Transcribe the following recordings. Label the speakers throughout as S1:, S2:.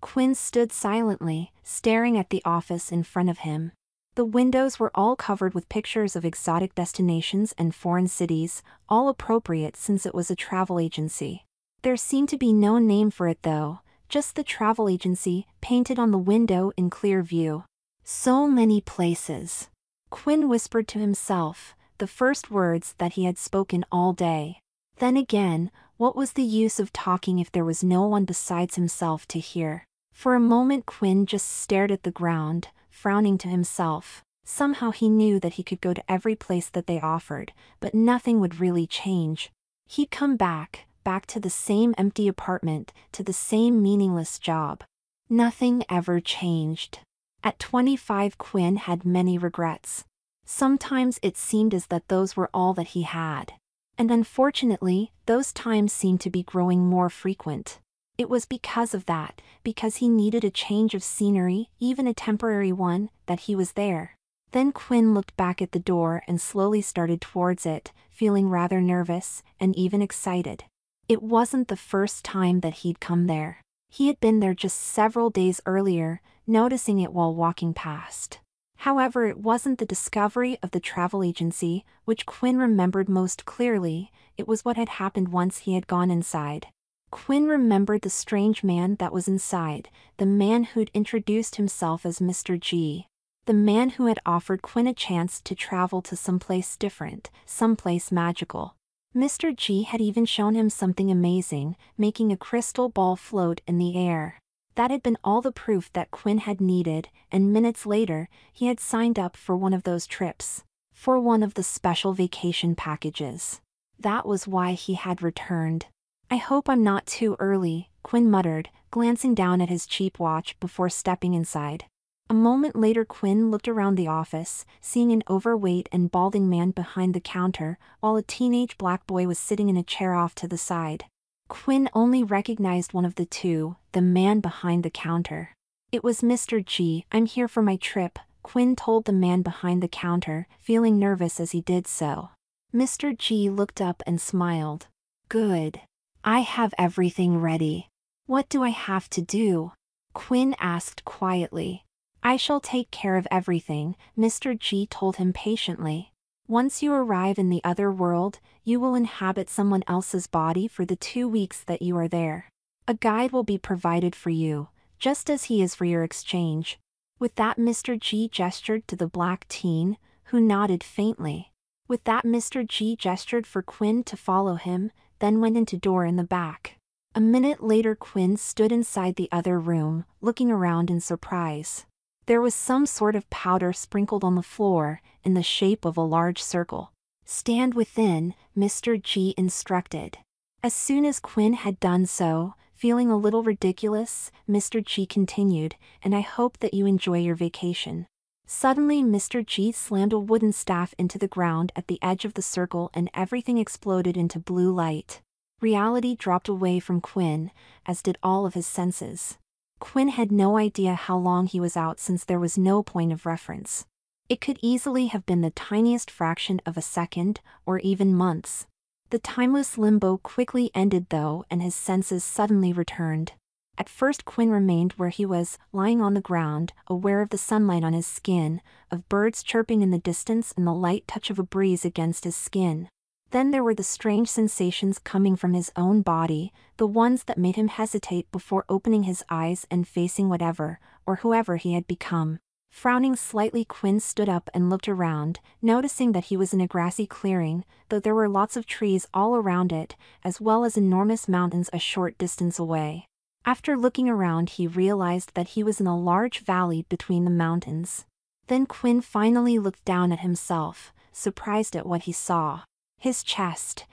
S1: Quinn stood silently, staring at the office in front of him. The windows were all covered with pictures of exotic destinations and foreign cities, all appropriate since it was a travel agency. There seemed to be no name for it though, just the travel agency painted on the window in clear view. So many places. Quinn whispered to himself, the first words that he had spoken all day. Then again, what was the use of talking if there was no one besides himself to hear? For a moment Quinn just stared at the ground, frowning to himself. Somehow he knew that he could go to every place that they offered, but nothing would really change. He'd come back to the same empty apartment, to the same meaningless job. Nothing ever changed. At 25 Quinn had many regrets. Sometimes it seemed as that those were all that he had. And unfortunately, those times seemed to be growing more frequent. It was because of that, because he needed a change of scenery, even a temporary one, that he was there. Then Quinn looked back at the door and slowly started towards it, feeling rather nervous, and even excited. It wasn't the first time that he'd come there. He had been there just several days earlier, noticing it while walking past. However, it wasn't the discovery of the travel agency, which Quinn remembered most clearly, it was what had happened once he had gone inside. Quinn remembered the strange man that was inside, the man who'd introduced himself as Mr. G. The man who had offered Quinn a chance to travel to someplace different, someplace magical. Mr. G had even shown him something amazing, making a crystal ball float in the air. That had been all the proof that Quinn had needed, and minutes later, he had signed up for one of those trips. For one of the special vacation packages. That was why he had returned. I hope I'm not too early, Quinn muttered, glancing down at his cheap watch before stepping inside. A moment later Quinn looked around the office, seeing an overweight and balding man behind the counter, while a teenage black boy was sitting in a chair off to the side. Quinn only recognized one of the two, the man behind the counter. It was Mr. G. I'm here for my trip, Quinn told the man behind the counter, feeling nervous as he did so. Mr. G looked up and smiled. Good. I have everything ready. What do I have to do? Quinn asked quietly. I shall take care of everything, Mr. G told him patiently. Once you arrive in the other world, you will inhabit someone else's body for the 2 weeks that you are there. A guide will be provided for you, just as he is for your exchange. With that Mr. G gestured to the black teen, who nodded faintly. With that Mr. G gestured for Quinn to follow him, then went into door in the back. A minute later Quinn stood inside the other room, looking around in surprise. There was some sort of powder sprinkled on the floor, in the shape of a large circle. Stand within, Mr. G instructed. As soon as Quinn had done so, feeling a little ridiculous, Mr. G continued, and I hope that you enjoy your vacation. Suddenly Mr. G slammed a wooden staff into the ground at the edge of the circle and everything exploded into blue light. Reality dropped away from Quinn, as did all of his senses. Quinn had no idea how long he was out since there was no point of reference. It could easily have been the tiniest fraction of a second, or even months. The timeless limbo quickly ended though and his senses suddenly returned. At first Quinn remained where he was, lying on the ground, aware of the sunlight on his skin, of birds chirping in the distance and the light touch of a breeze against his skin. Then there were the strange sensations coming from his own body, the ones that made him hesitate before opening his eyes and facing whatever, or whoever he had become. Frowning slightly Quinn stood up and looked around, noticing that he was in a grassy clearing, though there were lots of trees all around it, as well as enormous mountains a short distance away. After looking around he realized that he was in a large valley between the mountains. Then Quinn finally looked down at himself, surprised at what he saw. His chest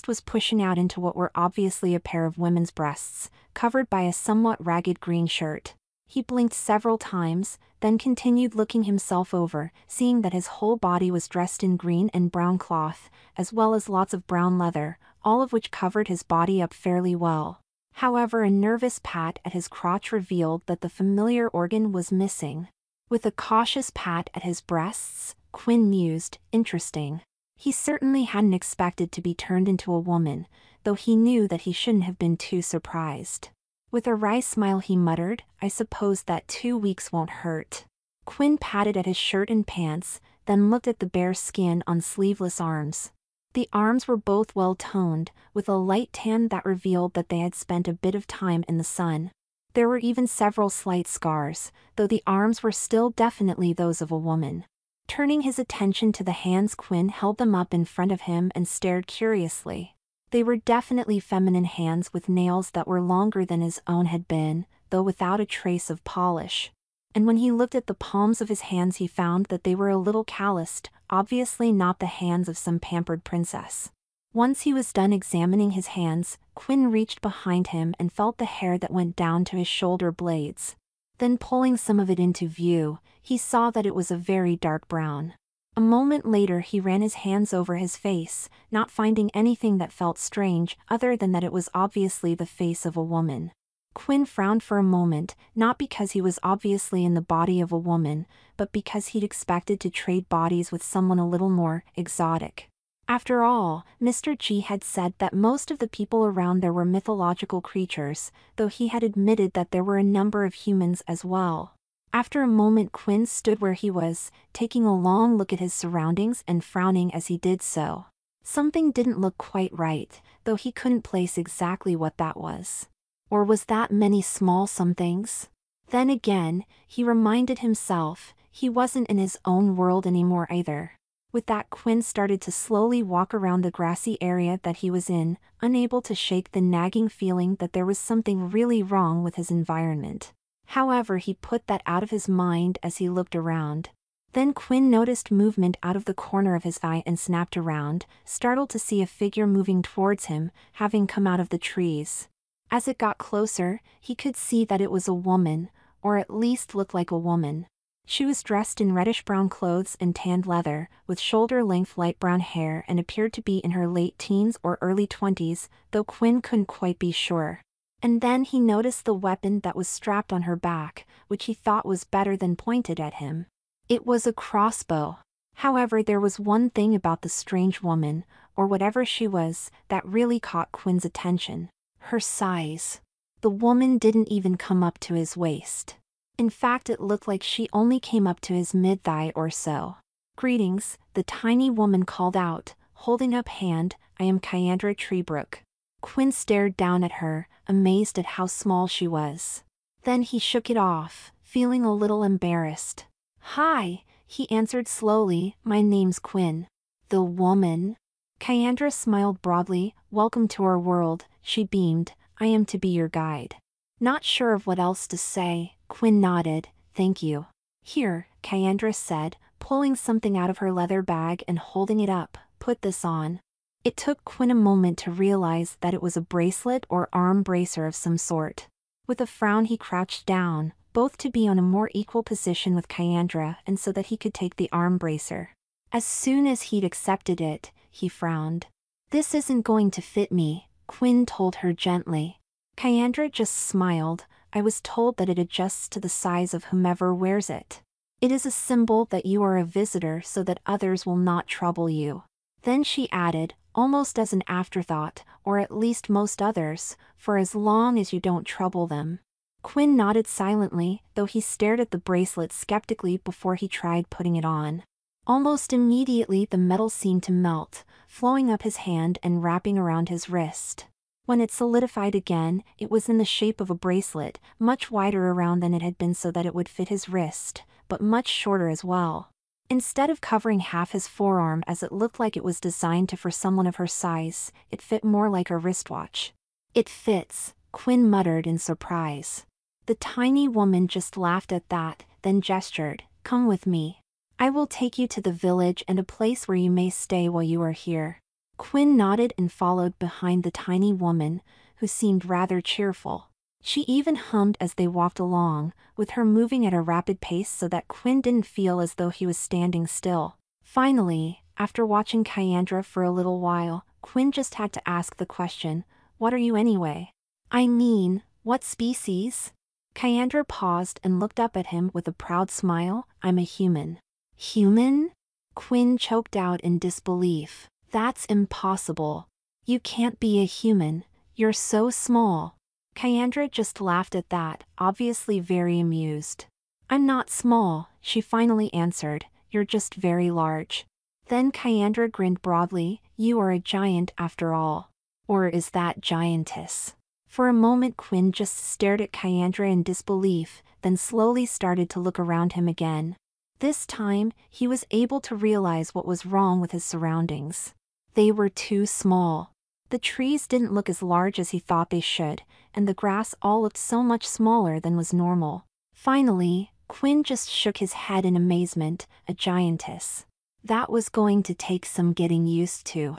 S1: was pushing out into what were obviously a pair of women's breasts, covered by a somewhat ragged green shirt. He blinked several times, then continued looking himself over, seeing that his whole body was dressed in green and brown cloth, as well as lots of brown leather, all of which covered his body up fairly well. However, a nervous pat at his crotch revealed that the familiar organ was missing. With a cautious pat at his breasts, Quinn mused, interesting. He certainly hadn't expected to be turned into a woman, though he knew that he shouldn't have been too surprised. With a wry smile he muttered, I suppose that 2 weeks won't hurt. Quinn patted at his shirt and pants, then looked at the bare skin on sleeveless arms. The arms were both well-toned, with a light tan that revealed that they had spent a bit of time in the sun. There were even several slight scars, though the arms were still definitely those of a woman. Turning his attention to the hands, Quinn held them up in front of him and stared curiously. They were definitely feminine hands with nails that were longer than his own had been, though without a trace of polish. And when he looked at the palms of his hands he found that they were a little calloused, obviously not the hands of some pampered princess. Once he was done examining his hands, Quinn reached behind him and felt the hair that went down to his shoulder blades. Then pulling some of it into view, he saw that it was a very dark brown. A moment later he ran his hands over his face, not finding anything that felt strange other than that it was obviously the face of a woman. Quinn frowned for a moment, not because he was obviously in the body of a woman, but because he'd expected to trade bodies with someone a little more exotic. After all, Mr. G had said that most of the people around there were mythological creatures, though he had admitted that there were a number of humans as well. After a moment Quinn stood where he was, taking a long look at his surroundings and frowning as he did so. Something didn't look quite right, though he couldn't place exactly what that was. Or was that many small somethings? Then again, he reminded himself, he wasn't in his own world anymore either. With that Quinn started to slowly walk around the grassy area that he was in, unable to shake the nagging feeling that there was something really wrong with his environment. However, he put that out of his mind as he looked around. Then Quinn noticed movement out of the corner of his eye and snapped around, startled to see a figure moving towards him, having come out of the trees. As it got closer, he could see that it was a woman, or at least looked like a woman. She was dressed in reddish-brown clothes and tanned leather, with shoulder-length light brown hair and appeared to be in her late teens or early 20s, though Quinn couldn't quite be sure. And then he noticed the weapon that was strapped on her back, which he thought was better than pointed at him. It was a crossbow. However, there was one thing about the strange woman, or whatever she was, that really caught Quinn's attention. Her size. The woman didn't even come up to his waist. In fact, it looked like she only came up to his mid-thigh or so. Greetings, the tiny woman called out, holding up hand, I am Kastra Treebrook. Quinn stared down at her, amazed at how small she was. Then he shook it off, feeling a little embarrassed. Hi, he answered slowly, my name's Quinn. The woman? Kastra smiled broadly, welcome to our world, she beamed, I am to be your guide. Not sure of what else to say, Quinn nodded, thank you. Here, Kastra said, pulling something out of her leather bag and holding it up, put this on. It took Quinn a moment to realize that it was a bracelet or arm bracer of some sort. With a frown he crouched down, both to be on a more equal position with Kastra and so that he could take the arm bracer. As soon as he'd accepted it, he frowned. This isn't going to fit me, Quinn told her gently. Kastra just smiled, I was told that it adjusts to the size of whomever wears it. It is a symbol that you are a visitor so that others will not trouble you. Then she added, almost as an afterthought, or at least most others, for as long as you don't trouble them. Quinn nodded silently, though he stared at the bracelet skeptically before he tried putting it on. Almost immediately the metal seemed to melt, flowing up his hand and wrapping around his wrist. When it solidified again, it was in the shape of a bracelet, much wider around than it had been so that it would fit his wrist, but much shorter as well. Instead of covering half his forearm as it looked like it was designed to for someone of her size, it fit more like a wristwatch. It fits, Quinn muttered in surprise. The tiny woman just laughed at that, then gestured, come with me. I will take you to the village and a place where you may stay while you are here. Quinn nodded and followed behind the tiny woman, who seemed rather cheerful. She even hummed as they walked along, with her moving at a rapid pace so that Quinn didn't feel as though he was standing still. Finally, after watching Kastra for a little while, Quinn just had to ask the question, what are you anyway? I mean, what species? Kastra paused and looked up at him with a proud smile, I'm a human. Human? Quinn choked out in disbelief. That's impossible. You can't be a human, you're so small. Kyandra just laughed at that, obviously very amused. I'm not small, she finally answered, you're just very large. Then Kyandra grinned broadly, you are a giant after all. Or is that giantess? For a moment Quinn just stared at Kyandra in disbelief, then slowly started to look around him again. This time, he was able to realize what was wrong with his surroundings. They were too small. The trees didn't look as large as he thought they should, and the grass all looked so much smaller than was normal. Finally, Quinn just shook his head in amazement, a giantess. That was going to take some getting used to.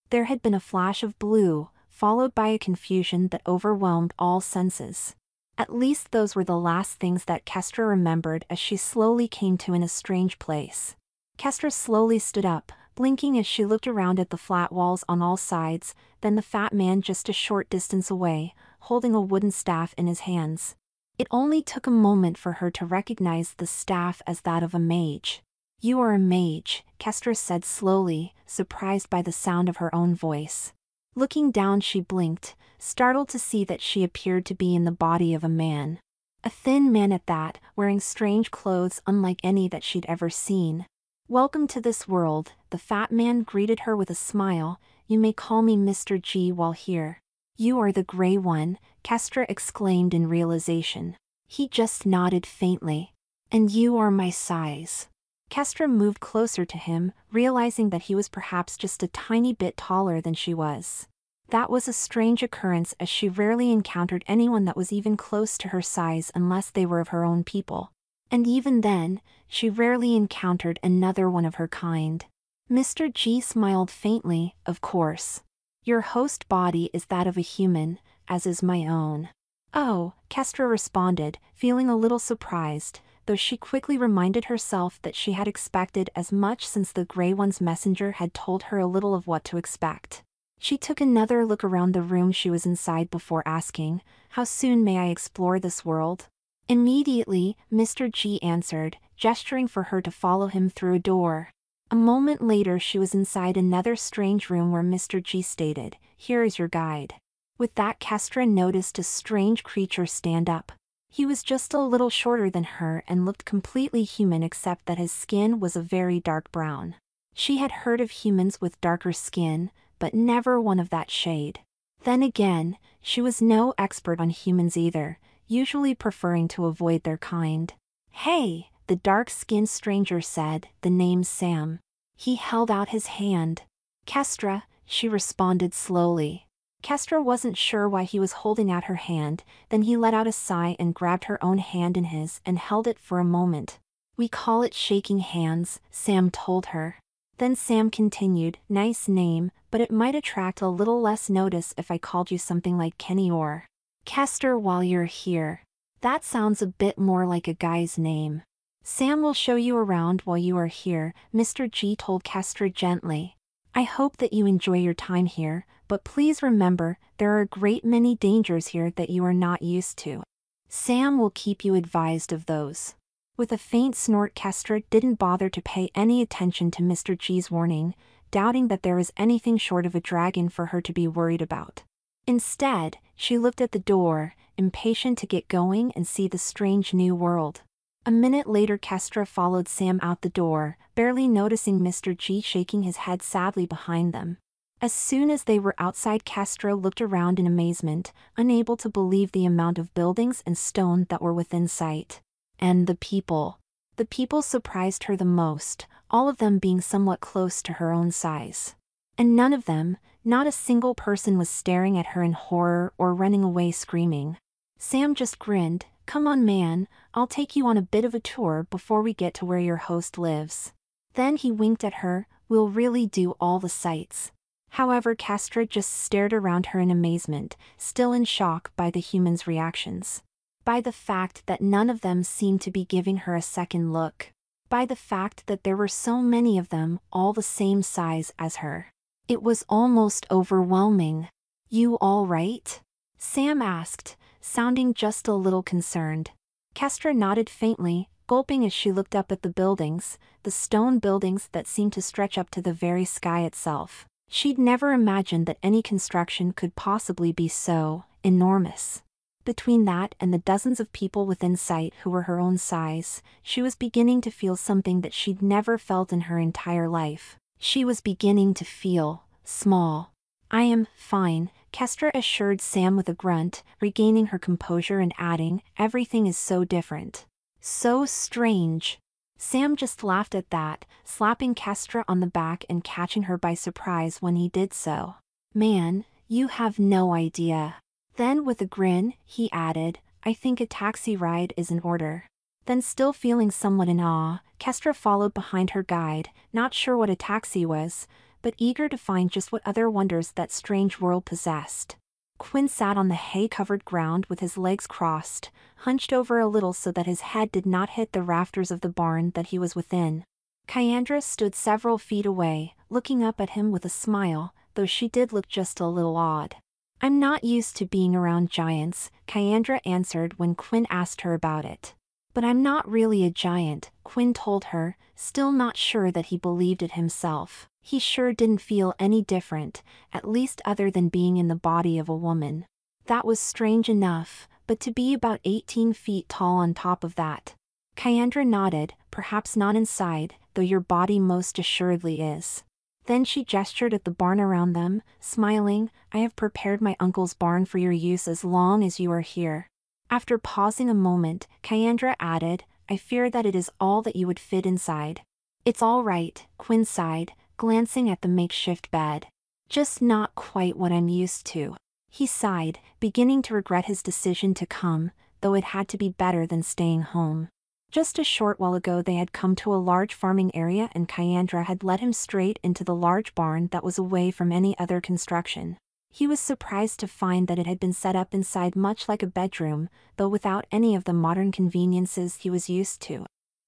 S1: There had been a flash of blue, followed by a confusion that overwhelmed all senses. At least those were the last things that Kastra remembered as she slowly came to in a strange place. Kastra slowly stood up, blinking as she looked around at the flat walls on all sides, then the fat man just a short distance away, holding a wooden staff in his hands. It only took a moment for her to recognize the staff as that of a mage. You are a mage, Kastra said slowly, surprised by the sound of her own voice. Looking down she blinked, startled to see that she appeared to be in the body of a man. A thin man at that, wearing strange clothes unlike any that she'd ever seen. Welcome to this world, the fat man greeted her with a smile, you may call me Mr. G while here. You are the gray one, Kastra exclaimed in realization. He just nodded faintly. And you are my size. Kastra moved closer to him, realizing that he was perhaps just a tiny bit taller than she was. That was a strange occurrence as she rarely encountered anyone that was even close to her size unless they were of her own people. And even then, she rarely encountered another one of her kind. Mr. G smiled faintly, of course. Your host body is that of a human, as is my own. Oh, Kastra responded, feeling a little surprised, though she quickly reminded herself that she had expected as much since the Grey One's messenger had told her a little of what to expect. She took another look around the room she was inside before asking, how soon may I explore this world? Immediately, Mr. G answered, gesturing for her to follow him through a door. A moment later she was inside another strange room where Mr. G stated, here is your guide. With that Kastra noticed a strange creature stand up. He was just a little shorter than her and looked completely human except that his skin was a very dark brown. She had heard of humans with darker skin, but never one of that shade. Then again, she was no expert on humans either, usually preferring to avoid their kind. Hey, the dark-skinned stranger said, the name's Sam. He held out his hand. Kastra, she responded slowly. Kastra wasn't sure why he was holding out her hand, then he let out a sigh and grabbed her own hand in his and held it for a moment. We call it shaking hands, Sam told her. Then Sam continued, nice name, but it might attract a little less notice if I called you something like Kenny or Kastra while you're here. That sounds a bit more like a guy's name. Sam will show you around while you are here, Mr. G told Kastra gently. I hope that you enjoy your time here, but please remember, there are a great many dangers here that you are not used to. Sam will keep you advised of those. With a faint snort Kastra didn't bother to pay any attention to Mr. G's warning, doubting that there was anything short of a dragon for her to be worried about. Instead, she looked at the door, impatient to get going and see the strange new world. A minute later Kastra followed Sam out the door, barely noticing Mr. G shaking his head sadly behind them. As soon as they were outside Kastra looked around in amazement, unable to believe the amount of buildings and stone that were within sight. And the people. The people surprised her the most, all of them being somewhat close to her own size. And none of them, not a single person was staring at her in horror or running away screaming. Sam just grinned, come on man, I'll take you on a bit of a tour before we get to where your host lives. Then he winked at her, we'll really do all the sights. However, Kastra just stared around her in amazement, still in shock by the humans' reactions. By the fact that none of them seemed to be giving her a second look. By the fact that there were so many of them, all the same size as her. It was almost overwhelming. You all right? Sam asked, sounding just a little concerned. Kastra nodded faintly, gulping as she looked up at the buildings, the stone buildings that seemed to stretch up to the very sky itself. She'd never imagined that any construction could possibly be so enormous. Between that and the dozens of people within sight who were her own size, she was beginning to feel something that she'd never felt in her entire life. She was beginning to feel small. "I am fine," Kastra assured Sam with a grunt, regaining her composure and adding, "Everything is so different. So strange." Sam just laughed at that, slapping Kastra on the back and catching her by surprise when he did so. "Man, you have no idea." Then with a grin, he added, "I think a taxi ride is in order." Then still feeling somewhat in awe, Kastra followed behind her guide, not sure what a taxi was, but eager to find just what other wonders that strange world possessed. Quinn sat on the hay-covered ground with his legs crossed, hunched over a little so that his head did not hit the rafters of the barn that he was within. Kastra stood several feet away, looking up at him with a smile, though she did look just a little odd. "I'm not used to being around giants," Kastra answered when Quinn asked her about it. "But I'm not really a giant," Quinn told her, still not sure that he believed it himself. He sure didn't feel any different, at least other than being in the body of a woman. That was strange enough, but to be about 18 feet tall on top of that. Kastra nodded, "Perhaps not inside, though your body most assuredly is." Then she gestured at the barn around them, smiling, "I have prepared my uncle's barn for your use as long as you are here." After pausing a moment, Kastra added, "I fear that it is all that you would fit inside." "It's all right," Quinn sighed, glancing at the makeshift bed. "Just not quite what I'm used to." He sighed, beginning to regret his decision to come, though it had to be better than staying home. Just a short while ago they had come to a large farming area and Kastra had led him straight into the large barn that was away from any other construction. He was surprised to find that it had been set up inside much like a bedroom, though without any of the modern conveniences he was used to.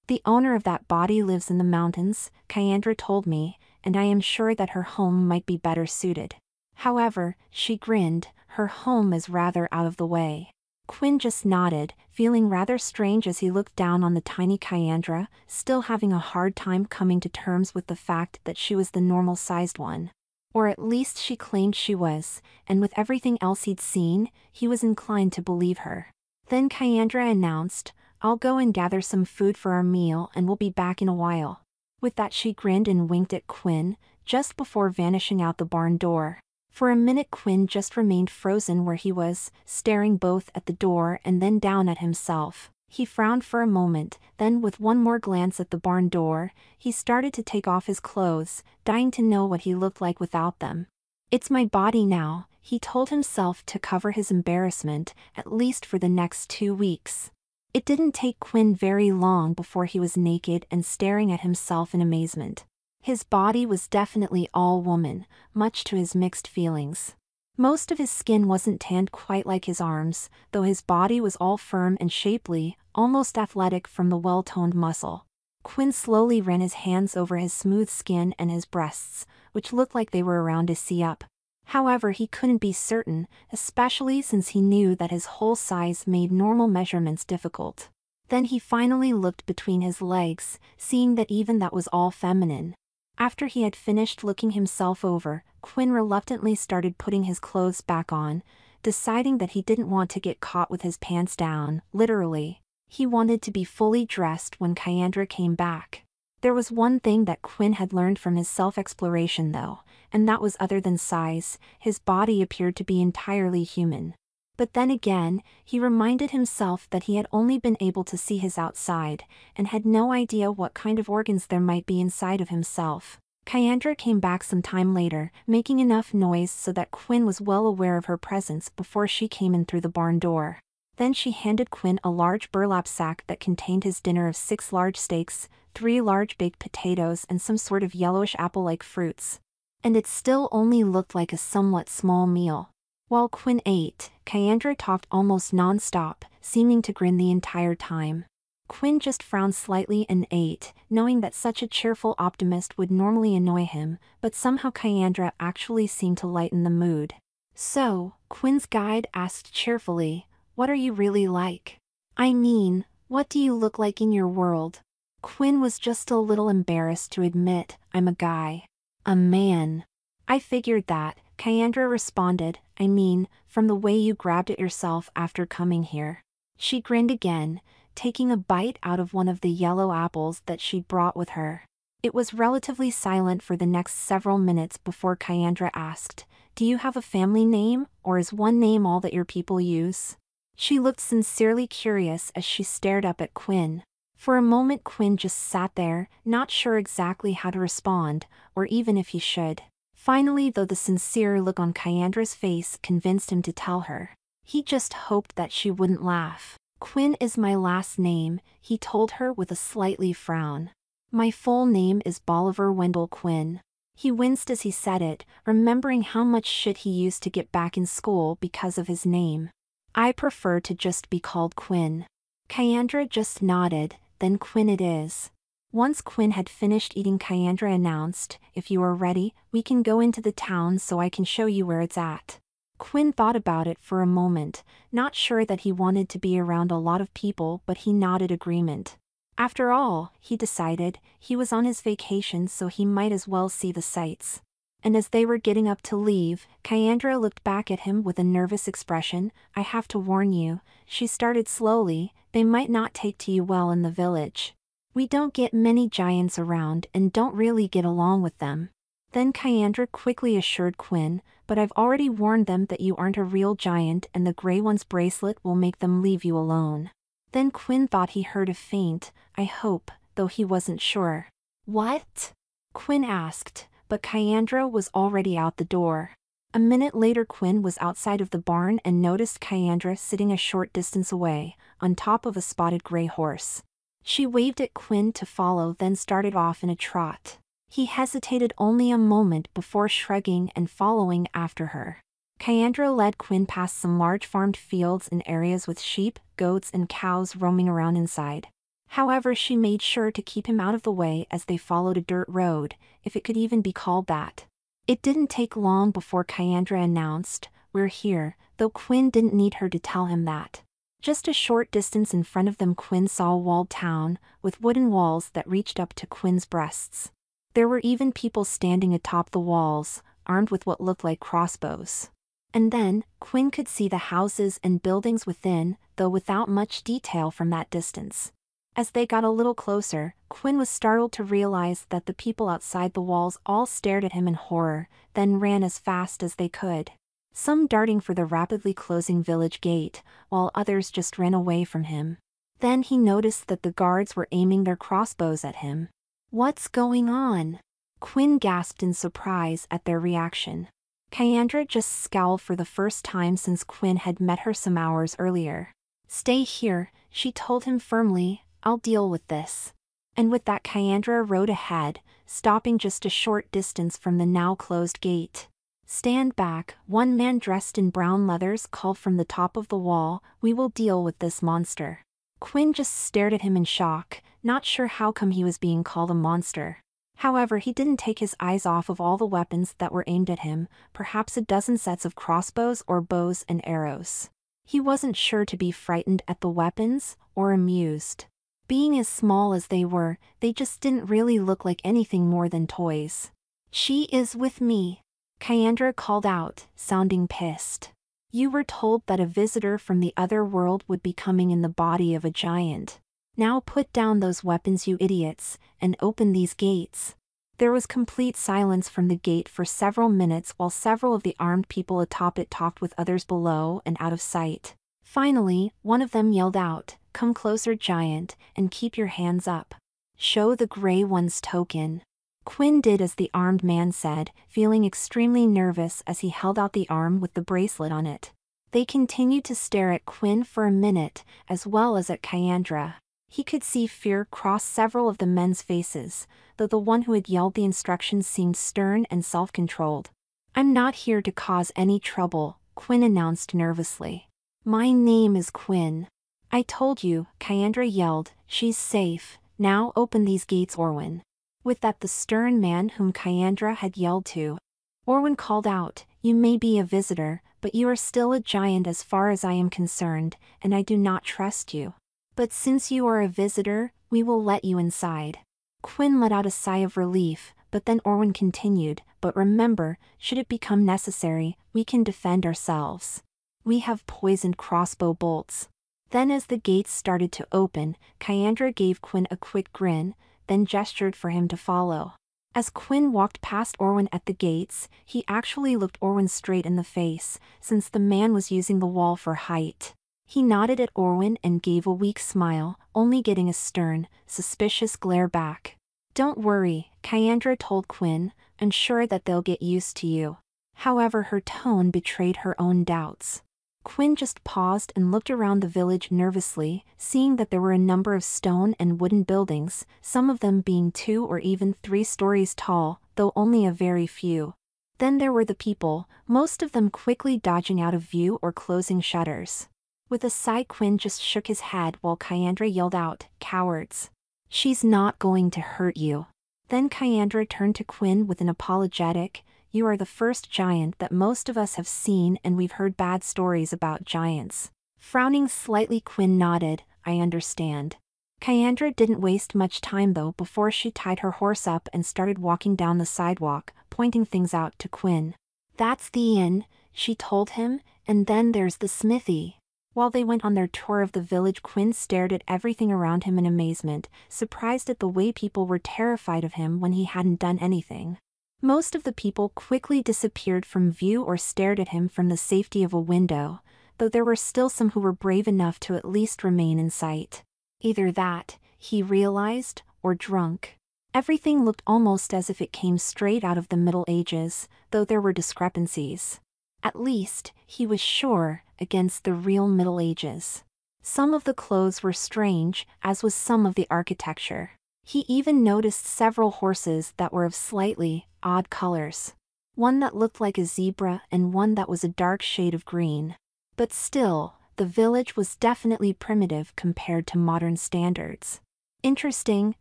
S1: "The owner of that body lives in the mountains," Kastra told me, "and I am sure that her home might be better suited. However," she grinned, "her home is rather out of the way." Quinn just nodded, feeling rather strange as he looked down on the tiny Kastra, still having a hard time coming to terms with the fact that she was the normal-sized one. Or at least she claimed she was, and with everything else he'd seen, he was inclined to believe her. Then Kastra announced, "I'll go and gather some food for our meal and we'll be back in a while." With that she grinned and winked at Quinn, just before vanishing out the barn door. For a minute Quinn just remained frozen where he was, staring both at the door and then down at himself. He frowned for a moment, then with one more glance at the barn door, he started to take off his clothes, dying to know what he looked like without them. "It's my body now," he told himself to cover his embarrassment, at least for the next 2 weeks. It didn't take Quinn very long before he was naked and staring at himself in amazement. His body was definitely all woman, much to his mixed feelings. Most of his skin wasn't tanned quite like his arms, though his body was all firm and shapely, almost athletic from the well-toned muscle. Quinn slowly ran his hands over his smooth skin and his breasts, which looked like they were around his C-up. However, he couldn't be certain, especially since he knew that his whole size made normal measurements difficult. Then he finally looked between his legs, seeing that even that was all feminine. After he had finished looking himself over, Quinn reluctantly started putting his clothes back on, deciding that he didn't want to get caught with his pants down, literally. He wanted to be fully dressed when Kastra came back. There was one thing that Quinn had learned from his self-exploration though, and that was other than size, his body appeared to be entirely human. But then again, he reminded himself that he had only been able to see his outside, and had no idea what kind of organs there might be inside of himself. Kastra came back some time later, making enough noise so that Quinn was well aware of her presence before she came in through the barn door. Then she handed Quinn a large burlap sack that contained his dinner of 6 large steaks, 3 large baked potatoes and some sort of yellowish apple-like fruits. And it still only looked like a somewhat small meal. While Quinn ate, Kastra talked almost non-stop, seeming to grin the entire time. Quinn just frowned slightly and ate, knowing that such a cheerful optimist would normally annoy him, but somehow Kastra actually seemed to lighten the mood. "So," Quinn's guide asked cheerfully, "what are you really like? I mean, what do you look like in your world?" Quinn was just a little embarrassed to admit, "I'm a guy. A man." "I figured that," Kyandra responded, I mean, from the way you grabbed it yourself after coming here. She grinned again, taking a bite out of one of the yellow apples that she'd brought with her. It was relatively silent for the next several minutes before Kyandra asked, Do you have a family name, or is one name all that your people use? She looked sincerely curious as she stared up at Quinn. For a moment Quinn just sat there, not sure exactly how to respond, or even if he should. Finally, though, the sincere look on Kyandra's face convinced him to tell her. He just hoped that she wouldn't laugh. Quinn is my last name, he told her with a slightly frown. My full name is Bolivar Wendell Quinn. He winced as he said it, remembering how much shit he used to get back in school because of his name. I prefer to just be called Quinn. Kyandra just nodded, then Quinn it is. Once Quinn had finished eating, Kyandra announced, If you are ready, we can go into the town so I can show you where it's at. Quinn thought about it for a moment, not sure that he wanted to be around a lot of people, but he nodded agreement. After all, he decided, he was on his vacation so he might as well see the sights. And as they were getting up to leave, Kyandra looked back at him with a nervous expression. I have to warn you, she started slowly, they might not take to you well in the village. We don't get many giants around and don't really get along with them. Then Kyandra quickly assured Quinn, but I've already warned them that you aren't a real giant and the Grey One's bracelet will make them leave you alone. Then Quinn thought he heard a faint, I hope, though he wasn't sure. What? Quinn asked, but Kyandra was already out the door. A minute later Quinn was outside of the barn and noticed Kyandra sitting a short distance away, on top of a spotted gray horse. She waved at Quinn to follow, then started off in a trot. He hesitated only a moment before shrugging and following after her. Kyandra led Quinn past some large farmed fields and areas with sheep, goats and cows roaming around inside. However, she made sure to keep him out of the way as they followed a dirt road, if it could even be called that. It didn't take long before Kyandra announced, We're here, though Quinn didn't need her to tell him that. Just a short distance in front of them Quinn saw a walled town, with wooden walls that reached up to Quinn's breasts. There were even people standing atop the walls, armed with what looked like crossbows. And then, Quinn could see the houses and buildings within, though without much detail from that distance. As they got a little closer, Quinn was startled to realize that the people outside the walls all stared at him in horror, then ran as fast as they could. Some darting for the rapidly closing village gate, while others just ran away from him. Then he noticed that the guards were aiming their crossbows at him. What's going on? Quinn gasped in surprise at their reaction. Kyandra just scowled for the first time since Quinn had met her some hours earlier. Stay here, she told him firmly, I'll deal with this. And with that Kyandra rode ahead, stopping just a short distance from the now closed gate. Stand back, one man dressed in brown leathers called from the top of the wall, we will deal with this monster. Quinn just stared at him in shock, not sure how come he was being called a monster. However, he didn't take his eyes off of all the weapons that were aimed at him, perhaps a dozen sets of crossbows or bows and arrows. He wasn't sure to be frightened at the weapons, or amused. Being as small as they were, they just didn't really look like anything more than toys. She is with me, Kyandra called out, sounding pissed. You were told that a visitor from the other world would be coming in the body of a giant. Now put down those weapons, you idiots, and open these gates. There was complete silence from the gate for several minutes while several of the armed people atop it talked with others below and out of sight. Finally, one of them yelled out, Come closer, giant, and keep your hands up. Show the Grey One's token. Quinn did as the armed man said, feeling extremely nervous as he held out the arm with the bracelet on it. They continued to stare at Quinn for a minute, as well as at Kyandra. He could see fear cross several of the men's faces, though the one who had yelled the instructions seemed stern and self-controlled. I'm not here to cause any trouble, Quinn announced nervously. My name is Quinn. I told you, Kyandra yelled, she's safe, now open these gates, Orwin. With that the stern man whom Kyandra had yelled to. Orwin called out, You may be a visitor, but you are still a giant as far as I am concerned, and I do not trust you. But since you are a visitor, we will let you inside. Quinn let out a sigh of relief, but then Orwin continued, but remember, should it become necessary, we can defend ourselves. We have poisoned crossbow bolts." Then as the gates started to open, Kyandra gave Quinn a quick grin, then gestured for him to follow. As Quinn walked past Orwin at the gates, he actually looked Orwin straight in the face, since the man was using the wall for height. He nodded at Orwin and gave a weak smile, only getting a stern, suspicious glare back. "Don't worry," Kyandra told Quinn, "unsure that they'll get used to you." However, her tone betrayed her own doubts. Quinn just paused and looked around the village nervously, seeing that there were a number of stone and wooden buildings, some of them being 2 or even 3 stories tall, though only a very few. Then there were the people, most of them quickly dodging out of view or closing shutters. With a sigh, Quinn just shook his head while Kyandra yelled out, "Cowards! She's not going to hurt you." Then Kyandra turned to Quinn with an apologetic, "You are the first giant that most of us have seen, and we've heard bad stories about giants." Frowning slightly, Quinn nodded, "I understand." Kyandra didn't waste much time though before she tied her horse up and started walking down the sidewalk, pointing things out to Quinn. "That's the inn," she told him, "and then there's the smithy." While they went on their tour of the village, Quinn stared at everything around him in amazement, surprised at the way people were terrified of him when he hadn't done anything. Most of the people quickly disappeared from view or stared at him from the safety of a window, though there were still some who were brave enough to at least remain in sight. Either that, he realized, or drunk. Everything looked almost as if it came straight out of the Middle Ages, though there were discrepancies. At least, he was sure, against the real Middle Ages. Some of the clothes were strange, as was some of the architecture. He even noticed several horses that were of slightly odd colors. One that looked like a zebra and one that was a dark shade of green. But still, the village was definitely primitive compared to modern standards. Interesting,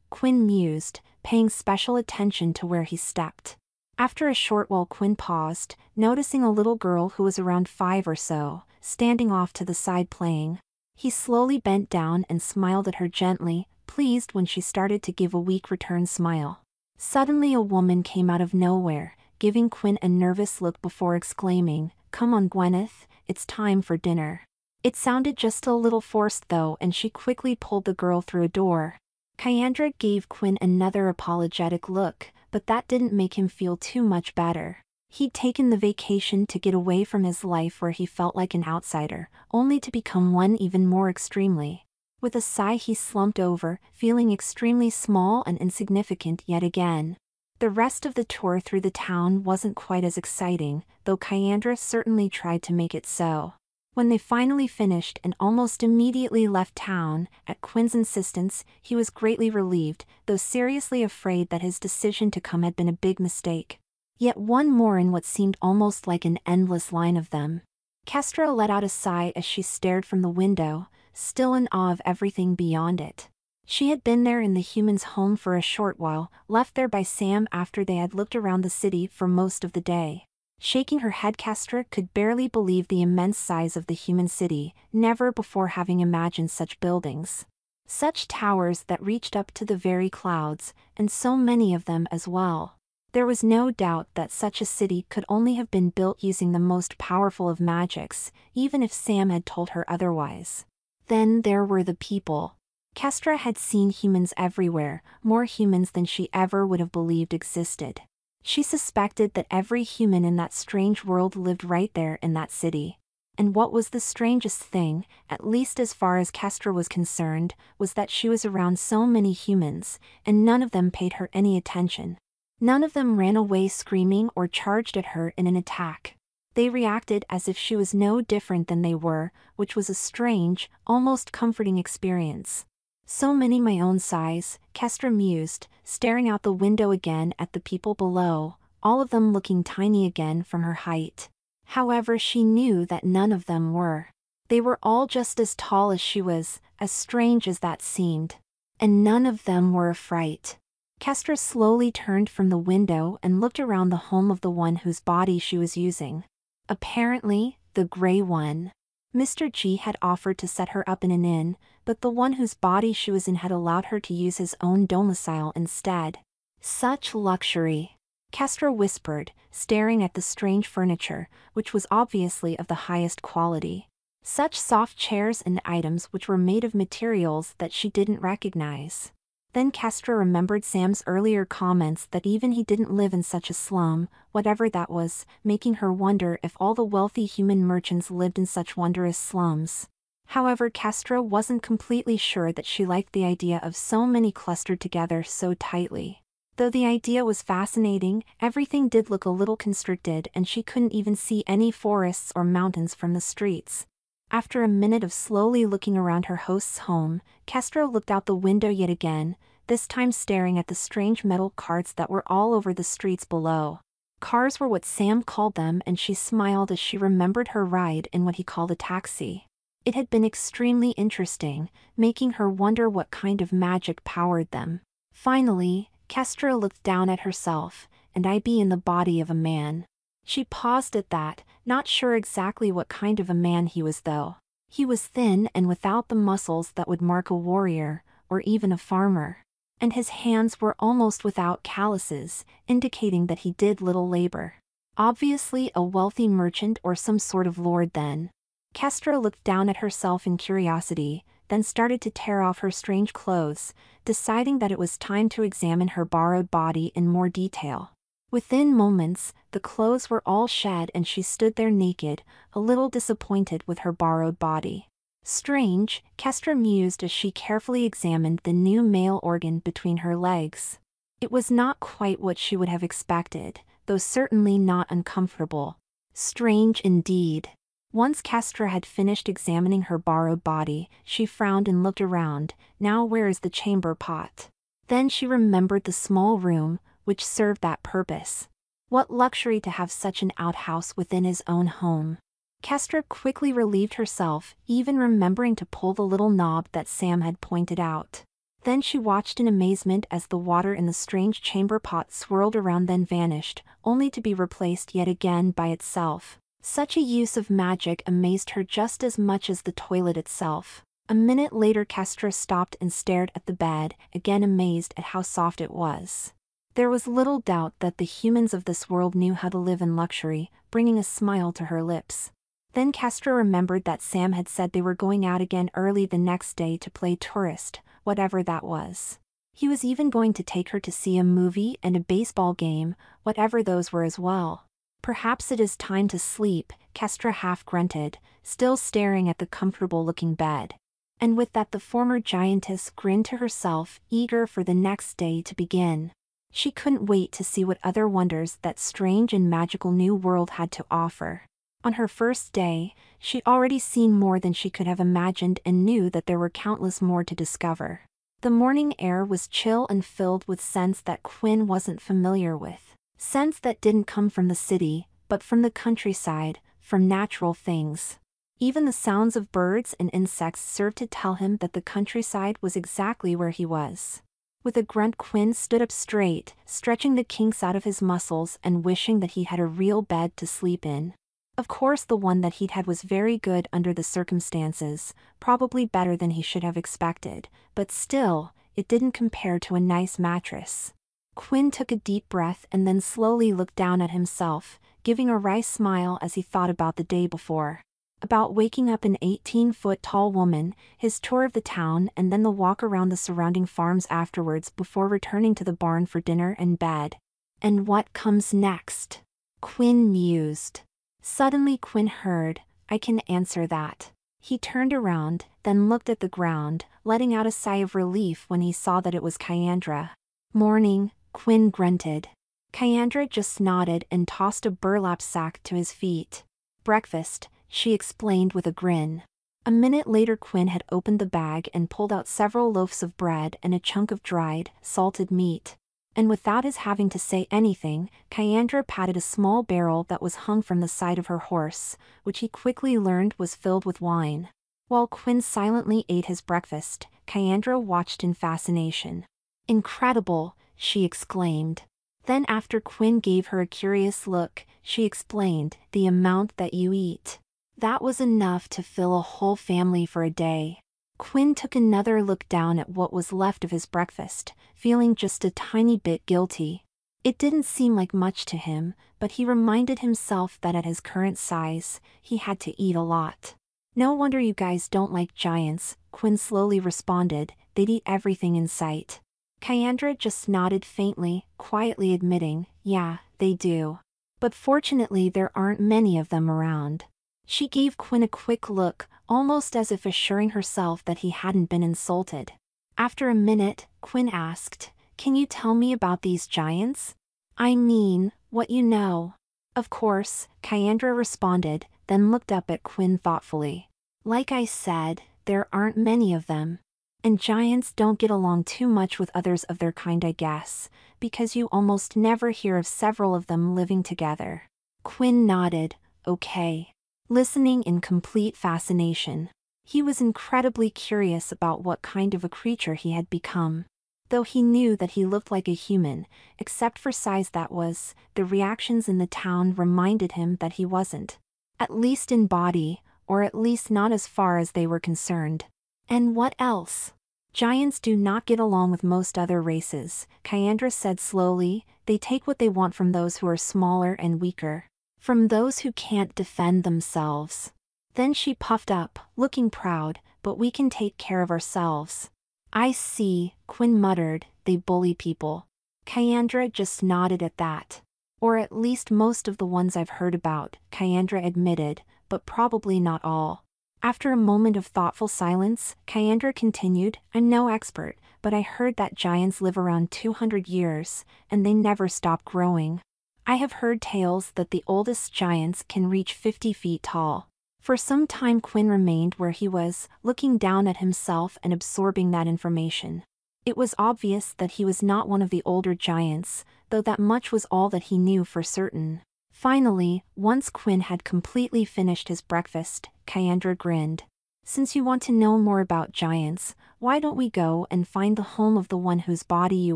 S1: Quinn mused, paying special attention to where he stepped. After a short while, Quinn paused, noticing a little girl who was around 5 or so, standing off to the side playing. He slowly bent down and smiled at her gently, pleased when she started to give a weak return smile. Suddenly a woman came out of nowhere, giving Quinn a nervous look before exclaiming, "Come on, Gwyneth, it's time for dinner." It sounded just a little forced though, and she quickly pulled the girl through a door. Kyandra gave Quinn another apologetic look, but that didn't make him feel too much better. He'd taken the vacation to get away from his life where he felt like an outsider, only to become one even more extremely. With a sigh, he slumped over, feeling extremely small and insignificant yet again. The rest of the tour through the town wasn't quite as exciting, though Kyandra certainly tried to make it so. When they finally finished and almost immediately left town, at Quinn's insistence, he was greatly relieved, though seriously afraid that his decision to come had been a big mistake. Yet one more in what seemed almost like an endless line of them. Kastra let out a sigh as she stared from the window, still in awe of everything beyond it. She had been there in the human's home for a short while, left there by Sam after they had looked around the city for most of the day. Shaking her head, Kastra could barely believe the immense size of the human city, never before having imagined such buildings. Such towers that reached up to the very clouds, and so many of them as well. There was no doubt that such a city could only have been built using the most powerful of magics, even if Sam had told her otherwise. Then there were the people. Kastra had seen humans everywhere, more humans than she ever would have believed existed. She suspected that every human in that strange world lived right there in that city. And what was the strangest thing, at least as far as Kastra was concerned, was that she was around so many humans, and none of them paid her any attention. None of them ran away screaming or charged at her in an attack. They reacted as if she was no different than they were, which was a strange, almost comforting experience. So many my own size, Kastra mused, staring out the window again at the people below, all of them looking tiny again from her height. However, she knew that none of them were. They were all just as tall as she was, as strange as that seemed. And none of them were a fright. Kastra slowly turned from the window and looked around the home of the one whose body she was using. Apparently, the gray one. Mr. G had offered to set her up in an inn, but the one whose body she was in had allowed her to use his own domicile instead. Such luxury. Kastra whispered, staring at the strange furniture, which was obviously of the highest quality. Such soft chairs and items which were made of materials that she didn't recognize. Then Kastra remembered Sam's earlier comments that even he didn't live in such a slum, whatever that was, making her wonder if all the wealthy human merchants lived in such wondrous slums. However, Kastra wasn't completely sure that she liked the idea of so many clustered together so tightly. Though the idea was fascinating, everything did look a little constricted and she couldn't even see any forests or mountains from the streets. After a minute of slowly looking around her host's home, Kastra looked out the window yet again, this time staring at the strange metal carts that were all over the streets below. Cars were what Sam called them, and she smiled as she remembered her ride in what he called a taxi. It had been extremely interesting, making her wonder what kind of magic powered them. Finally, Kastra looked down at herself, and I be in the body of a man. She paused at that, not sure exactly what kind of a man he was though. He was thin and without the muscles that would mark a warrior, or even a farmer. And his hands were almost without calluses, indicating that he did little labor. Obviously a wealthy merchant or some sort of lord then. Kastra looked down at herself in curiosity, then started to tear off her strange clothes, deciding that it was time to examine her borrowed body in more detail. Within moments, the clothes were all shed and she stood there naked, a little disappointed with her borrowed body. Strange, Kastra mused as she carefully examined the new male organ between her legs. It was not quite what she would have expected, though certainly not uncomfortable. Strange indeed. Once Kastra had finished examining her borrowed body, she frowned and looked around. Now where is the chamber pot? Then she remembered the small room, which served that purpose. What luxury to have such an outhouse within his own home. Kastra quickly relieved herself, even remembering to pull the little knob that Sam had pointed out. Then she watched in amazement as the water in the strange chamber pot swirled around then vanished, only to be replaced yet again by itself. Such a use of magic amazed her just as much as the toilet itself. A minute later Kastra stopped and stared at the bed, again amazed at how soft it was. There was little doubt that the humans of this world knew how to live in luxury, bringing a smile to her lips. Then Kastra remembered that Sam had said they were going out again early the next day to play tourist, whatever that was. He was even going to take her to see a movie and a baseball game, whatever those were as well. Perhaps it is time to sleep, Kastra half grunted, still staring at the comfortable-looking bed. And with that the former giantess grinned to herself, eager for the next day to begin. She couldn't wait to see what other wonders that strange and magical new world had to offer. On her first day, she'd already seen more than she could have imagined and knew that there were countless more to discover. The morning air was chill and filled with scents that Quinn wasn't familiar with. Scents that didn't come from the city, but from the countryside, from natural things. Even the sounds of birds and insects served to tell him that the countryside was exactly where he was. With a grunt Quinn stood up straight, stretching the kinks out of his muscles and wishing that he had a real bed to sleep in. Of course the one that he'd had was very good under the circumstances, probably better than he should have expected, but still, it didn't compare to a nice mattress. Quinn took a deep breath and then slowly looked down at himself, giving a wry smile as he thought about the day before. About waking up an 18-foot-tall woman, his tour of the town and then the walk around the surrounding farms afterwards before returning to the barn for dinner and bed. And what comes next? Quinn mused. Suddenly Quinn heard, "I can answer that." He turned around, then looked at the ground, letting out a sigh of relief when he saw that it was Kyandra. "Morning," Quinn grunted. Kyandra just nodded and tossed a burlap sack to his feet. "Breakfast," she explained with a grin. A minute later Quinn had opened the bag and pulled out several loaves of bread and a chunk of dried, salted meat. And without his having to say anything, Kyandra patted a small barrel that was hung from the side of her horse, which he quickly learned was filled with wine. While Quinn silently ate his breakfast, Kyandra watched in fascination. "Incredible," she exclaimed. Then after Quinn gave her a curious look, she explained, "The amount that you eat. That was enough to fill a whole family for a day." Quinn took another look down at what was left of his breakfast, feeling just a tiny bit guilty. It didn't seem like much to him, but he reminded himself that at his current size, he had to eat a lot. No wonder you guys don't like giants, Quinn slowly responded, they'd eat everything in sight. Kyandra just nodded faintly, quietly admitting, yeah, they do. But fortunately there aren't many of them around. She gave Quinn a quick look, almost as if assuring herself that he hadn't been insulted. After a minute, Quinn asked, can you tell me about these giants? I mean, what you know. Of course, Kyandra responded, then looked up at Quinn thoughtfully. Like I said, there aren't many of them. And giants don't get along too much with others of their kind, I guess, because you almost never hear of several of them living together. Quinn nodded, okay. Listening in complete fascination. He was incredibly curious about what kind of a creature he had become. Though he knew that he looked like a human, except for size, the reactions in the town reminded him that he wasn't. At least in body, or at least not as far as they were concerned. And what else? Giants do not get along with most other races, Kyandra said slowly, they take what they want from those who are smaller and weaker. From those who can't defend themselves. Then she puffed up, looking proud, but we can take care of ourselves. I see, Quinn muttered, they bully people. Kyandra just nodded at that. Or at least most of the ones I've heard about, Kyandra admitted, but probably not all. After a moment of thoughtful silence, Kyandra continued, I'm no expert, but I heard that giants live around 200 years, and they never stop growing. I have heard tales that the oldest giants can reach 50 feet tall. For some time Quinn remained where he was, looking down at himself and absorbing that information. It was obvious that he was not one of the older giants, though that much was all that he knew for certain. Finally, once Quinn had completely finished his breakfast, Kyandra grinned. Since you want to know more about giants, why don't we go and find the home of the one whose body you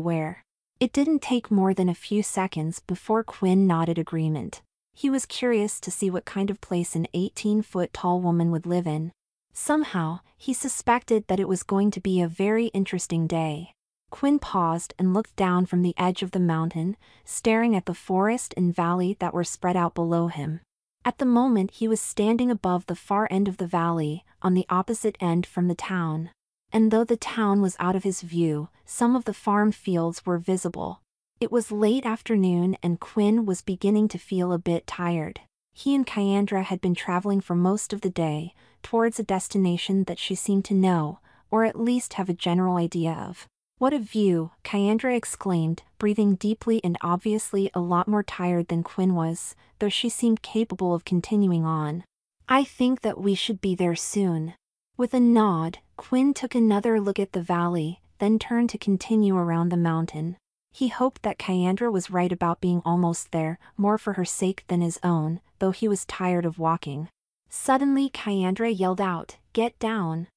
S1: wear? It didn't take more than a few seconds before Quinn nodded agreement. He was curious to see what kind of place an 18-foot-tall woman would live in. Somehow, he suspected that it was going to be a very interesting day. Quinn paused and looked down from the edge of the mountain, staring at the forest and valley that were spread out below him. At the moment he was standing above the far end of the valley, on the opposite end from the town. And though the town was out of his view, some of the farm fields were visible. It was late afternoon and Quinn was beginning to feel a bit tired. He and Kyandra had been traveling for most of the day, towards a destination that she seemed to know, or at least have a general idea of. What a view, Kyandra exclaimed, breathing deeply and obviously a lot more tired than Quinn was, though she seemed capable of continuing on. I think that we should be there soon. With a nod, Quinn took another look at the valley, then turned to continue around the mountain. He hoped that Kyandra was right about being almost there, more for her sake than his own, though he was tired of walking. Suddenly Kyandra yelled out, "Get down!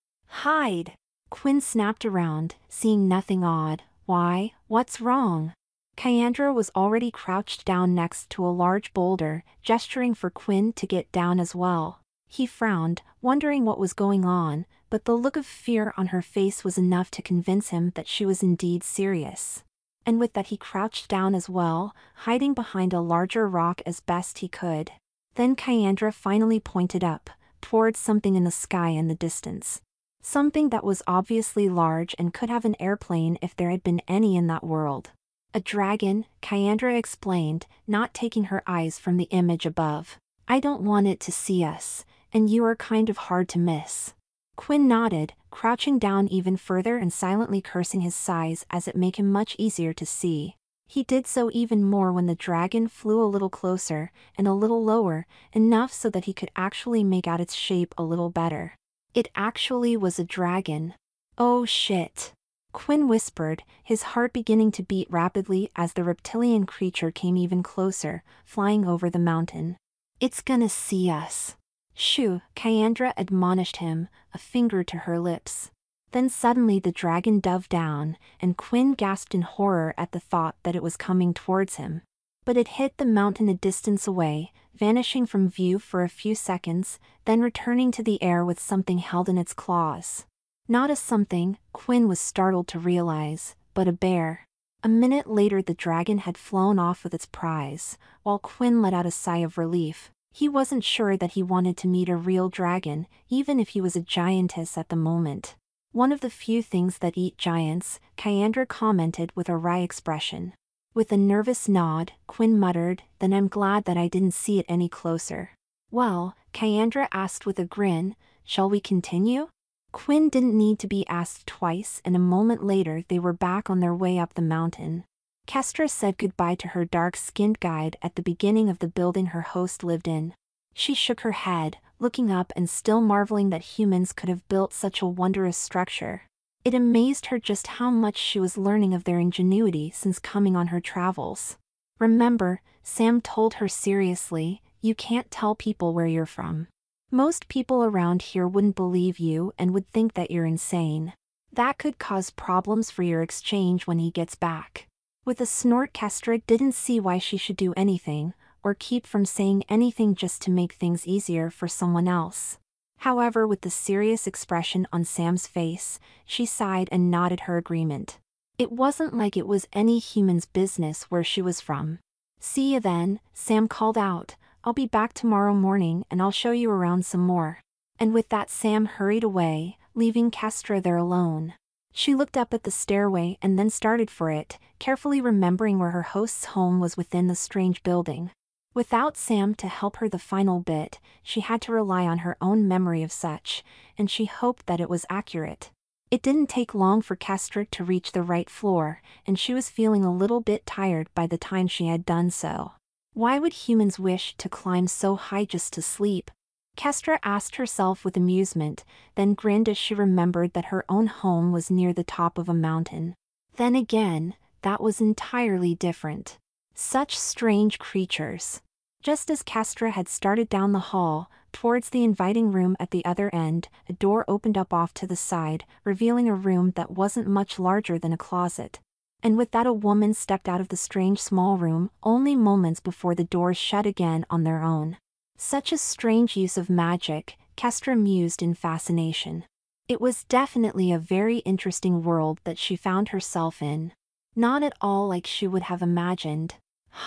S1: Hide!" Quinn snapped around, seeing nothing odd. Why, what's wrong? Kyandra was already crouched down next to a large boulder, gesturing for Quinn to get down as well. He frowned, wondering what was going on, but the look of fear on her face was enough to convince him that she was indeed serious. And with that he crouched down as well, hiding behind a larger rock as best he could. Then Kyandra finally pointed up, towards something in the sky in the distance. Something that was obviously large and could have an airplane if there had been any in that world. A dragon, Kyandra explained, not taking her eyes from the image above. I don't want it to see us, and you are kind of hard to miss. Quinn nodded, crouching down even further and silently cursing his size as it made him much easier to see. He did so even more when the dragon flew a little closer, and a little lower, enough so that he could actually make out its shape a little better. It actually was a dragon. Oh shit! Quinn whispered, his heart beginning to beat rapidly as the reptilian creature came even closer, flying over the mountain. It's gonna see us. Shoo, Kyandra admonished him, a finger to her lips. Then suddenly the dragon dove down, and Quinn gasped in horror at the thought that it was coming towards him. But it hit the mountain a distance away, vanishing from view for a few seconds, then returning to the air with something held in its claws. Not a something, Quinn was startled to realize, but a bear. A minute later the dragon had flown off with its prize, while Quinn let out a sigh of relief. He wasn't sure that he wanted to meet a real dragon, even if he was a giantess at the moment. One of the few things that eat giants, Kastra commented with a wry expression. With a nervous nod, Quinn muttered, "Then I'm glad that I didn't see it any closer." "Well," Kastra asked with a grin, "shall we continue?" Quinn didn't need to be asked twice, and a moment later they were back on their way up the mountain. Kastra said goodbye to her dark-skinned guide at the beginning of the building her host lived in. She shook her head, looking up and still marveling that humans could have built such a wondrous structure. It amazed her just how much she was learning of their ingenuity since coming on her travels. "Remember," Sam told her seriously, "you can't tell people where you're from. Most people around here wouldn't believe you and would think that you're insane. That could cause problems for your exchange when he gets back." With a snort, Kastra didn't see why she should do anything, or keep from saying anything just to make things easier for someone else. However, with the serious expression on Sam's face, she sighed and nodded her agreement. It wasn't like it was any human's business where she was from. "See you then," Sam called out. "I'll be back tomorrow morning and I'll show you around some more." And with that Sam hurried away, leaving Kastra there alone. She looked up at the stairway and then started for it, carefully remembering where her host's home was within the strange building. Without Sam to help her the final bit, she had to rely on her own memory of such, and she hoped that it was accurate. It didn't take long for Kastra to reach the right floor, and she was feeling a little bit tired by the time she had done so. Why would humans wish to climb so high just to sleep? Kastra asked herself with amusement, then grinned as she remembered that her own home was near the top of a mountain. Then again, that was entirely different. Such strange creatures. Just as Kastra had started down the hall, towards the inviting room at the other end, a door opened up off to the side, revealing a room that wasn't much larger than a closet. And with that a woman stepped out of the strange small room, only moments before the doors shut again on their own. Such a strange use of magic, Kastra mused in fascination. It was definitely a very interesting world that she found herself in. Not at all like she would have imagined.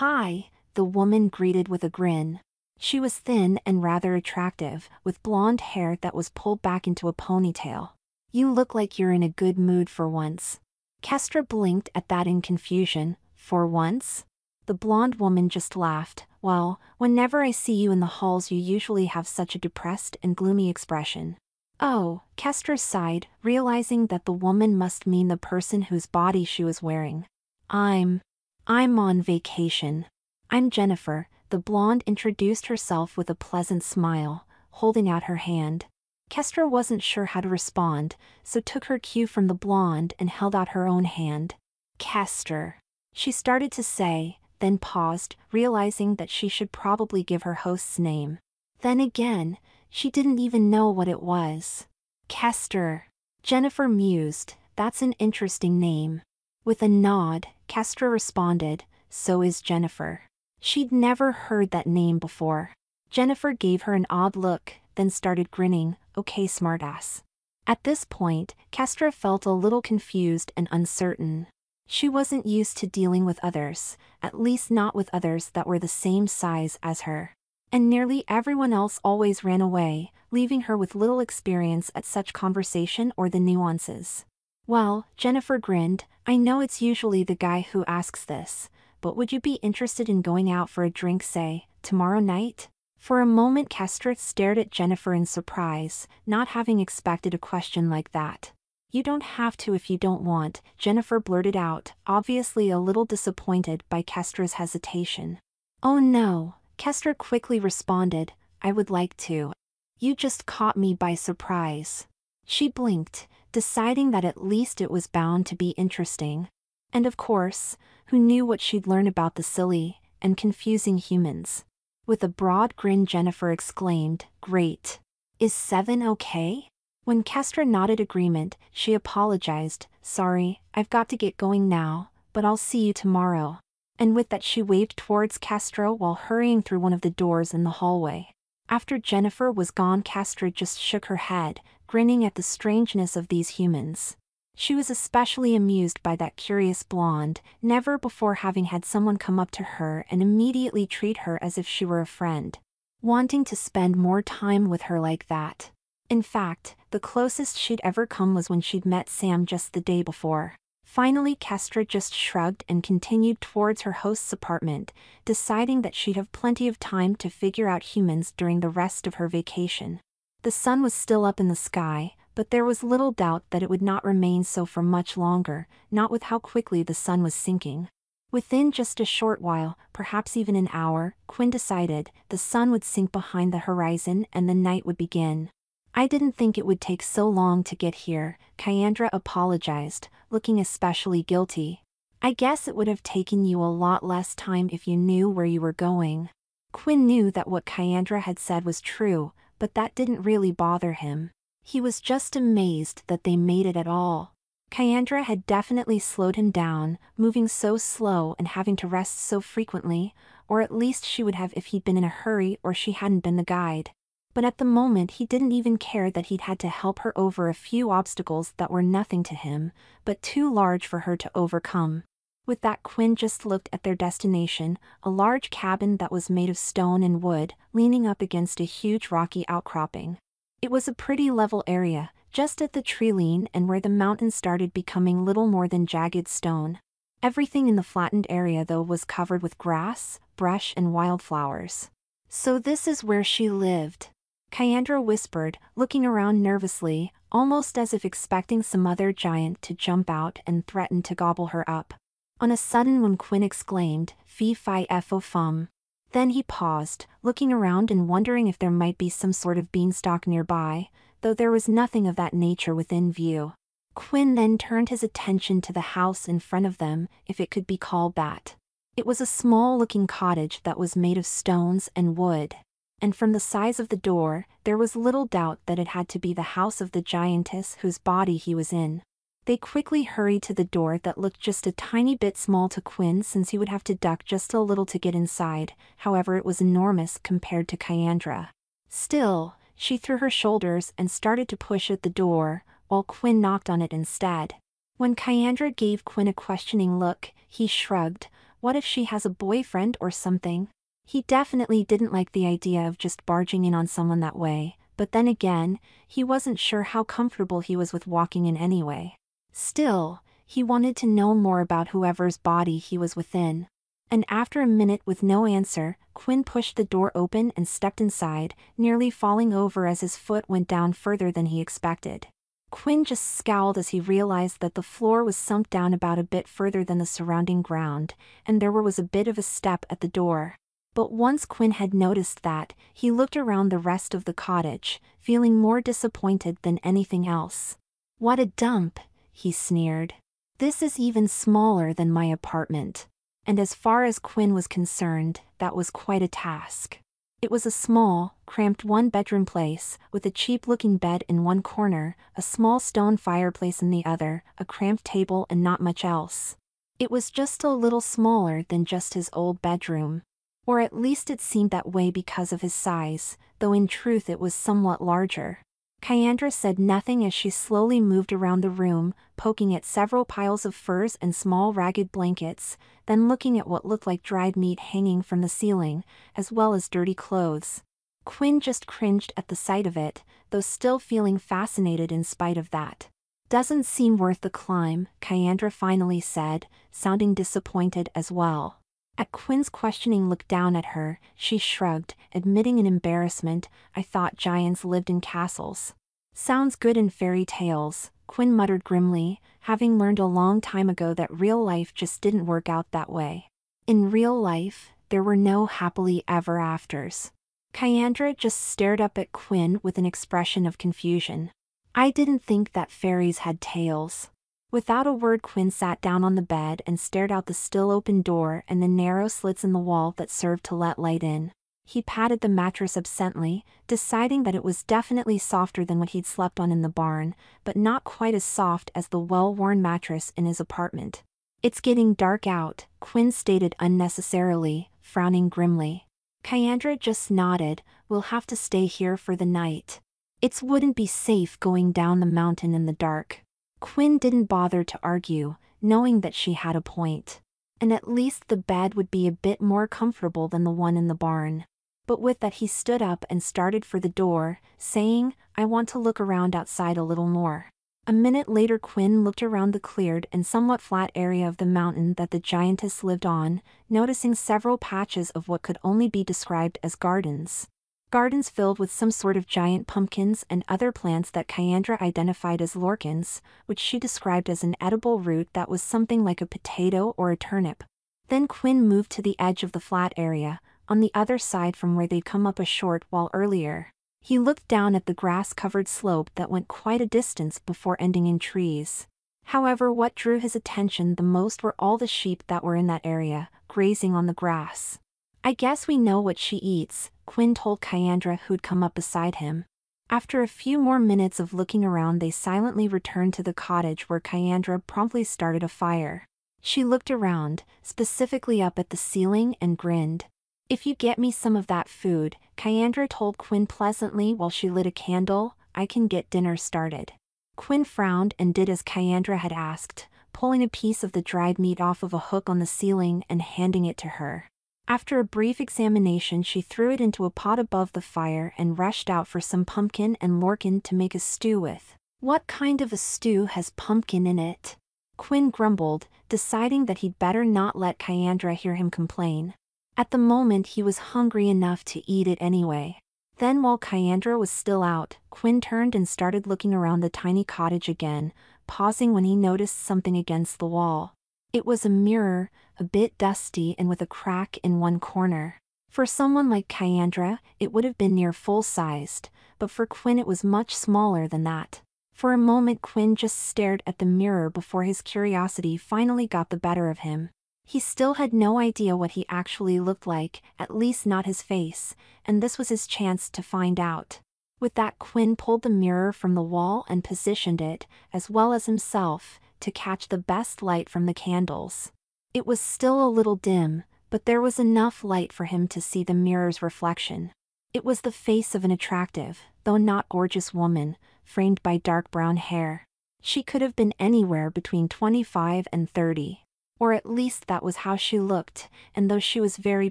S1: "Hi," the woman greeted with a grin. She was thin and rather attractive, with blonde hair that was pulled back into a ponytail. "You look like you're in a good mood for once." Kastra blinked at that in confusion. "For once?" The blonde woman just laughed. "Well, whenever I see you in the halls you usually have such a depressed and gloomy expression." "Oh," Kastra sighed, realizing that the woman must mean the person whose body she was wearing. I'm on vacation. I'm Jennifer," the blonde introduced herself with a pleasant smile, holding out her hand. Kastra wasn't sure how to respond, so took her cue from the blonde and held out her own hand. "Kastra," she started to say, then paused, realizing that she should probably give her host's name. Then again, she didn't even know what it was. "Kastra," Jennifer mused, "that's an interesting name." With a nod, Kastra responded, "So is Jennifer." She'd never heard that name before. Jennifer gave her an odd look, then started grinning. "Okay, smartass." At this point, Kastra felt a little confused and uncertain. She wasn't used to dealing with others, at least not with others that were the same size as her. And nearly everyone else always ran away, leaving her with little experience at such conversation or the nuances. "Well," Jennifer grinned, "I know it's usually the guy who asks this, but would you be interested in going out for a drink, say, tomorrow night?" For a moment Kastra stared at Jennifer in surprise, not having expected a question like that. "You don't have to if you don't want," Jennifer blurted out, obviously a little disappointed by Kastra's hesitation. "Oh no," Kastra quickly responded, "I would like to. You just caught me by surprise." She blinked, deciding that at least it was bound to be interesting. And of course, who knew what she'd learn about the silly and confusing humans? With a broad grin Jennifer exclaimed, "Great. Is 7 okay?" When Kastra nodded agreement, she apologized, "Sorry, I've got to get going now, but I'll see you tomorrow." And with that she waved towards Kastra while hurrying through one of the doors in the hallway. After Jennifer was gone Kastra just shook her head, grinning at the strangeness of these humans. She was especially amused by that curious blonde, never before having had someone come up to her and immediately treat her as if she were a friend, wanting to spend more time with her like that. In fact, the closest she'd ever come was when she'd met Sam just the day before. Finally, Kastra just shrugged and continued towards her host's apartment, deciding that she'd have plenty of time to figure out humans during the rest of her vacation. The sun was still up in the sky, but there was little doubt that it would not remain so for much longer, not with how quickly the sun was sinking. Within just a short while, perhaps even an hour, Quinn decided, the sun would sink behind the horizon and the night would begin. "I didn't think it would take so long to get here," Kastra apologized, looking especially guilty. "I guess it would have taken you a lot less time if you knew where you were going." Quinn knew that what Kastra had said was true, but that didn't really bother him. He was just amazed that they made it at all. Kastra had definitely slowed him down, moving so slow and having to rest so frequently, or at least she would have if he'd been in a hurry or she hadn't been the guide. But at the moment he didn't even care that he'd had to help her over a few obstacles that were nothing to him, but too large for her to overcome. With that, Quinn just looked at their destination, a large cabin that was made of stone and wood, leaning up against a huge rocky outcropping. It was a pretty level area, just at the tree line and where the mountain started becoming little more than jagged stone. Everything in the flattened area though was covered with grass, brush and wildflowers. "So this is where she lived," Kastra whispered, looking around nervously, almost as if expecting some other giant to jump out and threaten to gobble her up. On a sudden when Quinn exclaimed, "Fee fi fo fum." Then he paused, looking around and wondering if there might be some sort of beanstalk nearby, though there was nothing of that nature within view. Quinn then turned his attention to the house in front of them, if it could be called that. It was a small-looking cottage that was made of stones and wood. And from the size of the door, there was little doubt that it had to be the house of the giantess whose body he was in. They quickly hurried to the door that looked just a tiny bit small to Quinn since he would have to duck just a little to get inside, however it was enormous compared to Kastra. Still, she threw her shoulders and started to push at the door, while Quinn knocked on it instead. When Kastra gave Quinn a questioning look, he shrugged. What if she has a boyfriend or something? He definitely didn't like the idea of just barging in on someone that way, but then again, he wasn't sure how comfortable he was with walking in anyway. Still, he wanted to know more about whoever's body he was within. And after a minute with no answer, Quinn pushed the door open and stepped inside, nearly falling over as his foot went down further than he expected. Quinn just scowled as he realized that the floor was sunk down about a bit further than the surrounding ground, and there was a bit of a step at the door. But once Quinn had noticed that, he looked around the rest of the cottage, feeling more disappointed than anything else. "What a dump," he sneered. "This is even smaller than my apartment." And as far as Quinn was concerned, that was quite a task. It was a small, cramped one-bedroom place, with a cheap-looking bed in one corner, a small stone fireplace in the other, a cramped table and not much else. It was just a little smaller than just his old bedroom. Or at least it seemed that way because of his size, though in truth it was somewhat larger. Kastra said nothing as she slowly moved around the room, poking at several piles of furs and small ragged blankets, then looking at what looked like dried meat hanging from the ceiling, as well as dirty clothes. Quinn just cringed at the sight of it, though still feeling fascinated in spite of that. "Doesn't seem worth the climb," Kastra finally said, sounding disappointed as well. At Quinn's questioning look down at her, she shrugged, admitting in embarrassment, "I thought giants lived in castles." "Sounds good in fairy tales," Quinn muttered grimly, having learned a long time ago that real life just didn't work out that way. In real life, there were no happily ever afters. Kastra just stared up at Quinn with an expression of confusion. "I didn't think that fairies had tails." Without a word, Quinn sat down on the bed and stared out the still open door and the narrow slits in the wall that served to let light in. He patted the mattress absently, deciding that it was definitely softer than what he'd slept on in the barn, but not quite as soft as the well-worn mattress in his apartment. "It's getting dark out," Quinn stated unnecessarily, frowning grimly. Kastra just nodded. "We'll have to stay here for the night. It wouldn't be safe going down the mountain in the dark." Quinn didn't bother to argue, knowing that she had a point. And at least the bed would be a bit more comfortable than the one in the barn. But with that he stood up and started for the door, saying, "I want to look around outside a little more." A minute later Quinn looked around the cleared and somewhat flat area of the mountain that the giantess lived on, noticing several patches of what could only be described as gardens. Gardens filled with some sort of giant pumpkins and other plants that Kastra identified as lorkins, which she described as an edible root that was something like a potato or a turnip. Then Quinn moved to the edge of the flat area, on the other side from where they'd come up a short while earlier. He looked down at the grass-covered slope that went quite a distance before ending in trees. However, what drew his attention the most were all the sheep that were in that area, grazing on the grass. "I guess we know what she eats," Quinn told Kastra, who'd come up beside him. After a few more minutes of looking around they silently returned to the cottage where Kastra promptly started a fire. She looked around, specifically up at the ceiling, and grinned. "If you get me some of that food," Kastra told Quinn pleasantly while she lit a candle, "I can get dinner started." Quinn frowned and did as Kastra had asked, pulling a piece of the dried meat off of a hook on the ceiling and handing it to her. After a brief examination she threw it into a pot above the fire and rushed out for some pumpkin and lorkin to make a stew with. "What kind of a stew has pumpkin in it?" Quinn grumbled, deciding that he'd better not let Kastra hear him complain. At the moment he was hungry enough to eat it anyway. Then while Kastra was still out, Quinn turned and started looking around the tiny cottage again, pausing when he noticed something against the wall. It was a mirror, a bit dusty and with a crack in one corner. For someone like Kastra, it would have been near full-sized, but for Quinn it was much smaller than that. For a moment Quinn just stared at the mirror before his curiosity finally got the better of him. He still had no idea what he actually looked like, at least not his face, and this was his chance to find out. With that Quinn pulled the mirror from the wall and positioned it, as well as himself, to catch the best light from the candles. It was still a little dim, but there was enough light for him to see the mirror's reflection. It was the face of an attractive, though not gorgeous woman, framed by dark brown hair. She could have been anywhere between 25 and 30. Or at least that was how she looked, and though she was very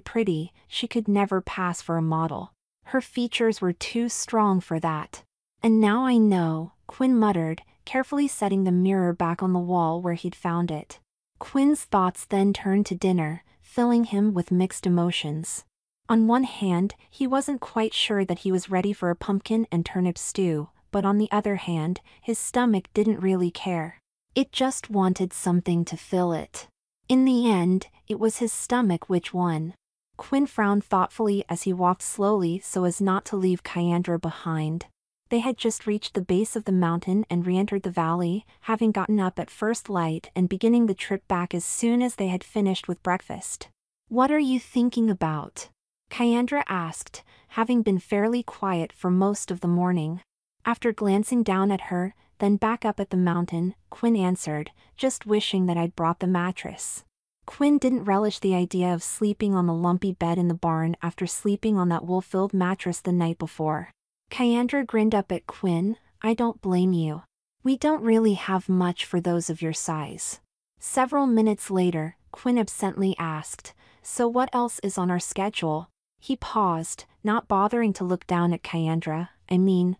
S1: pretty, she could never pass for a model. Her features were too strong for that. "And now I know," Quinn muttered, carefully setting the mirror back on the wall where he'd found it. Quinn's thoughts then turned to dinner, filling him with mixed emotions. On one hand, he wasn't quite sure that he was ready for a pumpkin and turnip stew, but on the other hand, his stomach didn't really care. It just wanted something to fill it. In the end, it was his stomach which won. Quinn frowned thoughtfully as he walked slowly so as not to leave Kastra behind. They had just reached the base of the mountain and re-entered the valley, having gotten up at first light and beginning the trip back as soon as they had finished with breakfast. "What are you thinking about?" Kastra asked, having been fairly quiet for most of the morning. After glancing down at her, then back up at the mountain, Quinn answered, "Just wishing that I'd brought the mattress." Quinn didn't relish the idea of sleeping on the lumpy bed in the barn after sleeping on that wool-filled mattress the night before. Kastra grinned up at Quinn, "I don't blame you. We don't really have much for those of your size." Several minutes later, Quinn absently asked, "So what else is on our schedule?" He paused, not bothering to look down at Kastra.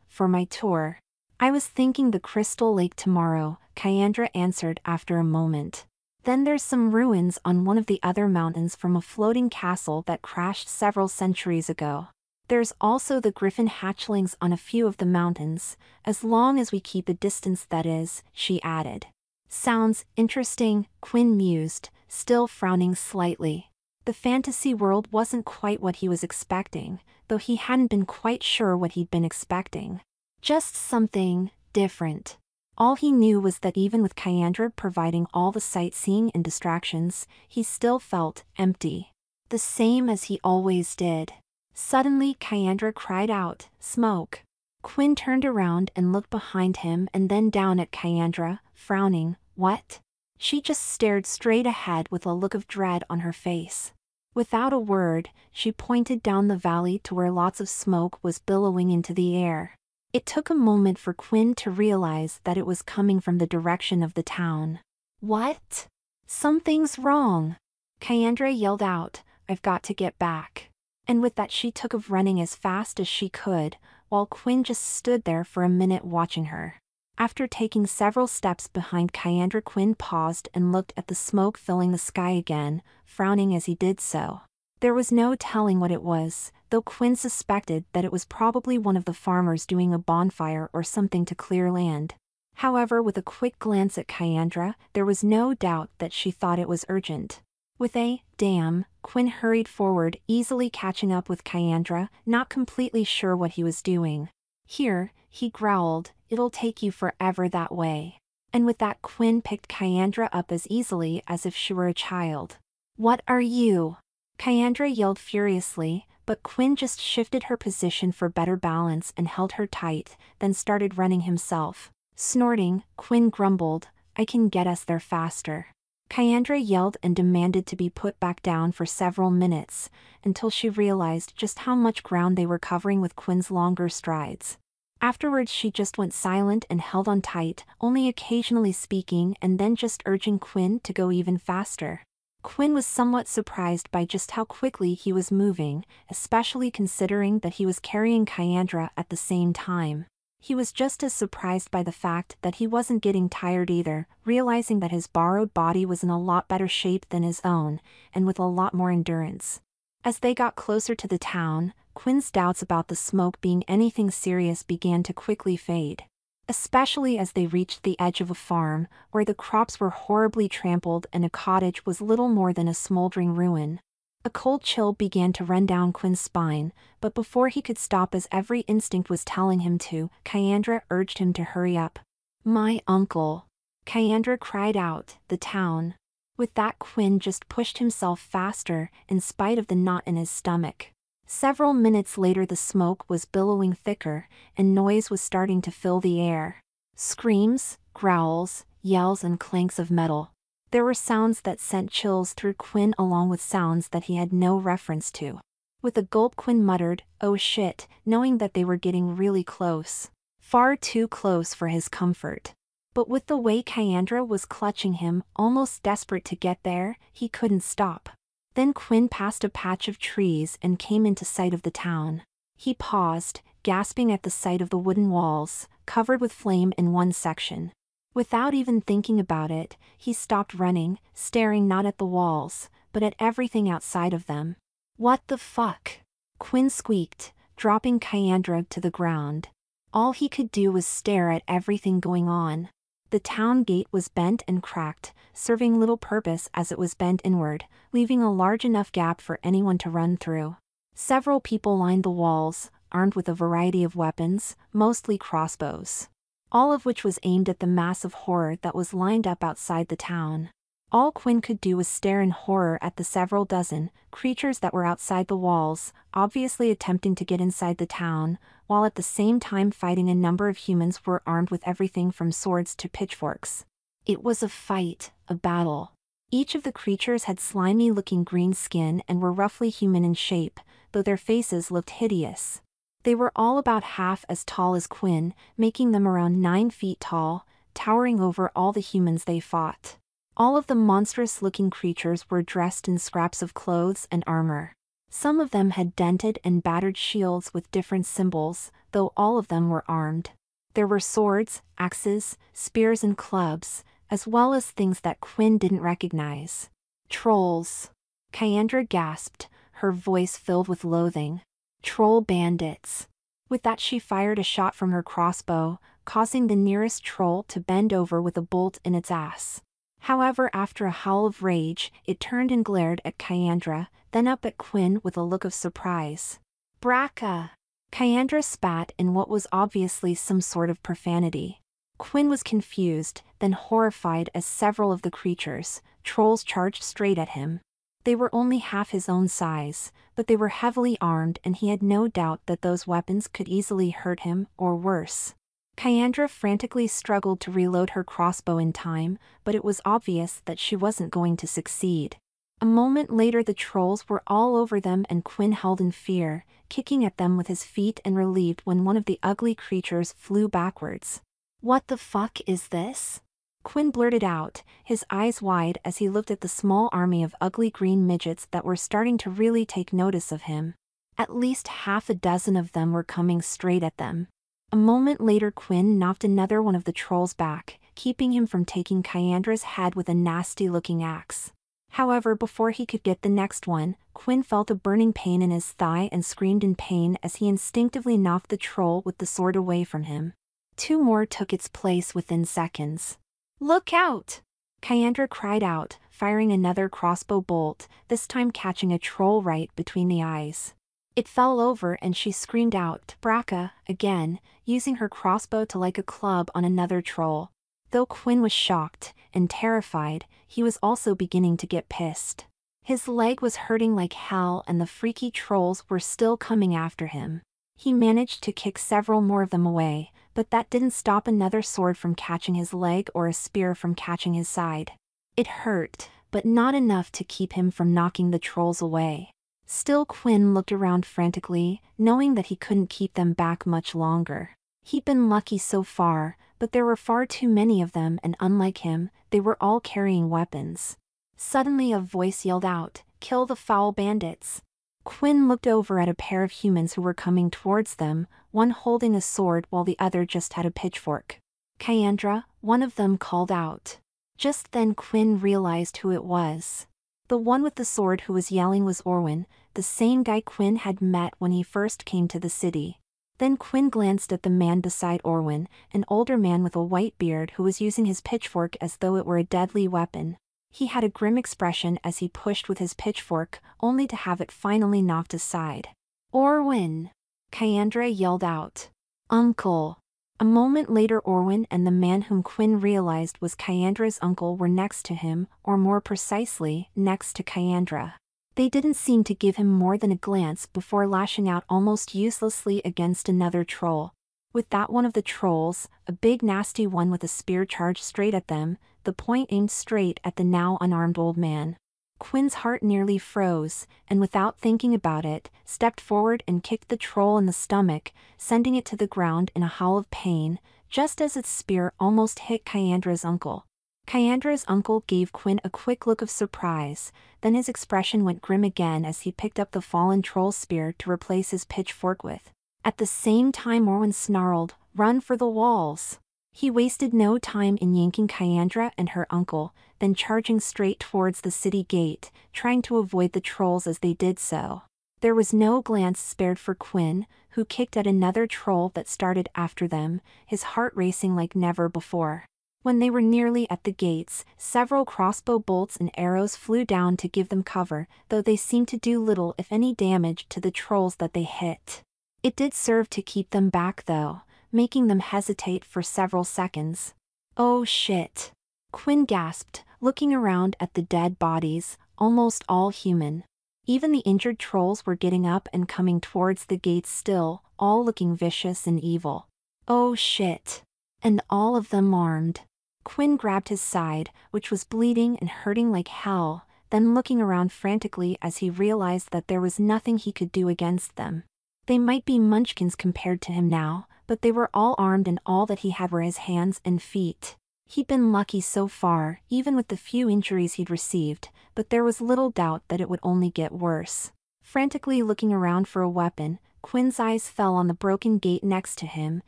S1: For my tour. "I was thinking the Crystal Lake tomorrow," Kastra answered after a moment. "Then there's some ruins on one of the other mountains from a floating castle that crashed several centuries ago. There's also the Griffin hatchlings on a few of the mountains, as long as we keep a distance, that is," she added. "Sounds interesting," Quinn mused, still frowning slightly. The fantasy world wasn't quite what he was expecting, though he hadn't been quite sure what he'd been expecting. Just something different. All he knew was that even with Kastra providing all the sightseeing and distractions, he still felt empty. The same as he always did. Suddenly Kastra cried out, "Smoke!" Quinn turned around and looked behind him and then down at Kastra, frowning. "What?" She just stared straight ahead with a look of dread on her face. Without a word, she pointed down the valley to where lots of smoke was billowing into the air. It took a moment for Quinn to realize that it was coming from the direction of the town. What? Something's wrong. Kyandra yelled out, I've got to get back. And with that she took off running as fast as she could, while Quinn just stood there for a minute watching her. After taking several steps behind Kyandra, Quinn paused and looked at the smoke filling the sky again, frowning as he did so. There was no telling what it was, though Quinn suspected that it was probably one of the farmers doing a bonfire or something to clear land. However, with a quick glance at Kyandra, there was no doubt that she thought it was urgent. With a damn, Quinn hurried forward, easily catching up with Kyandra, not completely sure what he was doing. Here, he growled, it'll take you forever that way. And with that, Quinn picked Kyandra up as easily as if she were a child. What are you? Kyandra yelled furiously, but Quinn just shifted her position for better balance and held her tight, then started running himself. Snorting, Quinn grumbled, I can get us there faster. Kyandra yelled and demanded to be put back down for several minutes, until she realized just how much ground they were covering with Quinn's longer strides. Afterwards she just went silent and held on tight, only occasionally speaking and then just urging Quinn to go even faster. Quinn was somewhat surprised by just how quickly he was moving, especially considering that he was carrying Kyandra at the same time. He was just as surprised by the fact that he wasn't getting tired either, realizing that his borrowed body was in a lot better shape than his own, and with a lot more endurance. As they got closer to the town, Quinn's doubts about the smoke being anything serious began to quickly fade. Especially as they reached the edge of a farm, where the crops were horribly trampled and a cottage was little more than a smoldering ruin. A cold chill began to run down Quinn's spine, but before he could stop, as every instinct was telling him to, Kyandra urged him to hurry up. My uncle! Kyandra cried out, the town. With that, Quinn just pushed himself faster, in spite of the knot in his stomach. Several minutes later the smoke was billowing thicker, and noise was starting to fill the air. Screams, growls, yells and clanks of metal. There were sounds that sent chills through Quinn, along with sounds that he had no reference to. With a gulp, Quinn muttered, oh shit, knowing that they were getting really close. Far too close for his comfort. But with the way Kyandra was clutching him, almost desperate to get there, he couldn't stop. Then Quinn passed a patch of trees and came into sight of the town. He paused, gasping at the sight of the wooden walls, covered with flame in one section. Without even thinking about it, he stopped running, staring not at the walls, but at everything outside of them. What the fuck? Quinn squeaked, dropping Kyandra to the ground. All he could do was stare at everything going on. The town gate was bent and cracked, serving little purpose as it was bent inward, leaving a large enough gap for anyone to run through. Several people lined the walls, armed with a variety of weapons, mostly crossbows. All of which was aimed at the mass of horror that was lined up outside the town. All Quinn could do was stare in horror at the several dozen creatures that were outside the walls, obviously attempting to get inside the town, while at the same time fighting a number of humans who were armed with everything from swords to pitchforks. It was a fight, a battle. Each of the creatures had slimy-looking green skin and were roughly human in shape, though their faces looked hideous. They were all about half as tall as Quinn, making them around 9 feet tall, towering over all the humans they fought. All of the monstrous-looking creatures were dressed in scraps of clothes and armor. Some of them had dented and battered shields with different symbols, though all of them were armed. There were swords, axes, spears and clubs, as well as things that Quinn didn't recognize. Trolls. Kyandra gasped, her voice filled with loathing. Troll bandits. With that she fired a shot from her crossbow, causing the nearest troll to bend over with a bolt in its ass. However, after a howl of rage, it turned and glared at Kyandra, then up at Quinn with a look of surprise. Braca! Kyandra spat in what was obviously some sort of profanity. Quinn was confused, then horrified as several of the creatures, trolls, charged straight at him. They were only half his own size, but they were heavily armed and he had no doubt that those weapons could easily hurt him, or worse. Kyandra frantically struggled to reload her crossbow in time, but it was obvious that she wasn't going to succeed. A moment later the trolls were all over them and Quinn held in fear, kicking at them with his feet and relieved when one of the ugly creatures flew backwards. "What the fuck is this?" Quinn blurted out, his eyes wide as he looked at the small army of ugly green midgets that were starting to really take notice of him. At least half a dozen of them were coming straight at them. A moment later Quinn knocked another one of the trolls back, keeping him from taking Kyandra's head with a nasty-looking axe. However, before he could get the next one, Quinn felt a burning pain in his thigh and screamed in pain as he instinctively knocked the troll with the sword away from him. Two more took its place within seconds. "Look out!" Kyandra cried out, firing another crossbow bolt, this time catching a troll right between the eyes. It fell over and she screamed out, "Braka," again, using her crossbow to like a club on another troll. Though Quinn was shocked and terrified, he was also beginning to get pissed. His leg was hurting like hell and the freaky trolls were still coming after him. He managed to kick several more of them away, but that didn't stop another sword from catching his leg or a spear from catching his side. It hurt, but not enough to keep him from knocking the trolls away. Still Quinn looked around frantically, knowing that he couldn't keep them back much longer. He'd been lucky so far, but there were far too many of them and unlike him, they were all carrying weapons. Suddenly a voice yelled out, "Kill the foul bandits!" Quinn looked over at a pair of humans who were coming towards them, one holding a sword while the other just had a pitchfork. "Kyandra," one of them called out. Just then Quinn realized who it was. The one with the sword who was yelling was Orwin, the same guy Quinn had met when he first came to the city. Then Quinn glanced at the man beside Orwin, an older man with a white beard who was using his pitchfork as though it were a deadly weapon. He had a grim expression as he pushed with his pitchfork, only to have it finally knocked aside. "Orwin!" Kyandra yelled out. "Uncle!" A moment later Orwin and the man whom Quinn realized was Kyandra's uncle were next to him, or more precisely, next to Kyandra. They didn't seem to give him more than a glance before lashing out almost uselessly against another troll. With that one of the trolls, a big nasty one with a spear charged straight at them, the point aimed straight at the now unarmed old man. Quinn's heart nearly froze, and without thinking about it, stepped forward and kicked the troll in the stomach, sending it to the ground in a howl of pain, just as its spear almost hit Kyandra's uncle. Kyandra's uncle gave Quinn a quick look of surprise, then his expression went grim again as he picked up the fallen troll's spear to replace his pitchfork with. At the same time Orwin snarled, "Run for the walls!" He wasted no time in yanking Kyandra and her uncle, then charging straight towards the city gate, trying to avoid the trolls as they did so. There was no glance spared for Quinn, who kicked at another troll that started after them, his heart racing like never before. When they were nearly at the gates, several crossbow bolts and arrows flew down to give them cover, though they seemed to do little if any damage to the trolls that they hit. It did serve to keep them back though, making them hesitate for several seconds. "Oh shit!" Quinn gasped, looking around at the dead bodies, almost all human. Even the injured trolls were getting up and coming towards the gates still, all looking vicious and evil. "Oh shit! And all of them armed." Quinn grabbed his side, which was bleeding and hurting like hell, then looking around frantically as he realized that there was nothing he could do against them. They might be munchkins compared to him now, but they were all armed and all that he had were his hands and feet. He'd been lucky so far, even with the few injuries he'd received, but there was little doubt that it would only get worse. Frantically looking around for a weapon, Quinn's eyes fell on the broken gate next to him,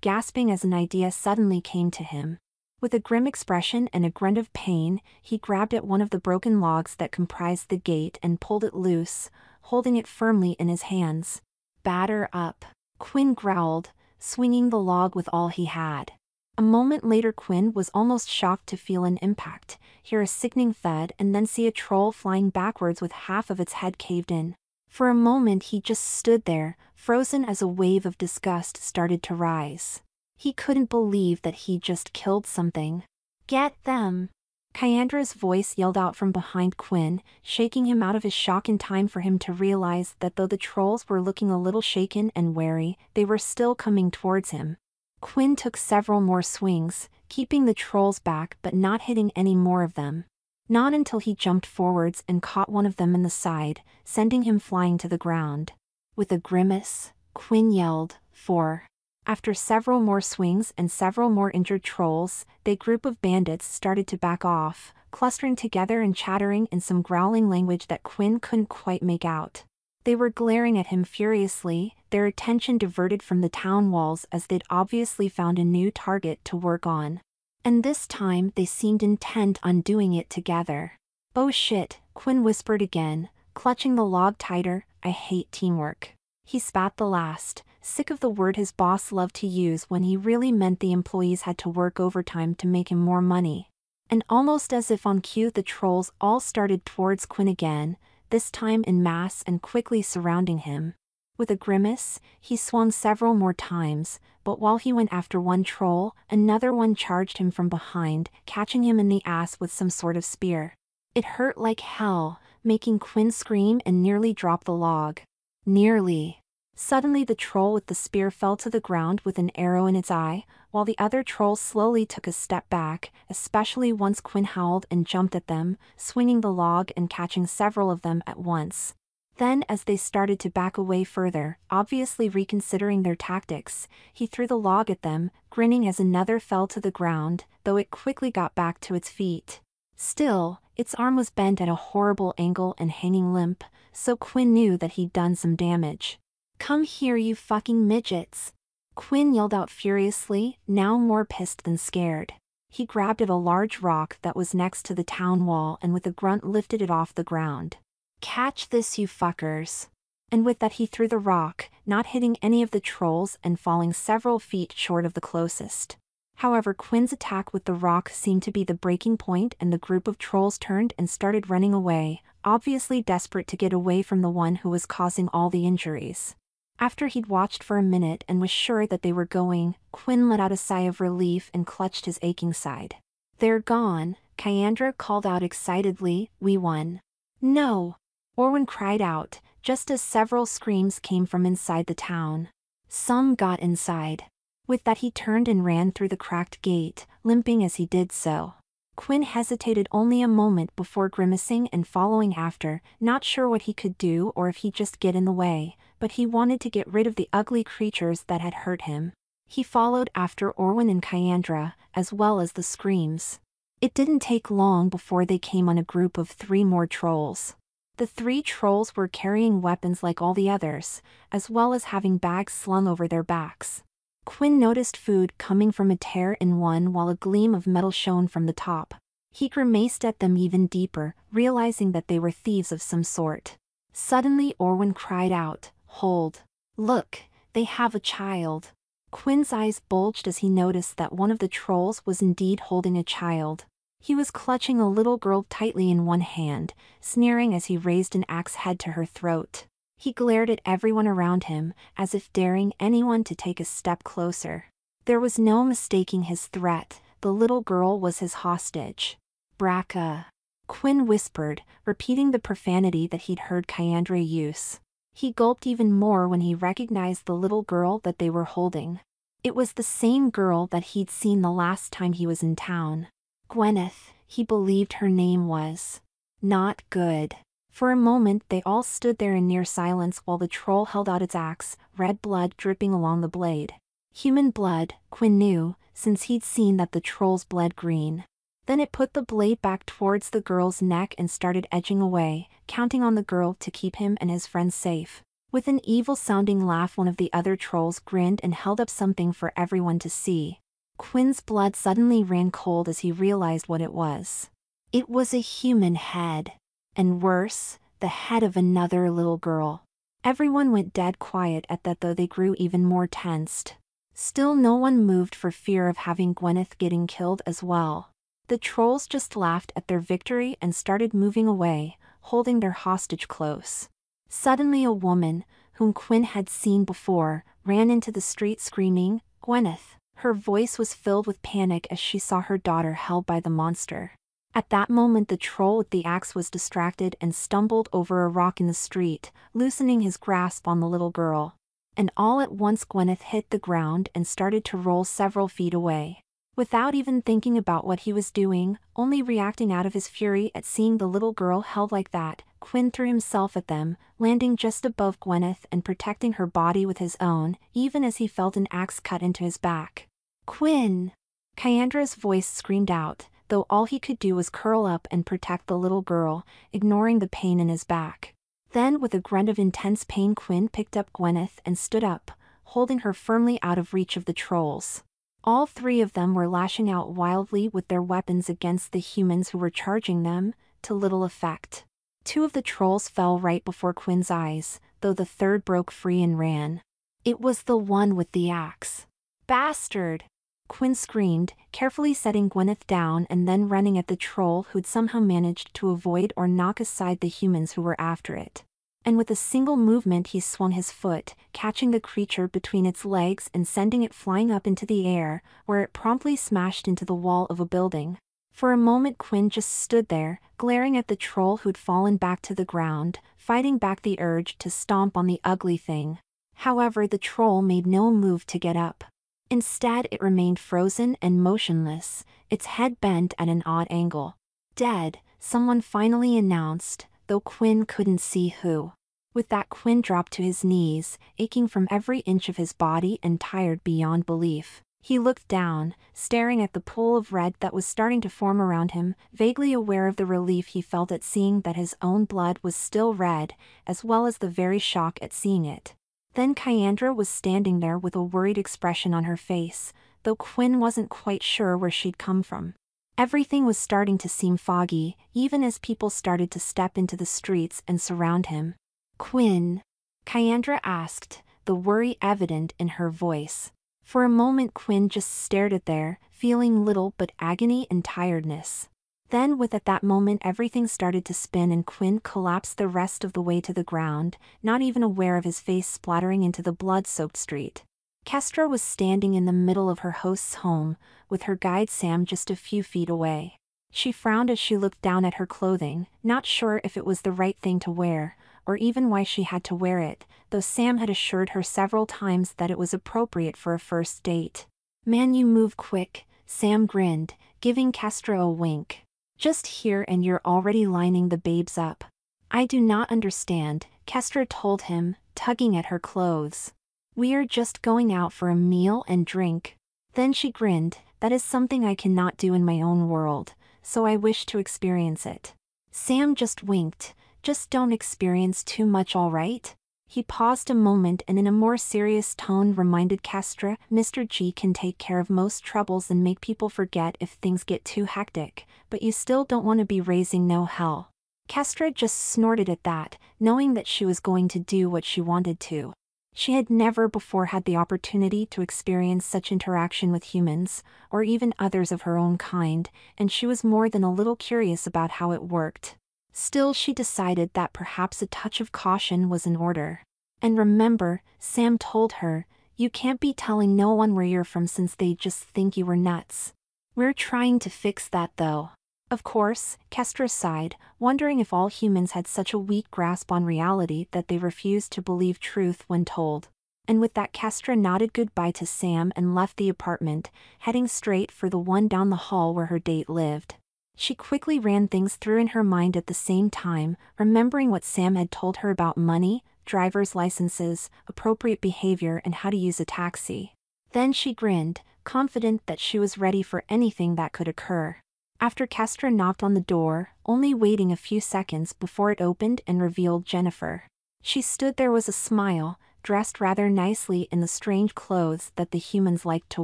S1: gasping as an idea suddenly came to him. With a grim expression and a grunt of pain, he grabbed at one of the broken logs that comprised the gate and pulled it loose, holding it firmly in his hands. "Batter up," Quinn growled, swinging the log with all he had. A moment later Quinn was almost shocked to feel an impact, hear a sickening thud and then see a troll flying backwards with half of its head caved in. For a moment he just stood there, frozen as a wave of disgust started to rise. He couldn't believe that he'd just killed something. "Get them!" Kyandra's voice yelled out from behind Quinn, shaking him out of his shock in time for him to realize that though the trolls were looking a little shaken and wary, they were still coming towards him. Quinn took several more swings, keeping the trolls back but not hitting any more of them. Not until he jumped forwards and caught one of them in the side, sending him flying to the ground. With a grimace, Quinn yelled, "For." After several more swings and several more injured trolls, the group of bandits started to back off, clustering together and chattering in some growling language that Quinn couldn't quite make out. They were glaring at him furiously, their attention diverted from the town walls as they'd obviously found a new target to work on. And this time they seemed intent on doing it together. "Oh shit," Quinn whispered again, clutching the log tighter. "I hate teamwork." He spat the last, sick of the word his boss loved to use when he really meant the employees had to work overtime to make him more money. And almost as if on cue, the trolls all started towards Quinn again, this time in mass and quickly surrounding him. With a grimace, he swung several more times, but while he went after one troll, another one charged him from behind, catching him in the ass with some sort of spear. It hurt like hell, making Quinn scream and nearly drop the log. Nearly. Suddenly the troll with the spear fell to the ground with an arrow in its eye, while the other trolls slowly took a step back, especially once Quinn howled and jumped at them, swinging the log and catching several of them at once. Then as they started to back away further, obviously reconsidering their tactics, he threw the log at them, grinning as another fell to the ground, though it quickly got back to its feet. Still, its arm was bent at a horrible angle and hanging limp, so Quinn knew that he'd done some damage. "Come here, you fucking midgets!" Quinn yelled out furiously, now more pissed than scared. He grabbed at a large rock that was next to the town wall and with a grunt lifted it off the ground. "Catch this, you fuckers!" And with that he threw the rock, not hitting any of the trolls and falling several feet short of the closest. However, Quinn's attack with the rock seemed to be the breaking point, and the group of trolls turned and started running away, obviously desperate to get away from the one who was causing all the injuries. After he'd watched for a minute and was sure that they were going, Quinn let out a sigh of relief and clutched his aching side. "They're gone," Kastra called out excitedly. "We won." "No!" Orwin cried out, just as several screams came from inside the town. "Some got inside." With that he turned and ran through the cracked gate, limping as he did so. Quinn hesitated only a moment before grimacing and following after, not sure what he could do or if he'd just get in the way, but he wanted to get rid of the ugly creatures that had hurt him. He followed after Orwin and Kastra, as well as the screams. It didn't take long before they came on a group of 3 more trolls. The 3 trolls were carrying weapons like all the others, as well as having bags slung over their backs. Quinn noticed food coming from a tear in one while a gleam of metal shone from the top. He grimaced at them even deeper, realizing that they were thieves of some sort. Suddenly Orwin cried out, "Hold! Look, they have a child!" Quinn's eyes bulged as he noticed that one of the trolls was indeed holding a child. He was clutching a little girl tightly in one hand, sneering as he raised an axe head to her throat. He glared at everyone around him, as if daring anyone to take a step closer. There was no mistaking his threat, the little girl was his hostage. "Braca," Quinn whispered, repeating the profanity that he'd heard Kastra use. He gulped even more when he recognized the little girl that they were holding. It was the same girl that he'd seen the last time he was in town. Gwyneth, he believed her name was. Not good. For a moment they all stood there in near silence while the troll held out its axe, red blood dripping along the blade. Human blood, Quinn knew, since he'd seen that the trolls bled green. Then it put the blade back towards the girl's neck and started edging away, counting on the girl to keep him and his friends safe. With an evil-sounding laugh, one of the other trolls grinned and held up something for everyone to see. Quinn's blood suddenly ran cold as he realized what it was. It was a human head. And worse, the head of another little girl. Everyone went dead quiet at that, though they grew even more tensed. Still no one moved for fear of having Gwyneth getting killed as well. The trolls just laughed at their victory and started moving away, holding their hostage close. Suddenly a woman, whom Quinn had seen before, ran into the street screaming, "Gwyneth!" Her voice was filled with panic as she saw her daughter held by the monster. At that moment the troll with the axe was distracted and stumbled over a rock in the street, loosening his grasp on the little girl. And all at once Gwyneth hit the ground and started to roll several feet away. Without even thinking about what he was doing, only reacting out of his fury at seeing the little girl held like that, Quinn threw himself at them, landing just above Gwyneth and protecting her body with his own, even as he felt an axe cut into his back. "Quinn!" Kyandra's voice screamed out, though all he could do was curl up and protect the little girl, ignoring the pain in his back. Then with a grunt of intense pain, Quinn picked up Gwyneth and stood up, holding her firmly out of reach of the trolls. All three of them were lashing out wildly with their weapons against the humans who were charging them, to little effect. Two of the trolls fell right before Quinn's eyes, though the third broke free and ran. It was the one with the axe. "Bastard!" Quinn screamed, carefully setting Gwyneth down and then running at the troll who'd somehow managed to avoid or knock aside the humans who were after it. And with a single movement he swung his foot, catching the creature between its legs and sending it flying up into the air, where it promptly smashed into the wall of a building. For a moment Quinn just stood there, glaring at the troll who'd fallen back to the ground, fighting back the urge to stomp on the ugly thing. However, the troll made no move to get up. Instead, it remained frozen and motionless, its head bent at an odd angle. "Dead," someone finally announced, though Quinn couldn't see who. With that, Quinn dropped to his knees, aching from every inch of his body and tired beyond belief. He looked down, staring at the pool of red that was starting to form around him, vaguely aware of the relief he felt at seeing that his own blood was still red, as well as the very shock at seeing it. Then Kyandra was standing there with a worried expression on her face, though Quinn wasn't quite sure where she'd come from. Everything was starting to seem foggy, even as people started to step into the streets and surround him. "Quinn?" Kyandra asked, the worry evident in her voice. For a moment Quinn just stared at there, feeling little but agony and tiredness. Then at that moment everything started to spin and Quinn collapsed the rest of the way to the ground, not even aware of his face splattering into the blood-soaked street. Kastra was standing in the middle of her host's home, with her guide Sam just a few feet away. She frowned as she looked down at her clothing, not sure if it was the right thing to wear, or even why she had to wear it, though Sam had assured her several times that it was appropriate for a first date. "Man, you move quick," Sam grinned, giving Kastra a wink. "Just here and you're already lining the babes up." "I do not understand," Kastra told him, tugging at her clothes. "We're just going out for a meal and drink." Then she grinned, "That is something I cannot do in my own world, so I wish to experience it." Sam just winked. "Just don't experience too much, all right?" He paused a moment and in a more serious tone reminded Kastra, "Mr. G can take care of most troubles and make people forget if things get too hectic, but you still don't want to be raising no hell." Kastra just snorted at that, knowing that she was going to do what she wanted to. She had never before had the opportunity to experience such interaction with humans, or even others of her own kind, and she was more than a little curious about how it worked. Still, she decided that perhaps a touch of caution was in order. "And remember," Sam told her, "you can't be telling no one where you're from since they just think you were nuts." "We're trying to fix that though." "Of course," Kastra sighed, wondering if all humans had such a weak grasp on reality that they refused to believe truth when told. And with that, Kastra nodded goodbye to Sam and left the apartment, heading straight for the one down the hall where her date lived. She quickly ran things through in her mind at the same time, remembering what Sam had told her about money, driver's licenses, appropriate behavior and how to use a taxi. Then she grinned, confident that she was ready for anything that could occur. After Kastra knocked on the door, only waiting a few seconds before it opened and revealed Jennifer. She stood there with a smile, dressed rather nicely in the strange clothes that the humans liked to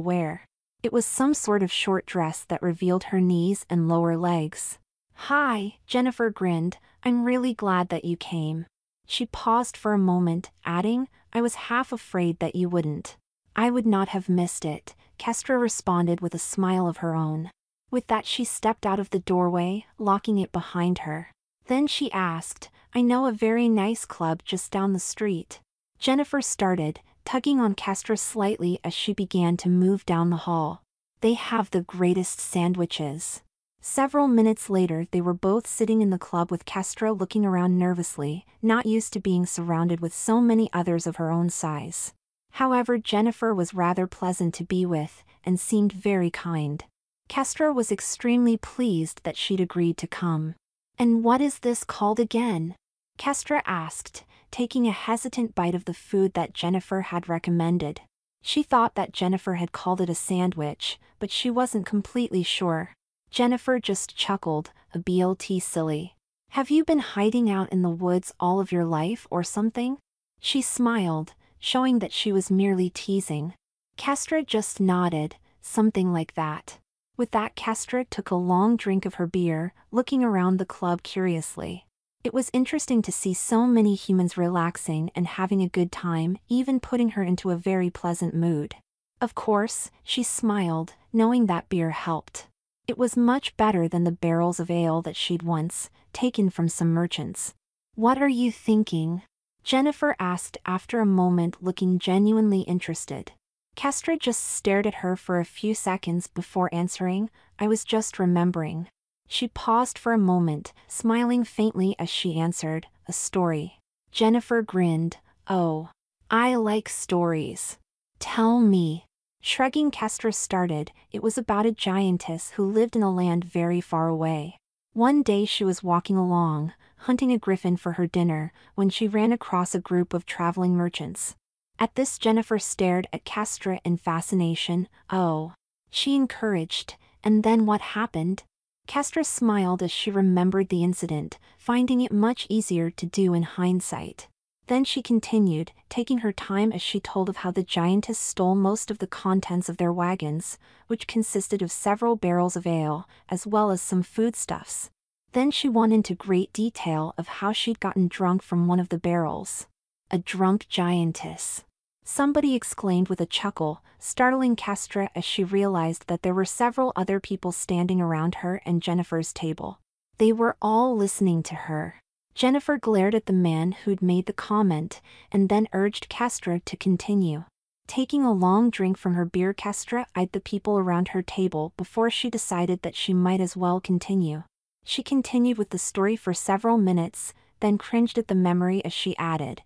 S1: wear. It was some sort of short dress that revealed her knees and lower legs. "Hi," Jennifer grinned, "I'm really glad that you came." She paused for a moment, adding, "I was half afraid that you wouldn't." "I would not have missed it," Kastra responded with a smile of her own. With that, she stepped out of the doorway, locking it behind her. Then she asked, "I know a very nice club just down the street." Jennifer started, tugging on Kastra slightly as she began to move down the hall. "They have the greatest sandwiches." Several minutes later they were both sitting in the club with Kastra looking around nervously, not used to being surrounded with so many others of her own size. However, Jennifer was rather pleasant to be with, and seemed very kind. Kastra was extremely pleased that she'd agreed to come. "And what is this called again?" Kastra asked, taking a hesitant bite of the food that Jennifer had recommended. She thought that Jennifer had called it a sandwich, but she wasn't completely sure. Jennifer just chuckled, a bit silly. "Have you been hiding out in the woods all of your life or something?" She smiled, showing that she was merely teasing. Kastra just nodded, something like that. With that, Kastra took a long drink of her beer, looking around the club curiously. It was interesting to see so many humans relaxing and having a good time, even putting her into a very pleasant mood. Of course, she smiled, knowing that beer helped. It was much better than the barrels of ale that she'd once taken from some merchants. "What are you thinking?" Jennifer asked after a moment, looking genuinely interested. Kastra just stared at her for a few seconds before answering, "I was just remembering." She paused for a moment, smiling faintly as she answered, "A story." Jennifer grinned. "Oh, I like stories. Tell me." Shrugging, Kastra started. It was about a giantess who lived in a land very far away. One day she was walking along, hunting a griffin for her dinner, when she ran across a group of traveling merchants. At this, Jennifer stared at Kastra in fascination. "Oh," she encouraged, "and then what happened?" Kastra smiled as she remembered the incident, finding it much easier to do in hindsight. Then she continued, taking her time as she told of how the giantess stole most of the contents of their wagons, which consisted of several barrels of ale, as well as some foodstuffs. Then she went into great detail of how she'd gotten drunk from one of the barrels. "A drunk giantess," somebody exclaimed with a chuckle, startling Kastra as she realized that there were several other people standing around her and Jennifer's table. They were all listening to her. Jennifer glared at the man who'd made the comment, and then urged Kastra to continue. Taking a long drink from her beer, Kastra eyed the people around her table before she decided that she might as well continue. She continued with the story for several minutes, then cringed at the memory as she added,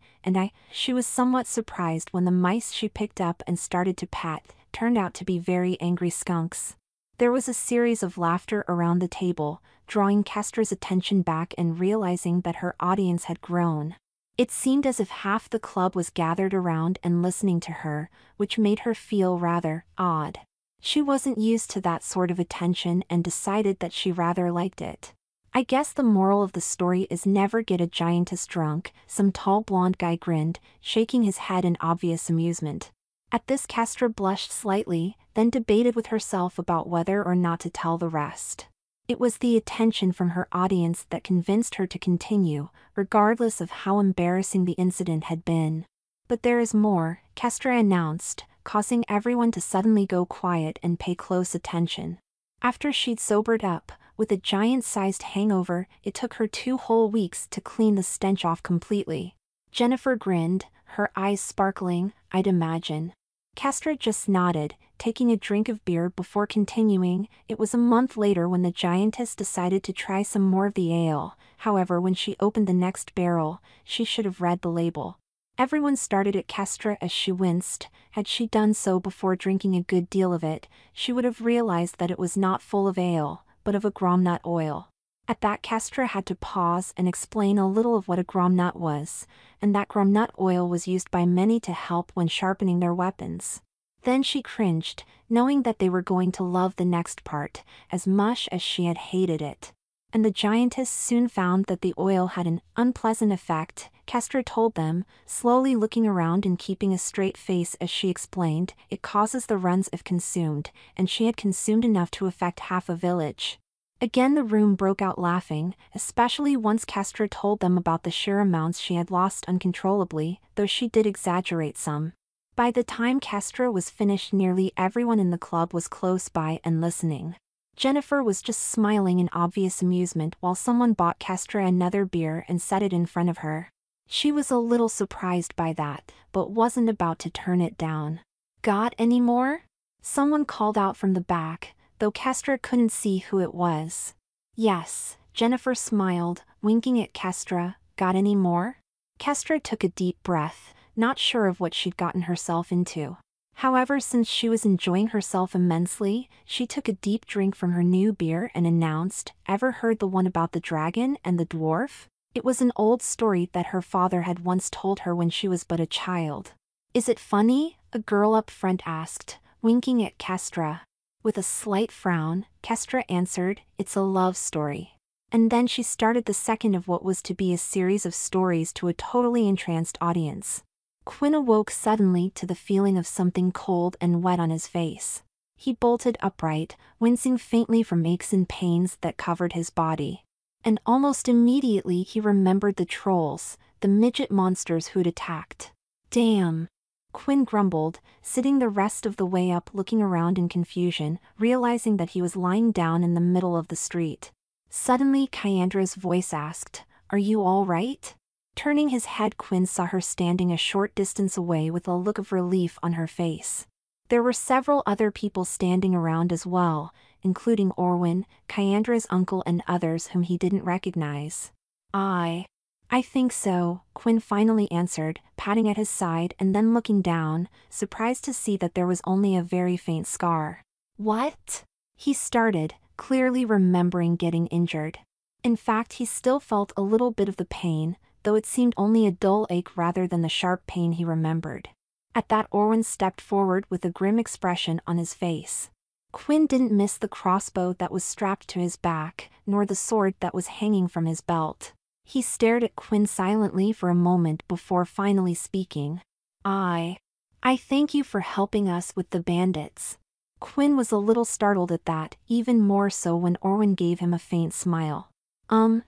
S1: She was somewhat surprised when the mice she picked up and started to pat turned out to be very angry skunks. There was a series of laughter around the table, drawing Kastra's attention back and realizing that her audience had grown. It seemed as if half the club was gathered around and listening to her, which made her feel rather odd. She wasn't used to that sort of attention and decided that she rather liked it. "I guess the moral of the story is never get a giantess drunk," some tall blonde guy grinned, shaking his head in obvious amusement. At this, Kastra blushed slightly, then debated with herself about whether or not to tell the rest. It was the attention from her audience that convinced her to continue, regardless of how embarrassing the incident had been. "But there is more," Kastra announced, causing everyone to suddenly go quiet and pay close attention. After she'd sobered up, with a giant-sized hangover, it took her 2 whole weeks to clean the stench off completely. Jennifer grinned, her eyes sparkling. "I'd imagine." Kastra just nodded, taking a drink of beer before continuing. "It was a month later when the giantess decided to try some more of the ale. However, when she opened the next barrel, she should have read the label." Everyone started at Kastra as she winced. Had she done so before drinking a good deal of it, she would have realized that it was not full of ale, but of a groundnut oil. At that, Kastra had to pause and explain a little of what a groundnut was, and that groundnut oil was used by many to help when sharpening their weapons. Then she cringed, knowing that they were going to love the next part, as much as she had hated it. And the giantess soon found that the oil had an unpleasant effect, Kastra told them, slowly looking around and keeping a straight face as she explained. "It causes the runs if consumed, and she had consumed enough to affect half a village." Again the room broke out laughing, especially once Kastra told them about the sheer amounts she had lost uncontrollably, though she did exaggerate some. By the time Kastra was finished, nearly everyone in the club was close by and listening. Jennifer was just smiling in obvious amusement while someone bought Kastra another beer and set it in front of her. She was a little surprised by that, but wasn't about to turn it down. "Got any more?" someone called out from the back, though Kastra couldn't see who it was. "Yes," Jennifer smiled, winking at Kastra. "Got any more?" Kastra took a deep breath, not sure of what she'd gotten herself into. However, since she was enjoying herself immensely, she took a deep drink from her new beer and announced, "Ever heard the one about the dragon and the dwarf?" It was an old story that her father had once told her when she was but a child. "Is it funny?" a girl up front asked, winking at Kastra. With a slight frown, Kastra answered, "It's a love story." And then she started the second of what was to be a series of stories to a totally entranced audience. Quinn awoke suddenly to the feeling of something cold and wet on his face. He bolted upright, wincing faintly from aches and pains that covered his body. And almost immediately he remembered the trolls, the midget monsters who'd attacked. "Damn," Quinn grumbled, sitting the rest of the way up looking around in confusion, realizing that he was lying down in the middle of the street. Suddenly Kyandra's voice asked, "Are you all right?" Turning his head, Quinn saw her standing a short distance away with a look of relief on her face. There were several other people standing around as well, including Orwin, Kyandra's uncle, and others whom he didn't recognize. I think so," Quinn finally answered, patting at his side and then looking down, surprised to see that there was only a very faint scar. "What?" he started, clearly remembering getting injured. In fact, he still felt a little bit of the pain, though it seemed only a dull ache rather than the sharp pain he remembered. At that, Orwin stepped forward with a grim expression on his face. Quinn didn't miss the crossbow that was strapped to his back, nor the sword that was hanging from his belt. He stared at Quinn silently for a moment before finally speaking. I thank you for helping us with the bandits." Quinn was a little startled at that, even more so when Orwin gave him a faint smile.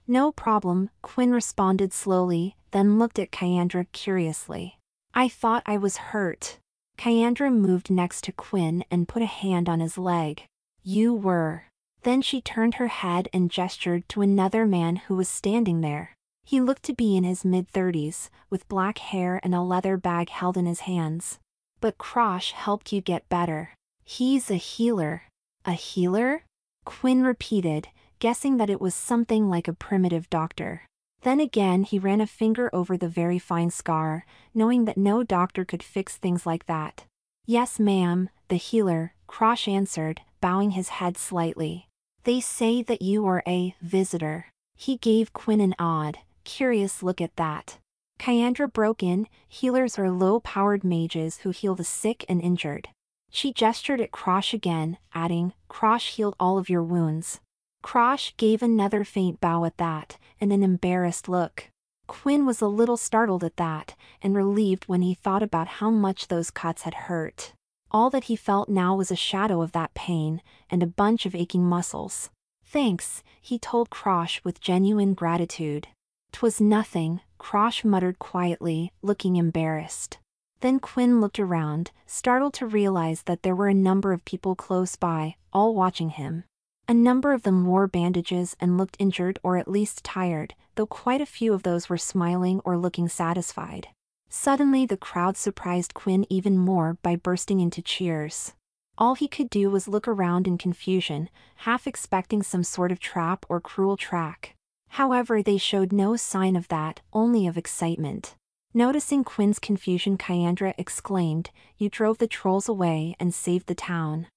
S1: No problem," Quinn responded slowly, then looked at Kyandra curiously. "I thought I was hurt." Kyandra moved next to Quinn and put a hand on his leg. "You were." Then she turned her head and gestured to another man who was standing there. He looked to be in his mid-30s, with black hair and a leather bag held in his hands. "But Krosh helped you get better. He's a healer." "A healer?" Quinn repeated, guessing that it was something like a primitive doctor. Then again he ran a finger over the very fine scar, knowing that no doctor could fix things like that. "Yes ma'am, the healer," Krosh answered, bowing his head slightly. "They say that you are a visitor." He gave Quinn an odd, curious look at that. Kyandra broke in, "Healers are low-powered mages who heal the sick and injured." She gestured at Krosh again, adding, "Krosh healed all of your wounds." Krosh gave another faint bow at that, and an embarrassed look. Quinn was a little startled at that, and relieved when he thought about how much those cuts had hurt. All that he felt now was a shadow of that pain, and a bunch of aching muscles. "Thanks," he told Krosh with genuine gratitude. "'Twas nothing," Krosh muttered quietly, looking embarrassed. Then Quinn looked around, startled to realize that there were a number of people close by, all watching him. A number of them wore bandages and looked injured or at least tired, though quite a few of those were smiling or looking satisfied. Suddenly the crowd surprised Quinn even more by bursting into cheers. All he could do was look around in confusion, half expecting some sort of trap or cruel track. However, they showed no sign of that, only of excitement. Noticing Quinn's confusion, Kyandra exclaimed, "You drove the trolls away and saved the town."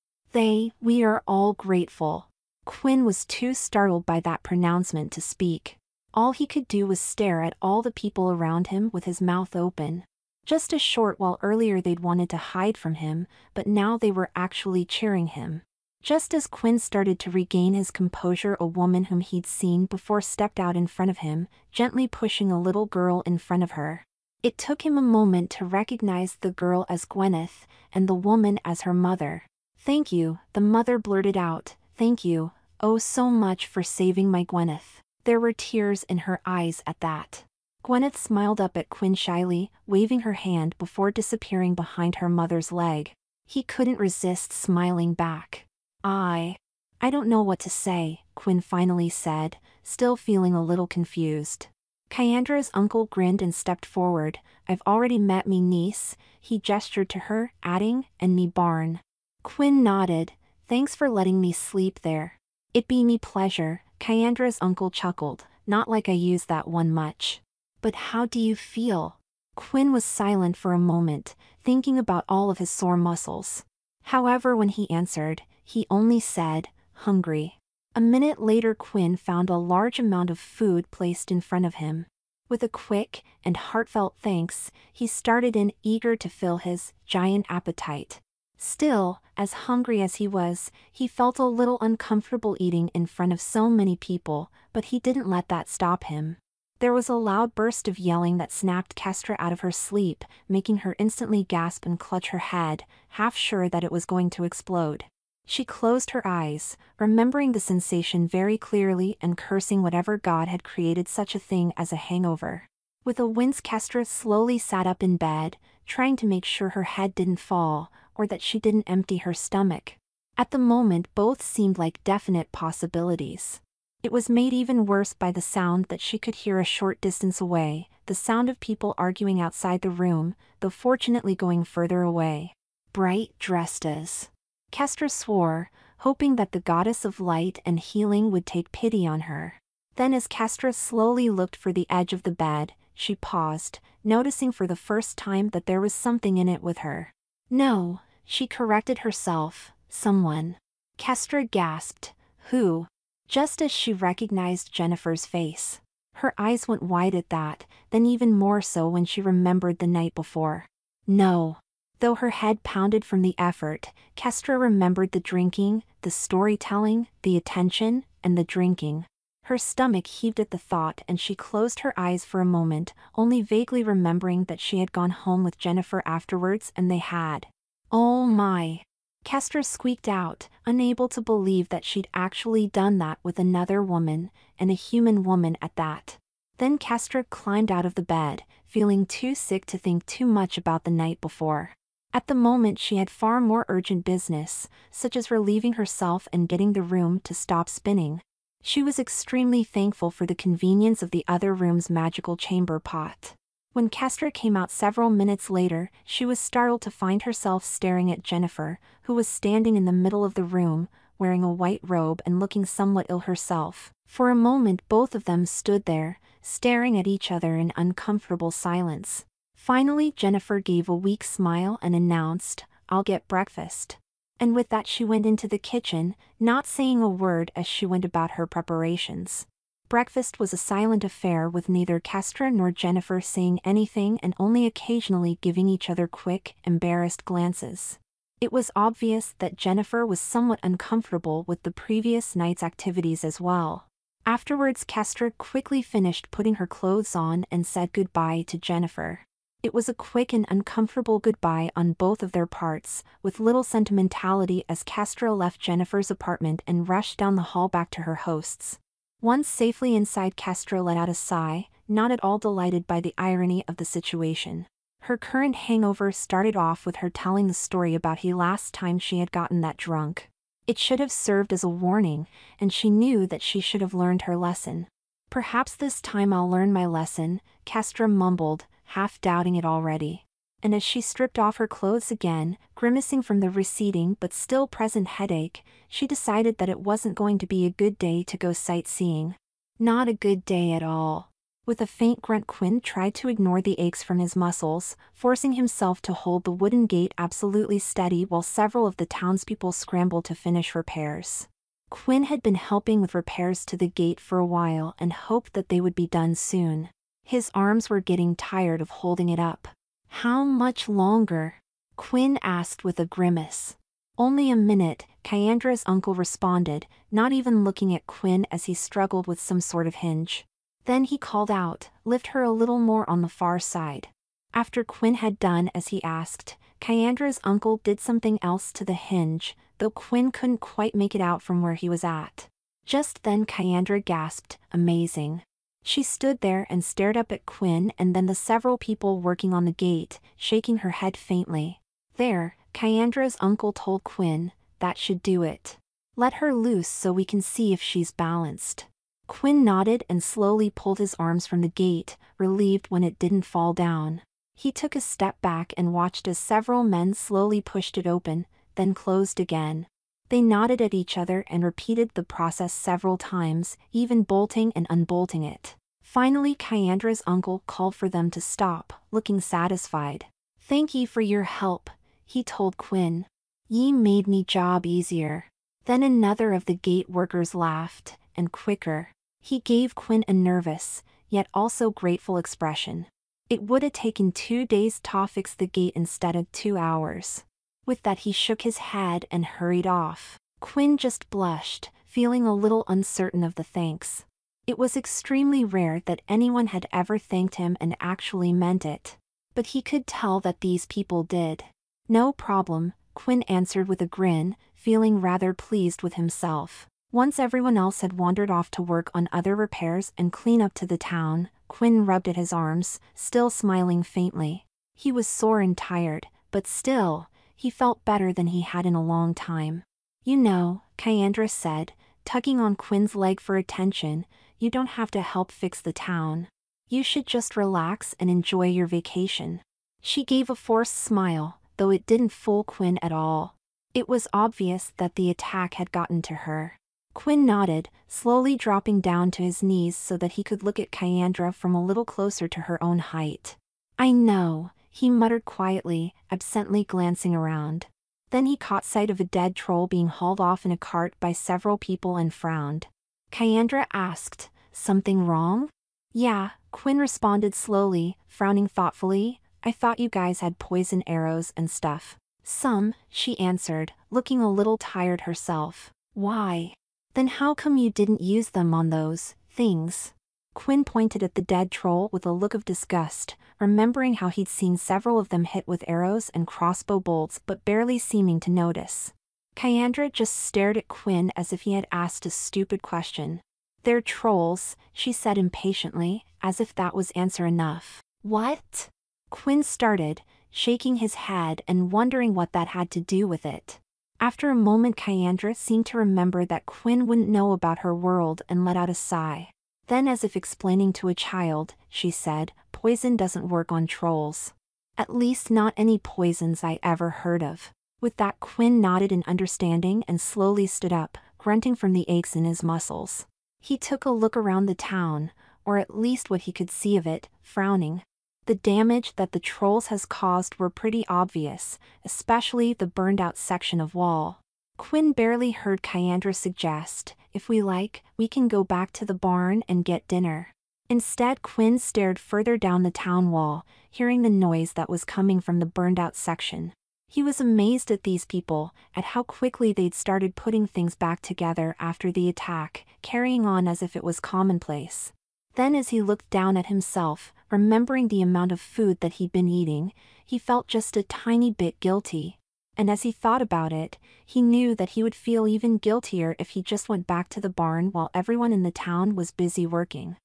S1: We are all grateful." Quinn was too startled by that pronouncement to speak. All he could do was stare at all the people around him with his mouth open. Just a short while earlier they'd wanted to hide from him, but now they were actually cheering him. Just as Quinn started to regain his composure, a woman whom he'd seen before stepped out in front of him, gently pushing a little girl in front of her. It took him a moment to recognize the girl as Gwyneth, and the woman as her mother. "Thank you," the mother blurted out, "thank you, oh so much for saving my Gwyneth." There were tears in her eyes at that. Gwyneth smiled up at Quinn shyly, waving her hand before disappearing behind her mother's leg. He couldn't resist smiling back. I don't know what to say," Quinn finally said, still feeling a little confused. Kyandra's uncle grinned and stepped forward. "I've already met me niece," he gestured to her, adding, "and me barn." Quinn nodded. "Thanks for letting me sleep there." "It be me pleasure," Kyandra's uncle chuckled, "not like I use that one much." "But how do you feel?" Quinn was silent for a moment, thinking about all of his sore muscles. However, when he answered, he only said, "Hungry." A minute later, Quinn found a large amount of food placed in front of him. With a quick and heartfelt thanks, he started in, eager to fill his giant appetite. Still, as hungry as he was, he felt a little uncomfortable eating in front of so many people, but he didn't let that stop him. There was a loud burst of yelling that snapped Kastra out of her sleep, making her instantly gasp and clutch her head, half sure that it was going to explode. She closed her eyes, remembering the sensation very clearly and cursing whatever god had created such a thing as a hangover. With a wince, Kastra slowly sat up in bed, trying to make sure her head didn't fall, or that she didn't empty her stomach. At the moment, both seemed like definite possibilities. It was made even worse by the sound that she could hear a short distance away, the sound of people arguing outside the room, though fortunately going further away. Bright dressed as. Kastra swore, hoping that the goddess of light and healing would take pity on her. Then as Kastra slowly looked for the edge of the bed, she paused, noticing for the first time that there was something in it with her. No, she corrected herself, someone. Kastra gasped, who? Just as she recognized Jennifer's face. Her eyes went wide at that, then even more so when she remembered the night before. No. Though her head pounded from the effort, Kastra remembered the drinking, the storytelling, the attention, and the drinking. Her stomach heaved at the thought and she closed her eyes for a moment, only vaguely remembering that she had gone home with Jennifer afterwards and they had. Oh my! Kastra squeaked out, unable to believe that she'd actually done that with another woman, and a human woman at that. Then Kastra climbed out of the bed, feeling too sick to think too much about the night before. At the moment she had far more urgent business, such as relieving herself and getting the room to stop spinning. She was extremely thankful for the convenience of the other room's magical chamber pot. When Kastra came out several minutes later, she was startled to find herself staring at Jennifer, who was standing in the middle of the room, wearing a white robe and looking somewhat ill herself. For a moment both of them stood there, staring at each other in uncomfortable silence. Finally Jennifer gave a weak smile and announced, "I'll get breakfast." And with that she went into the kitchen, not saying a word as she went about her preparations. Breakfast was a silent affair with neither Kastra nor Jennifer saying anything and only occasionally giving each other quick, embarrassed glances. It was obvious that Jennifer was somewhat uncomfortable with the previous night's activities as well. Afterwards Kastra quickly finished putting her clothes on and said goodbye to Jennifer. It was a quick and uncomfortable goodbye on both of their parts, with little sentimentality as Kastra left Jennifer's apartment and rushed down the hall back to her hosts. Once safely inside, Kastra let out a sigh, not at all delighted by the irony of the situation. Her current hangover started off with her telling the story about the last time she had gotten that drunk. It should have served as a warning, and she knew that she should have learned her lesson. "Perhaps this time I'll learn my lesson," Kastra mumbled, half doubting it already. And as she stripped off her clothes again, grimacing from the receding but still present headache, she decided that it wasn't going to be a good day to go sightseeing. Not a good day at all. With a faint grunt, Quinn tried to ignore the aches from his muscles, forcing himself to hold the wooden gate absolutely steady while several of the townspeople scrambled to finish repairs. Quinn had been helping with repairs to the gate for a while and hoped that they would be done soon. His arms were getting tired of holding it up. "How much longer?" Quinn asked with a grimace. "Only a minute," Kyandra's uncle responded, not even looking at Quinn as he struggled with some sort of hinge. Then he called out, "Lift her a little more on the far side." After Quinn had done as he asked, Kyandra's uncle did something else to the hinge, though Quinn couldn't quite make it out from where he was at. Just then Kyandra gasped, "Amazing." She stood there and stared up at Quinn and then the several people working on the gate, shaking her head faintly. "There," Kyandra's uncle told Quinn, "that should do it. Let her loose so we can see if she's balanced." Quinn nodded and slowly pulled his arms from the gate, relieved when it didn't fall down. He took a step back and watched as several men slowly pushed it open, then closed again. They nodded at each other and repeated the process several times, even bolting and unbolting it. Finally, Kyandra's uncle called for them to stop, looking satisfied. "Thank ye for your help," he told Quinn. "Ye made me job easier." Then another of the gate workers laughed, and quicker. He gave Quinn a nervous, yet also grateful expression. It would have taken 2 days to fix the gate instead of 2 hours. With that he shook his head and hurried off. Quinn just blushed, feeling a little uncertain of the thanks. It was extremely rare that anyone had ever thanked him and actually meant it. But he could tell that these people did. "No problem," Quinn answered with a grin, feeling rather pleased with himself. Once everyone else had wandered off to work on other repairs and clean up to the town, Quinn rubbed at his arms, still smiling faintly. He was sore and tired, but still, he felt better than he had in a long time. "You know," Kyandra said, tugging on Quinn's leg for attention, "you don't have to help fix the town. You should just relax and enjoy your vacation." She gave a forced smile, though it didn't fool Quinn at all. It was obvious that the attack had gotten to her. Quinn nodded, slowly dropping down to his knees so that he could look at Kyandra from a little closer to her own height. "I know," he muttered quietly, absently glancing around. Then he caught sight of a dead troll being hauled off in a cart by several people and frowned. Kyandra asked, "Something wrong?" "Yeah," Quinn responded slowly, frowning thoughtfully. "I thought you guys had poison arrows and stuff." "Some," she answered, looking a little tired herself. "Why? Then how come you didn't use them on those things?" Quinn pointed at the dead troll with a look of disgust, remembering how he'd seen several of them hit with arrows and crossbow bolts but barely seeming to notice. Kyandra just stared at Quinn as if he had asked a stupid question. "They're trolls," she said impatiently, as if that was answer enough. "What?" Quinn started, shaking his head and wondering what that had to do with it. After a moment Kyandra seemed to remember that Quinn wouldn't know about her world and let out a sigh. Then, as if explaining to a child, she said, "Poison doesn't work on trolls. At least not any poisons I ever heard of." With that Quinn nodded in understanding and slowly stood up, grunting from the aches in his muscles. He took a look around the town, or at least what he could see of it, frowning. The damage that the trolls has caused were pretty obvious, especially the burned-out section of wall. Quinn barely heard Kyandra suggest, "If we like, we can go back to the barn and get dinner." Instead, Quinn stared further down the town wall, hearing the noise that was coming from the burned-out section. He was amazed at these people, at how quickly they'd started putting things back together after the attack, carrying on as if it was commonplace. Then as he looked down at himself, remembering the amount of food that he'd been eating, he felt just a tiny bit guilty. And as he thought about it, he knew that he would feel even guiltier if he just went back to the barn while everyone in the town was busy working.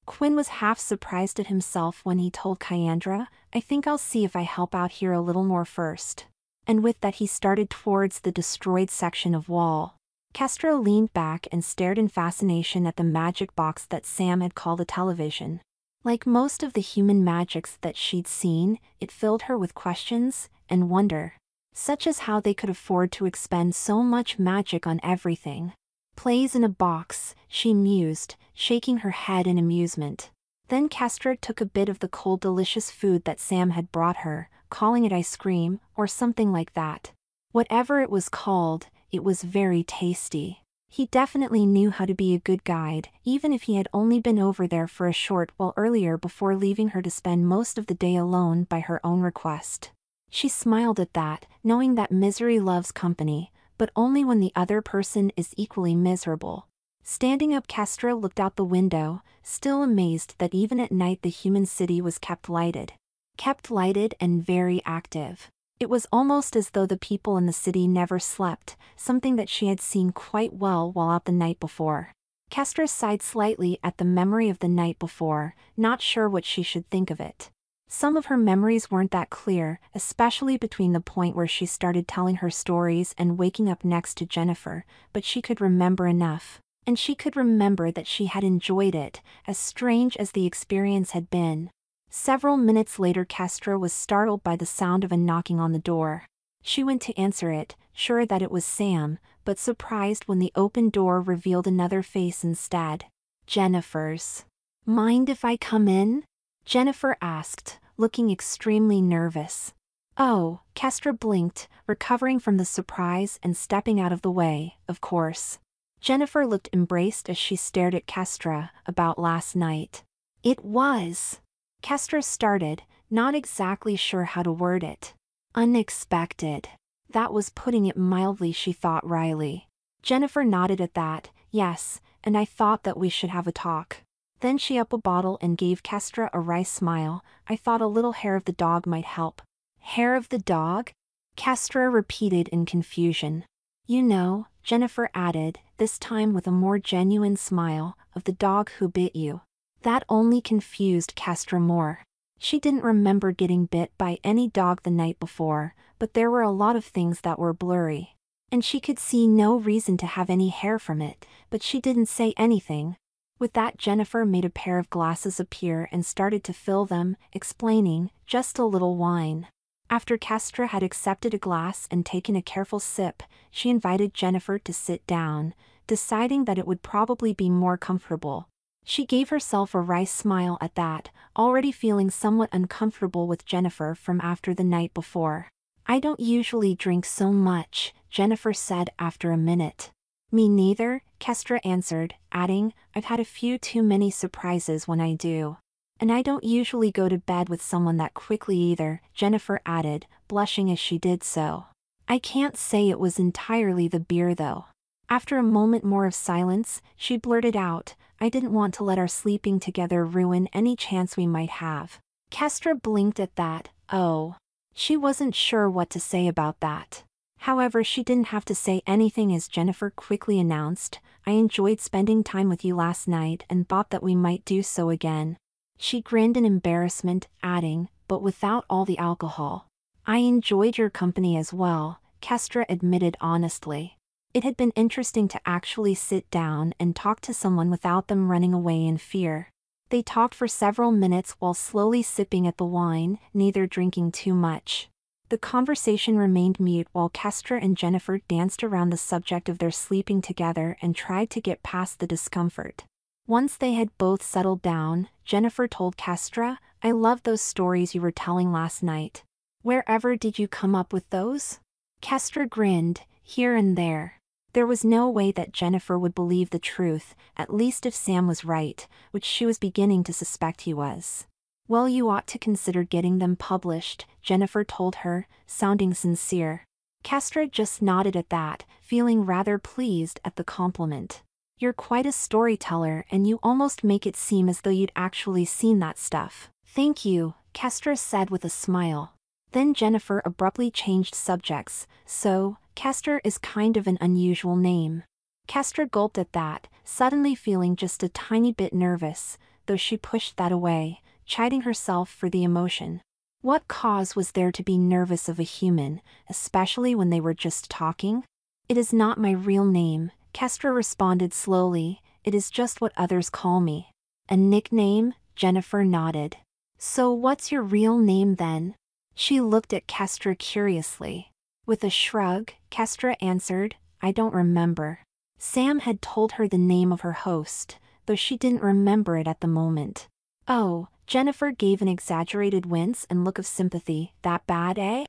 S1: Quinn was half surprised at himself when he told Kyandra, "I think I'll see if I help out here a little more first." And with that he started towards the destroyed section of wall. Kastra leaned back and stared in fascination at the magic box that Sam had called a television. Like most of the human magics that she'd seen, it filled her with questions and wonder, such as how they could afford to expend so much magic on everything. "Plays in a box," she mused, shaking her head in amusement. Then Kastra took a bit of the cold delicious food that Sam had brought her, calling it ice cream, or something like that. Whatever it was called, it was very tasty. He definitely knew how to be a good guide, even if he had only been over there for a short while earlier before leaving her to spend most of the day alone by her own request. She smiled at that, knowing that misery loves company, but only when the other person is equally miserable. Standing up, Kastra looked out the window, still amazed that even at night the human city was kept lighted. Kept lighted and very active. It was almost as though the people in the city never slept, something that she had seen quite well while out the night before. Kastra sighed slightly at the memory of the night before, not sure what she should think of it. Some of her memories weren't that clear, especially between the point where she started telling her stories and waking up next to Jennifer, but she could remember enough. And she could remember that she had enjoyed it, as strange as the experience had been. Several minutes later Kastra was startled by the sound of a knocking on the door. She went to answer it, sure that it was Sam, but surprised when the open door revealed another face instead. Jennifer's. Mind if I come in? Jennifer asked, looking extremely nervous. Oh, Kastra blinked, recovering from the surprise and stepping out of the way, of course. Jennifer looked embarrassed as she stared at Kastra about last night. It was. Kastra started, not exactly sure how to word it. Unexpected. That was putting it mildly, she thought wryly. Jennifer nodded at that. Yes, and I thought that we should have a talk. Then she upped a bottle and gave Kastra a wry smile. I thought a little hair of the dog might help. Hair of the dog? Kastra repeated in confusion. You know, Jennifer added, this time with a more genuine smile, of the dog who bit you. That only confused Kastra more. She didn't remember getting bit by any dog the night before, but there were a lot of things that were blurry. And she could see no reason to have any hair from it, but she didn't say anything. With that, Jennifer made a pair of glasses appear and started to fill them, explaining, just a little wine. After Kastra had accepted a glass and taken a careful sip, she invited Jennifer to sit down, deciding that it would probably be more comfortable. She gave herself a wry smile at that, already feeling somewhat uncomfortable with Jennifer from after the night before. I don't usually drink so much, Jennifer said after a minute. Me neither, Kastra answered, adding, I've had a few too many surprises when I do. And I don't usually go to bed with someone that quickly either, Jennifer added, blushing as she did so. I can't say it was entirely the beer though. After a moment more of silence, she blurted out, I didn't want to let our sleeping together ruin any chance we might have. Kastra blinked at that. Oh. She wasn't sure what to say about that. However, she didn't have to say anything as Jennifer quickly announced, I enjoyed spending time with you last night and thought that we might do so again. She grinned in embarrassment, adding, but without all the alcohol. I enjoyed your company as well, Kastra admitted honestly. It had been interesting to actually sit down and talk to someone without them running away in fear. They talked for several minutes while slowly sipping at the wine, neither drinking too much. The conversation remained mute while Kastra and Jennifer danced around the subject of their sleeping together and tried to get past the discomfort. Once they had both settled down, Jennifer told Kastra, I loved those stories you were telling last night. Wherever did you come up with those? Kastra grinned, here and there. There was no way that Jennifer would believe the truth, at least if Sam was right, which she was beginning to suspect he was. Well, you ought to consider getting them published, Jennifer told her, sounding sincere. Kastra just nodded at that, feeling rather pleased at the compliment. You're quite a storyteller and you almost make it seem as though you'd actually seen that stuff. Thank you, Kastra said with a smile. Then Jennifer abruptly changed subjects, so, Kastra is kind of an unusual name. Kastra gulped at that, suddenly feeling just a tiny bit nervous, though she pushed that away, chiding herself for the emotion. What cause was there to be nervous of a human, especially when they were just talking? It is not my real name, Kastra responded slowly, it is just what others call me. A nickname? Jennifer nodded. So what's your real name then? She looked at Kastra curiously. With a shrug, Kastra answered, I don't remember. Sam had told her the name of her host, though she didn't remember it at the moment. Oh, Jennifer gave an exaggerated wince and look of sympathy. That bad, eh?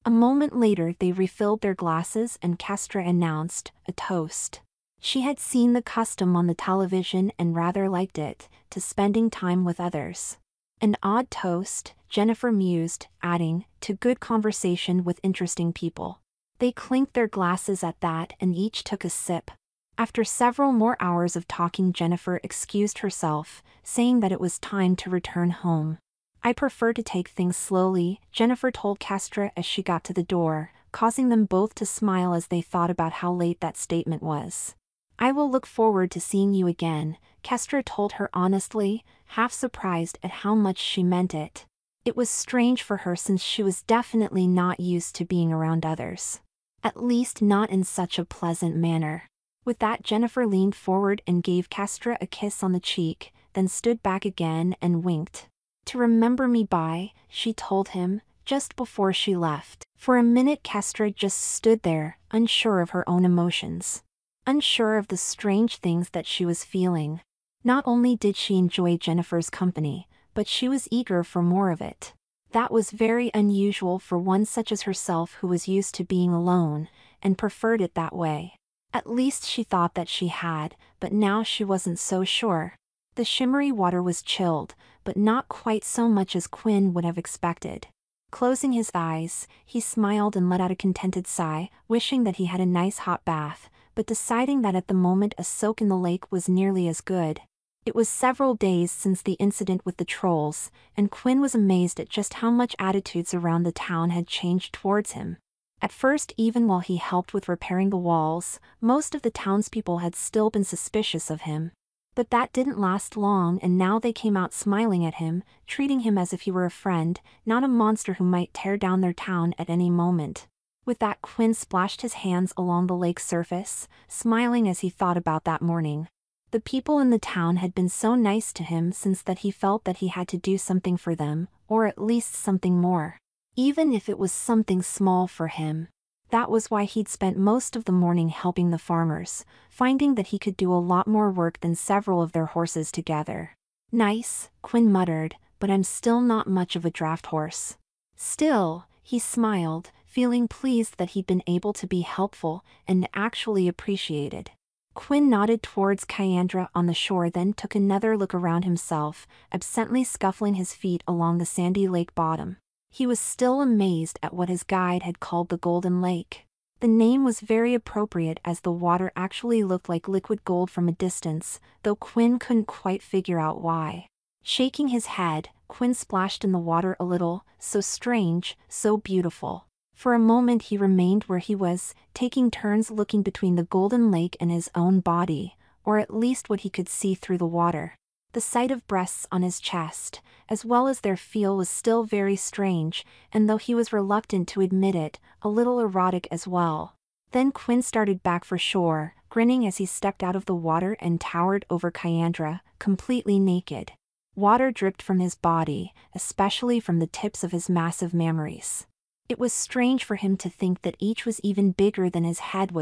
S1: A moment later they refilled their glasses and Kastra announced, a toast. She had seen the custom on the television and rather liked it, to spending time with others. An odd toast, Jennifer mused, adding, to good conversation with interesting people. They clinked their glasses at that and each took a sip. After several more hours of talking, Jennifer excused herself, saying that it was time to return home. I prefer to take things slowly, Jennifer told Kastra as she got to the door, causing them both to smile as they thought about how late that statement was. I will look forward to seeing you again, Kastra told her honestly, half surprised at how much she meant it. It was strange for her since she was definitely not used to being around others. At least not in such a pleasant manner. With that, Jennifer leaned forward and gave Kastra a kiss on the cheek, then stood back again and winked. To remember me by, she told him, just before she left. For a minute Kastra just stood there, unsure of her own emotions. Unsure of the strange things that she was feeling. Not only did she enjoy Jennifer's company, but she was eager for more of it. That was very unusual for one such as herself who was used to being alone, and preferred it that way. At least she thought that she had, but now she wasn't so sure. The shimmery water was chilled, but not quite so much as Quinn would have expected. Closing his eyes, he smiled and let out a contented sigh, wishing that he had a nice hot bath, but deciding that at the moment a soak in the lake was nearly as good. It was several days since the incident with the trolls, and Quinn was amazed at just how much attitudes around the town had changed towards him. At first, even while he helped with repairing the walls, most of the townspeople had still been suspicious of him. But that didn't last long, and now they came out smiling at him, treating him as if he were a friend, not a monster who might tear down their town at any moment. With that, Quinn splashed his hands along the lake's surface, smiling as he thought about that morning. The people in the town had been so nice to him since that he felt that he had to do something for them, or at least something more. Even if it was something small for him. That was why he'd spent most of the morning helping the farmers, finding that he could do a lot more work than several of their horses together. Nice, Quinn muttered, but I'm still not much of a draft horse. Still, he smiled, feeling pleased that he'd been able to be helpful and actually appreciated. Quinn nodded towards Kastra on the shore, then took another look around himself, absently scuffling his feet along the sandy lake bottom. He was still amazed at what his guide had called the Golden Lake. The name was very appropriate as the water actually looked like liquid gold from a distance, though Quinn couldn't quite figure out why. Shaking his head, Quinn splashed in the water a little, so strange, so beautiful. For a moment he remained where he was, taking turns looking between the Golden Lake and his own body, or at least what he could see through the water. The sight of breasts on his chest, as well as their feel, was still very strange, and though he was reluctant to admit it, a little erotic as well. Then Quinn started back for shore, grinning as he stepped out of the water and towered over Kastra, completely naked. Water dripped from his body, especially from the tips of his massive mammaries. It was strange for him to think that each was even bigger than his head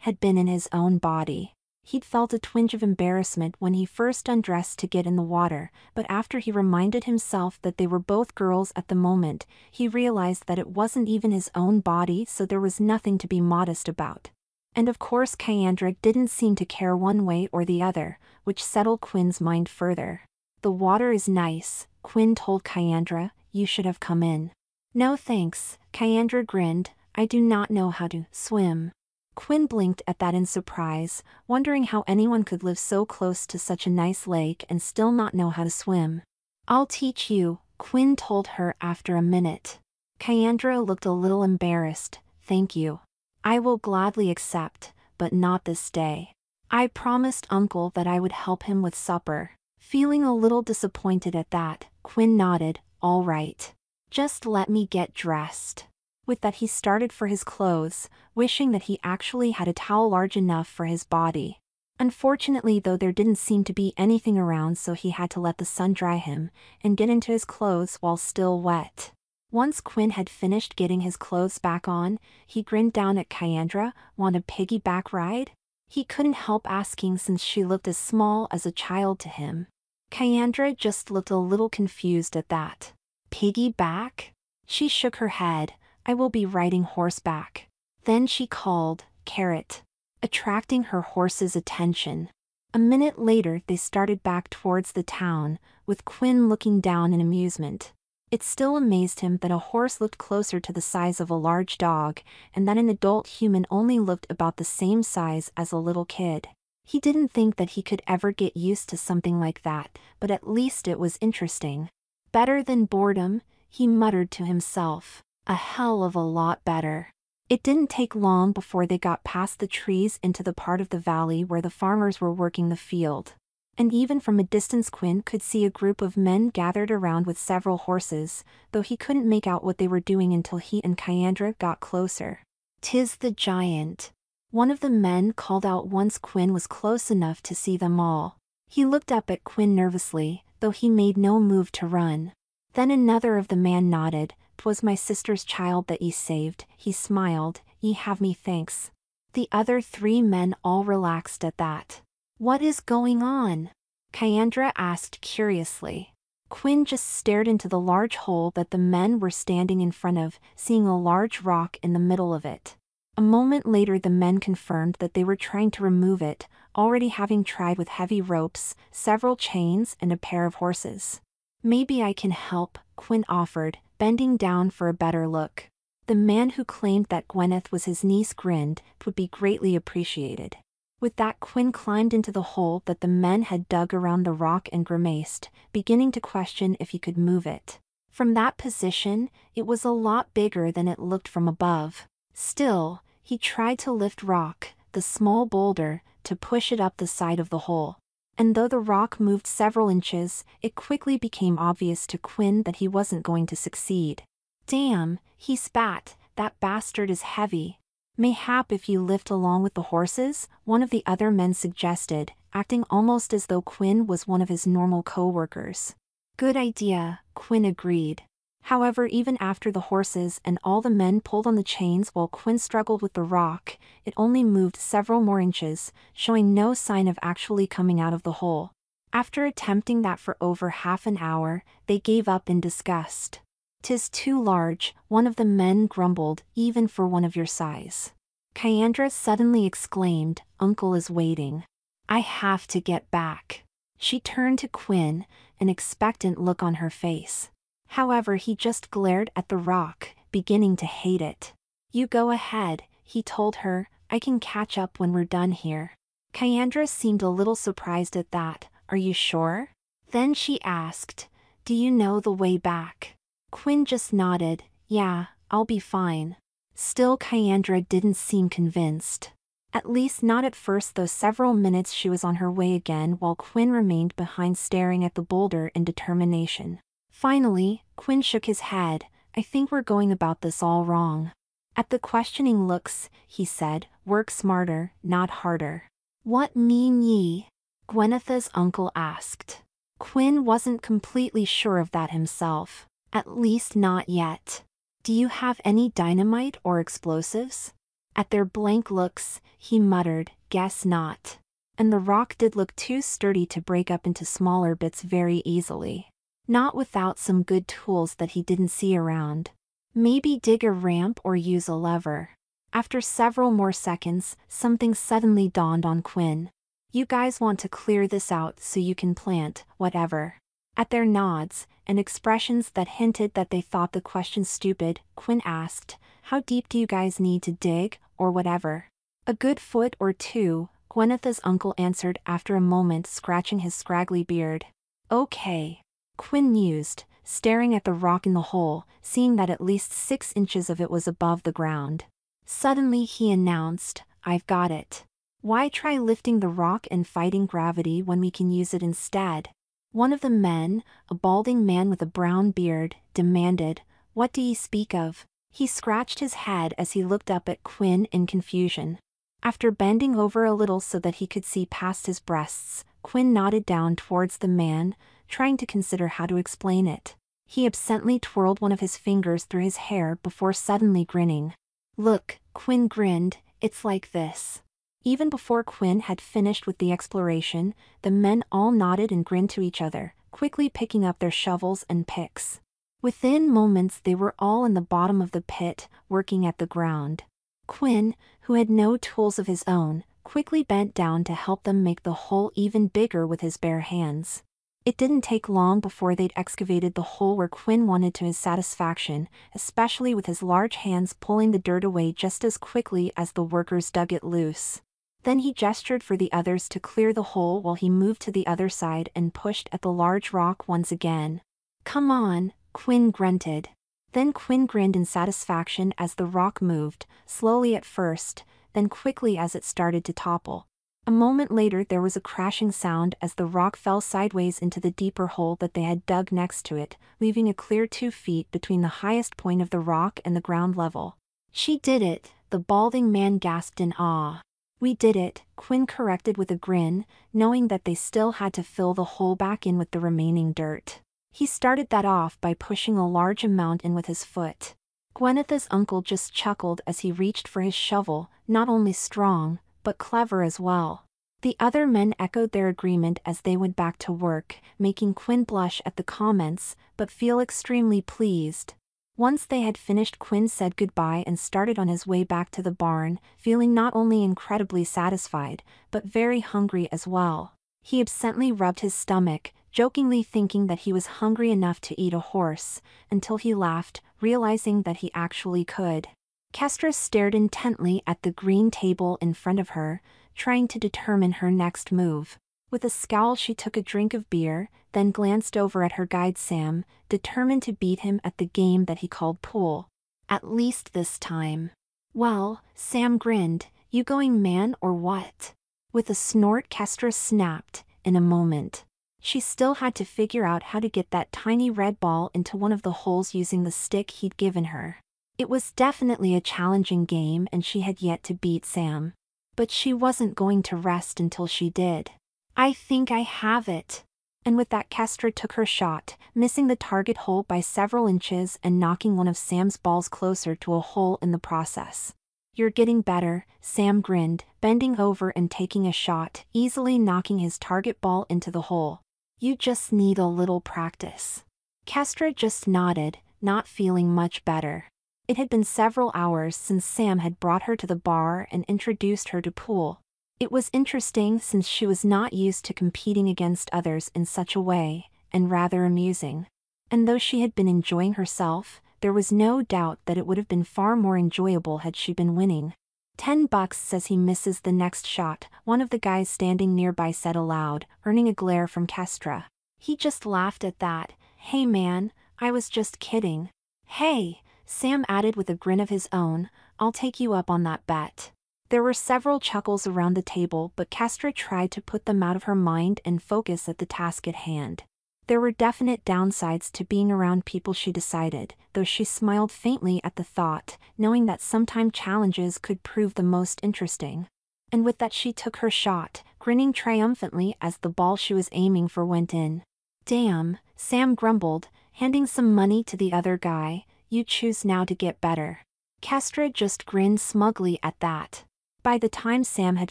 S1: had been in his own body. He'd felt a twinge of embarrassment when he first undressed to get in the water, but after he reminded himself that they were both girls at the moment, he realized that it wasn't even his own body, so there was nothing to be modest about. And of course Kastra didn't seem to care one way or the other, which settled Quinn's mind further. "The water is nice," Quinn told Kastra, "you should have come in." "No thanks," Kastra grinned, "I do not know how to swim." Quinn blinked at that in surprise, wondering how anyone could live so close to such a nice lake and still not know how to swim. "I'll teach you," Quinn told her after a minute. Kastra looked a little embarrassed. "Thank you. I will gladly accept, but not this day. I promised Uncle that I would help him with supper." Feeling a little disappointed at that, Quinn nodded, "All right. Just let me get dressed." With that he started for his clothes, wishing that he actually had a towel large enough for his body. Unfortunately though, there didn't seem to be anything around, so he had to let the sun dry him, and get into his clothes while still wet. Once Quinn had finished getting his clothes back on, he grinned down at Kastra. "Want a piggyback ride?" He couldn't help asking since she looked as small as a child to him. Kastra just looked a little confused at that. "Piggyback?" She shook her head. "I will be riding horseback." Then she called, "Carrot," attracting her horse's attention. A minute later they started back towards the town, with Quinn looking down in amusement. It still amazed him that a horse looked closer to the size of a large dog, and that an adult human only looked about the same size as a little kid. He didn't think that he could ever get used to something like that, but at least it was interesting. Better than boredom, he muttered to himself. A hell of a lot better. It didn't take long before they got past the trees into the part of the valley where the farmers were working the field. And even from a distance Quinn could see a group of men gathered around with several horses, though he couldn't make out what they were doing until he and Kastra got closer. "'Tis the giant," one of the men called out once Quinn was close enough to see them all. He looked up at Quinn nervously, though he made no move to run. Then another of the man nodded. "'Twas my sister's child that ye saved," he smiled. "Ye have me thanks." The other three men all relaxed at that. "What is going on?" Kyandra asked curiously. Quinn just stared into the large hole that the men were standing in front of, seeing a large rock in the middle of it. A moment later the men confirmed that they were trying to remove it, already having tried with heavy ropes, several chains and a pair of horses. "Maybe I can help," Quinn offered, bending down for a better look. The man who claimed that Gwyneth was his niece grinned. "It would be greatly appreciated." With that, Quinn climbed into the hole that the men had dug around the rock and grimaced, beginning to question if he could move it. From that position, it was a lot bigger than it looked from above. Still, he tried to lift Rock, the small boulder, to push it up the side of the hole. And though the rock moved several inches, it quickly became obvious to Quinn that he wasn't going to succeed. "Damn," he spat, "that bastard is heavy." "Mayhap if you lift along with the horses," one of the other men suggested, acting almost as though Quinn was one of his normal co-workers. "Good idea," Quinn agreed. However, even after the horses and all the men pulled on the chains while Quinn struggled with the rock, it only moved several more inches, showing no sign of actually coming out of the hole. After attempting that for over half an hour, they gave up in disgust. "'Tis too large," one of the men grumbled, "even for one of your size." Kyandra suddenly exclaimed, "Uncle is waiting. I have to get back." She turned to Quinn, an expectant look on her face. However, he just glared at the rock, beginning to hate it. "You go ahead," he told her, "I can catch up when we're done here." Kyandra seemed a little surprised at that. "Are you sure?" Then she asked, "Do you know the way back?" Quinn just nodded. "Yeah, I'll be fine." Still, Kyandra didn't seem convinced. At least not at first, though. Several minutes she was on her way again while Quinn remained behind staring at the boulder in determination. Finally, Quinn shook his head. "I think we're going about this all wrong." At the questioning looks, he said, "Work smarter, not harder." "What mean ye?" Gwyneth's uncle asked. Quinn wasn't completely sure of that himself. At least not yet. "Do you have any dynamite or explosives?" At their blank looks, he muttered, "Guess not." And the rock did look too sturdy to break up into smaller bits very easily. Not without some good tools that he didn't see around. Maybe dig a ramp or use a lever. After several more seconds, something suddenly dawned on Quinn. "You guys want to clear this out so you can plant, whatever." At their nods, and expressions that hinted that they thought the question stupid, Quinn asked, "How deep do you guys need to dig, or whatever?" "A good foot or two," Gwyneth's uncle answered after a moment, scratching his scraggly beard. "Okay." Quinn mused, staring at the rock in the hole, seeing that at least 6 inches of it was above the ground. Suddenly he announced, "I've got it." "Why try lifting the rock and fighting gravity when we can use it instead?" One of the men, a balding man with a brown beard, demanded. "What do ye speak of?" He scratched his head as he looked up at Quinn in confusion. After bending over a little so that he could see past his breasts, Quinn nodded down towards the man, trying to consider how to explain it. He absently twirled one of his fingers through his hair before suddenly grinning. "Look," Quinn grinned, "it's like this." Even before Quinn had finished with the exploration, the men all nodded and grinned to each other, quickly picking up their shovels and picks. Within moments they were all in the bottom of the pit, working at the ground. Quinn, who had no tools of his own, quickly bent down to help them make the hole even bigger with his bare hands. It didn't take long before they'd excavated the hole where Quinn wanted to his satisfaction, especially with his large hands pulling the dirt away just as quickly as the workers dug it loose. Then he gestured for the others to clear the hole while he moved to the other side and pushed at the large rock once again. "Come on," Quinn grunted. Then Quinn grinned in satisfaction as the rock moved, slowly at first, then quickly as it started to topple. A moment later there was a crashing sound as the rock fell sideways into the deeper hole that they had dug next to it, leaving a clear 2 feet between the highest point of the rock and the ground level. "She did it," the balding man gasped in awe. "We did it," Quinn corrected with a grin, knowing that they still had to fill the hole back in with the remaining dirt. He started that off by pushing a large amount in with his foot. Gwyneth's uncle just chuckled as he reached for his shovel, not only strong, but clever as well. The other men echoed their agreement as they went back to work, making Quinn blush at the comments, but feel extremely pleased. Once they had finished, Quinn said goodbye and started on his way back to the barn, feeling not only incredibly satisfied, but very hungry as well. He absently rubbed his stomach, jokingly thinking that he was hungry enough to eat a horse, until he laughed, realizing that he actually could. Kastra stared intently at the green table in front of her, trying to determine her next move. With a scowl she took a drink of beer, then glanced over at her guide Sam, determined to beat him at the game that he called pool. At least this time. Well, Sam grinned, you going, man, or what? With a snort Kastra snapped, in a moment. She still had to figure out how to get that tiny red ball into one of the holes using the stick he'd given her. It was definitely a challenging game and she had yet to beat Sam. But she wasn't going to rest until she did. I think I have it. And with that Kastra took her shot, missing the target hole by several inches and knocking one of Sam's balls closer to a hole in the process. You're getting better, Sam grinned, bending over and taking a shot, easily knocking his target ball into the hole. You just need a little practice. Kastra just nodded, not feeling much better. It had been several hours since Sam had brought her to the bar and introduced her to pool. It was interesting since she was not used to competing against others in such a way, and rather amusing. And though she had been enjoying herself, there was no doubt that it would have been far more enjoyable had she been winning. $10 says he misses the next shot, one of the guys standing nearby said aloud, earning a glare from Kastra. He just laughed at that. Hey man, I was just kidding. Hey, Sam added with a grin of his own, I'll take you up on that bet. There were several chuckles around the table, but Kastra tried to put them out of her mind and focus at the task at hand. There were definite downsides to being around people, she decided, though she smiled faintly at the thought, knowing that sometimes challenges could prove the most interesting. And with that she took her shot, grinning triumphantly as the ball she was aiming for went in. Damn, Sam grumbled, handing some money to the other guy, you choose now to get better. Kastra just grinned smugly at that. By the time Sam had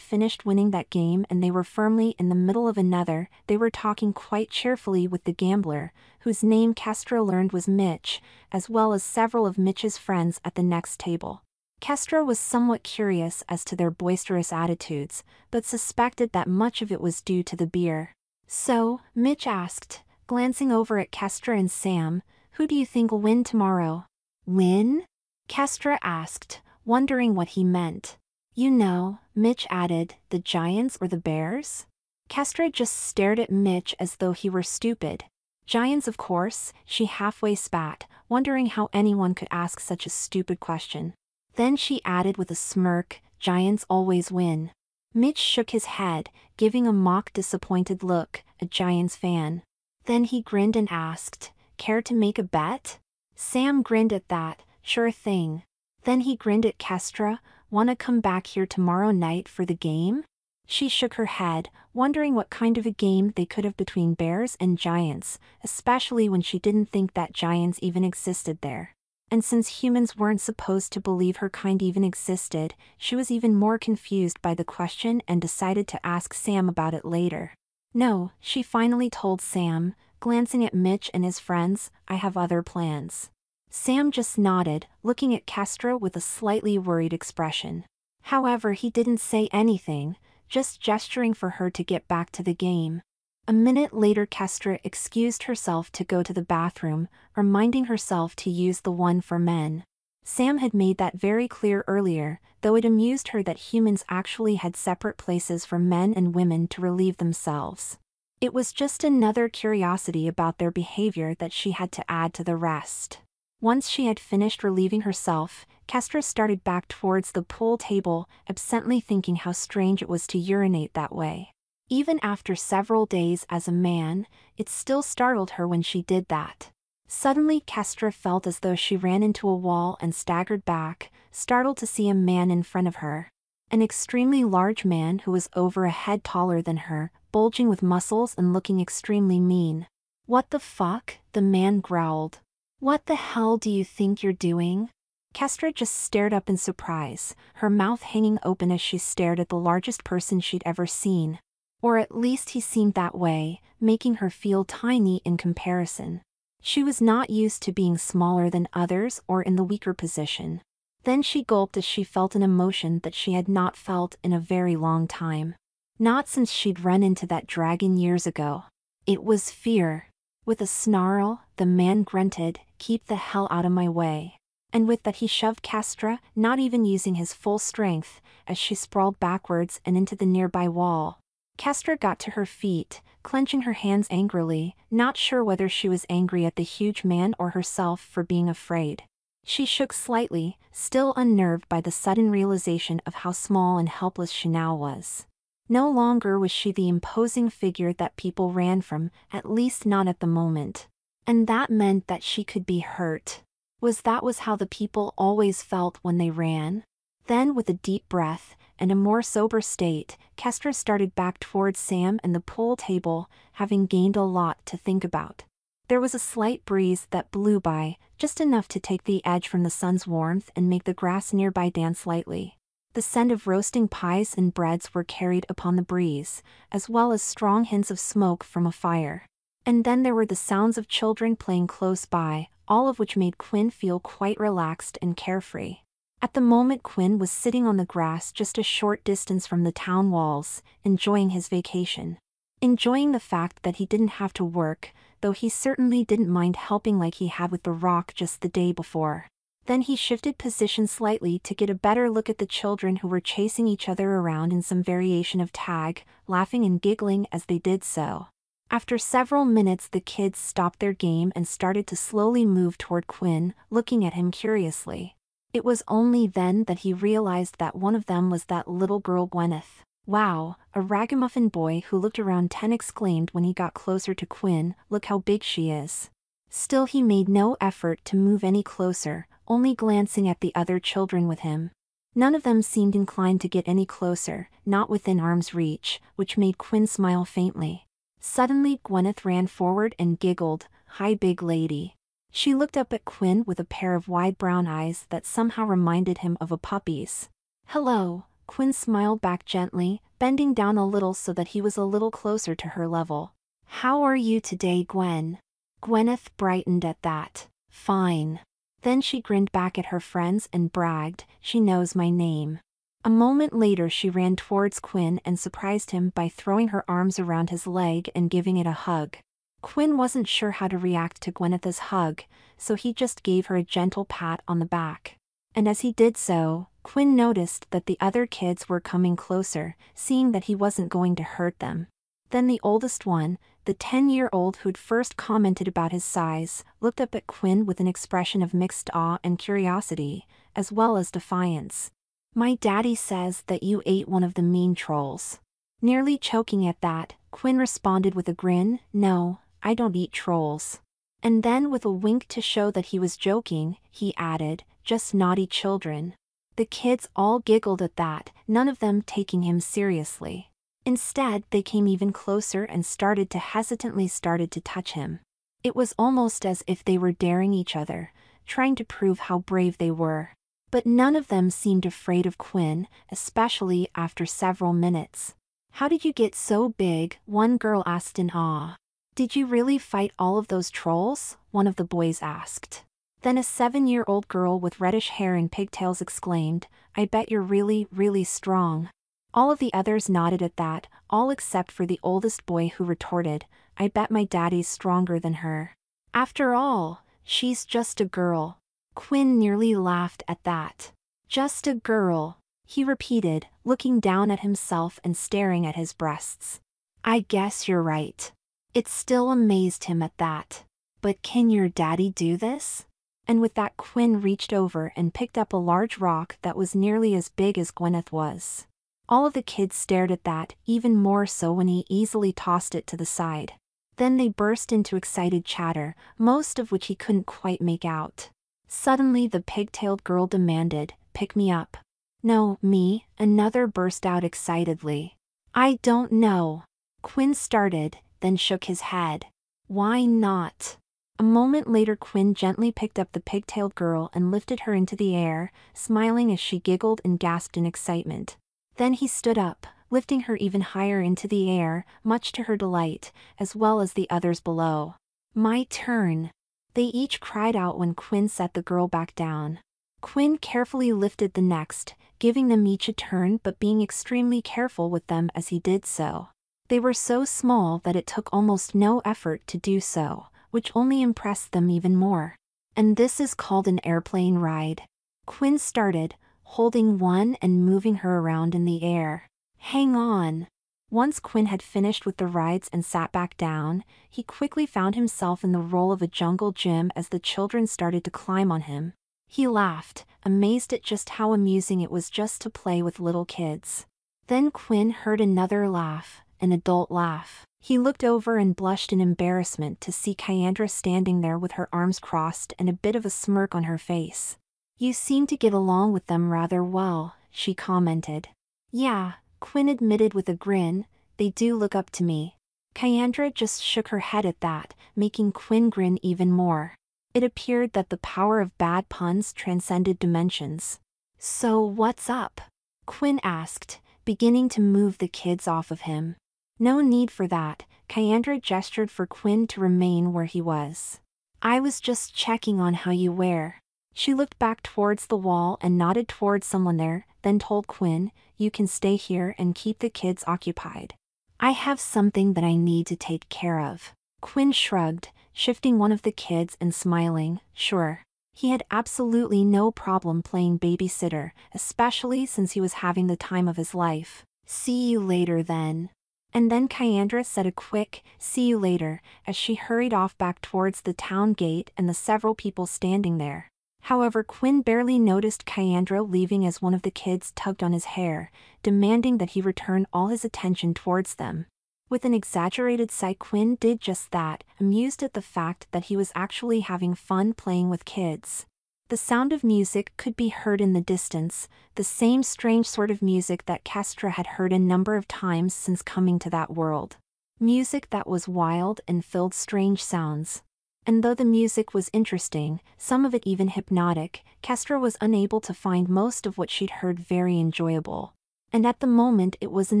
S1: finished winning that game and they were firmly in the middle of another, they were talking quite cheerfully with the gambler, whose name Kastra learned was Mitch, as well as several of Mitch's friends at the next table. Kastra was somewhat curious as to their boisterous attitudes, but suspected that much of it was due to the beer. So, Mitch asked, glancing over at Kastra and Sam, who do you think will win tomorrow? Win? Kastra asked, wondering what he meant. You know, Mitch added, the Giants or the Bears? Kastra just stared at Mitch as though he were stupid. Giants, of course, she halfway spat, wondering how anyone could ask such a stupid question. Then she added with a smirk, Giants always win. Mitch shook his head, giving a mock disappointed look, a Giants fan. Then he grinned and asked, care to make a bet? Sam grinned at that, sure thing. Then he grinned at Kastra, wanna come back here tomorrow night for the game? She shook her head, wondering what kind of a game they could have between Bears and Giants, especially when she didn't think that Giants even existed there. And since humans weren't supposed to believe her kind even existed, she was even more confused by the question and decided to ask Sam about it later. No, she finally told Sam, glancing at Mitch and his friends, I have other plans. Sam just nodded, looking at Kastra with a slightly worried expression. However, he didn't say anything, just gesturing for her to get back to the game. A minute later Kastra excused herself to go to the bathroom, reminding herself to use the one for men. Sam had made that very clear earlier, though it amused her that humans actually had separate places for men and women to relieve themselves. It was just another curiosity about their behavior that she had to add to the rest. Once she had finished relieving herself, Kastra started back towards the pool table, absently thinking how strange it was to urinate that way. Even after several days as a man, it still startled her when she did that. Suddenly Kastra felt as though she ran into a wall and staggered back, startled to see a man in front of her. An extremely large man who was over a head taller than her, bulging with muscles and looking extremely mean. What the fuck? The man growled. What the hell do you think you're doing? Kastra just stared up in surprise, her mouth hanging open as she stared at the largest person she'd ever seen. Or at least he seemed that way, making her feel tiny in comparison. She was not used to being smaller than others or in the weaker position. Then she gulped as she felt an emotion that she had not felt in a very long time. Not since she'd run into that dragon years ago. It was fear. With a snarl, the man grunted, "Keep the hell out of my way." And with that he shoved Kastra, not even using his full strength, as she sprawled backwards and into the nearby wall. Kastra got to her feet, clenching her hands angrily, not sure whether she was angry at the huge man or herself for being afraid. She shook slightly, still unnerved by the sudden realization of how small and helpless she now was. No longer was she the imposing figure that people ran from, at least not at the moment. And that meant that she could be hurt. Was how the people always felt when they ran? Then with a deep breath, and a more sober state, Kastra started back towards Sam and the pool table, having gained a lot to think about. There was a slight breeze that blew by, just enough to take the edge from the sun's warmth and make the grass nearby dance lightly. The scent of roasting pies and breads were carried upon the breeze, as well as strong hints of smoke from a fire. And then there were the sounds of children playing close by, all of which made Quinn feel quite relaxed and carefree. At the moment Quinn was sitting on the grass just a short distance from the town walls, enjoying his vacation. Enjoying the fact that he didn't have to work, though he certainly didn't mind helping like he had with the rock just the day before. Then he shifted position slightly to get a better look at the children who were chasing each other around in some variation of tag, laughing and giggling as they did so. After several minutes the kids stopped their game and started to slowly move toward Quinn, looking at him curiously. It was only then that he realized that one of them was that little girl Gwyneth. "Wow," a ragamuffin boy who looked around 10 exclaimed when he got closer to Quinn, "Look how big she is." Still he made no effort to move any closer, only glancing at the other children with him. None of them seemed inclined to get any closer, not within arm's reach, which made Quinn smile faintly. Suddenly Gwyneth ran forward and giggled, "Hi big lady." She looked up at Quinn with a pair of wide brown eyes that somehow reminded him of a puppy's. "Hello," Quinn smiled back gently, bending down a little so that he was a little closer to her level. "How are you today, Gwen?" Gwyneth brightened at that. "Fine." Then she grinned back at her friends and bragged, "She knows my name." A moment later she ran towards Quinn and surprised him by throwing her arms around his leg and giving it a hug. Quinn wasn't sure how to react to Gwyneth's hug, so he just gave her a gentle pat on the back. And as he did so, Quinn noticed that the other kids were coming closer, seeing that he wasn't going to hurt them. Then the oldest one, the 10-year-old who'd first commented about his size, looked up at Quinn with an expression of mixed awe and curiosity, as well as defiance. "My daddy says that you ate one of the mean trolls." Nearly choking at that, Quinn responded with a grin, "No, I don't eat trolls." And then with a wink to show that he was joking, he added, "Just naughty children." The kids all giggled at that, none of them taking him seriously. Instead they came even closer and started to touch him. It was almost as if they were daring each other, trying to prove how brave they were. But none of them seemed afraid of Quinn, especially after several minutes. "How did you get so big?" one girl asked in awe. "Did you really fight all of those trolls?" one of the boys asked. Then a 7-year-old girl with reddish hair and pigtails exclaimed, "I bet you're really, really strong." All of the others nodded at that, all except for the oldest boy who retorted, "I bet my daddy's stronger than her. After all, she's just a girl." Quinn nearly laughed at that. "Just a girl," he repeated, looking down at himself and staring at his breasts. "I guess you're right." It still amazed him at that. "But can your daddy do this?" And with that Quinn reached over and picked up a large rock that was nearly as big as Gwyneth was. All of the kids stared at that, even more so when he easily tossed it to the side. Then they burst into excited chatter, most of which he couldn't quite make out. Suddenly the pigtailed girl demanded, "Pick me up." "No, me," another burst out excitedly. "I don't know." Quinn started, then shook his head. "Why not?" A moment later Quinn gently picked up the pigtailed girl and lifted her into the air, smiling as she giggled and gasped in excitement. Then he stood up, lifting her even higher into the air, much to her delight, as well as the others below. "My turn!" they each cried out when Quinn set the girl back down. Quinn carefully lifted the next, giving them each a turn but being extremely careful with them as he did so. They were so small that it took almost no effort to do so, which only impressed them even more. "And this is called an airplane ride," Quinn started, holding one and moving her around in the air. "Hang on." Once Quinn had finished with the rides and sat back down, he quickly found himself in the role of a jungle gym as the children started to climb on him. He laughed, amazed at just how amusing it was just to play with little kids. Then Quinn heard another laugh, an adult laugh. He looked over and blushed in embarrassment to see Kastra standing there with her arms crossed and a bit of a smirk on her face. "You seem to get along with them rather well," she commented. "Yeah," Quinn admitted with a grin, "they do look up to me." Kastra just shook her head at that, making Quinn grin even more. It appeared that the power of bad puns transcended dimensions. "So what's up?" Quinn asked, beginning to move the kids off of him. "No need for that," Kastra gestured for Quinn to remain where he was. "I was just checking on how you wear." She looked back towards the wall and nodded towards someone there, then told Quinn, "You can stay here and keep the kids occupied. I have something that I need to take care of." Quinn shrugged, shifting one of the kids and smiling, "Sure." He had absolutely no problem playing babysitter, especially since he was having the time of his life. "See you later then." And then Kastra said a quick, "See you later," as she hurried off back towards the town gate and the several people standing there. However, Quinn barely noticed Kastra leaving as one of the kids tugged on his hair, demanding that he return all his attention towards them. With an exaggerated sigh, Quinn did just that, amused at the fact that he was actually having fun playing with kids. The sound of music could be heard in the distance, the same strange sort of music that Kastra had heard a number of times since coming to that world. Music that was wild and filled strange sounds. And though the music was interesting, some of it even hypnotic, Kastra was unable to find most of what she'd heard very enjoyable. And at the moment it was an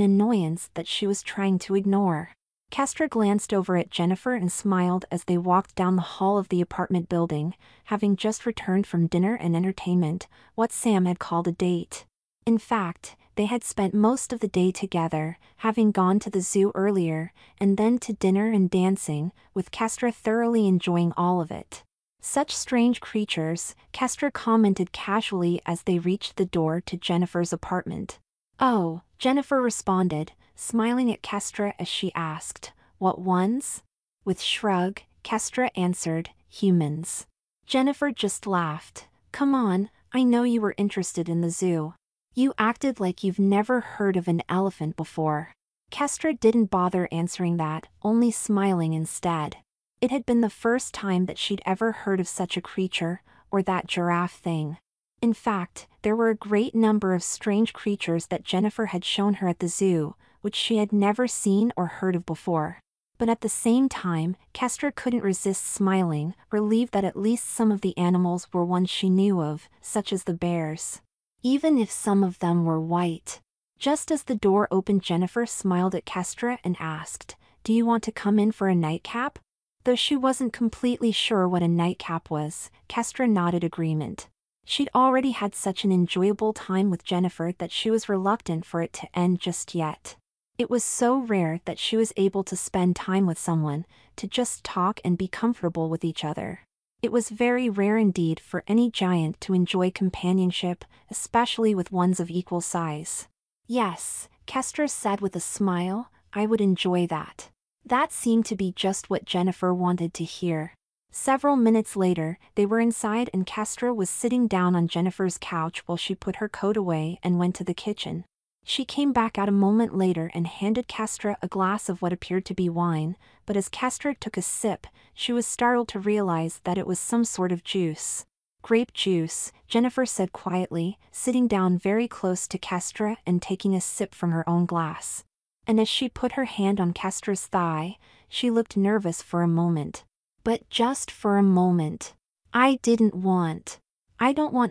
S1: annoyance that she was trying to ignore. Kastra glanced over at Jennifer and smiled as they walked down the hall of the apartment building, having just returned from dinner and entertainment, what Sam had called a date. In fact, they had spent most of the day together, having gone to the zoo earlier, and then to dinner and dancing, with Kastra thoroughly enjoying all of it. "Such strange creatures," Kastra commented casually as they reached the door to Jennifer's apartment. "Oh," Jennifer responded, smiling at Kastra as she asked, "What ones?" With shrug, Kastra answered, "Humans." Jennifer just laughed. "Come on, I know you were interested in the zoo. You acted like you've never heard of an elephant before." Kastra didn't bother answering that, only smiling instead. It had been the first time that she'd ever heard of such a creature, or that giraffe thing. In fact, there were a great number of strange creatures that Jennifer had shown her at the zoo, which she had never seen or heard of before. But at the same time, Kastra couldn't resist smiling, relieved that at least some of the animals were ones she knew of, such as the bears. Even if some of them were white. Just as the door opened, Jennifer smiled at Kastra and asked, "Do you want to come in for a nightcap?" Though she wasn't completely sure what a nightcap was, Kastra nodded agreement. She'd already had such an enjoyable time with Jennifer that she was reluctant for it to end just yet. It was so rare that she was able to spend time with someone, to just talk and be comfortable with each other. It was very rare indeed for any giant to enjoy companionship, especially with ones of equal size. "Yes," Kastra said with a smile, "I would enjoy that." That seemed to be just what Jennifer wanted to hear. Several minutes later, they were inside and Kastra was sitting down on Jennifer's couch while she put her coat away and went to the kitchen. She came back out a moment later and handed Kastra a glass of what appeared to be wine, but as Kastra took a sip, she was startled to realize that it was some sort of juice. "Grape juice," Jennifer said quietly, sitting down very close to Kastra and taking a sip from her own glass. And as she put her hand on Kastra's thigh, she looked nervous for a moment. But just for a moment. I don't want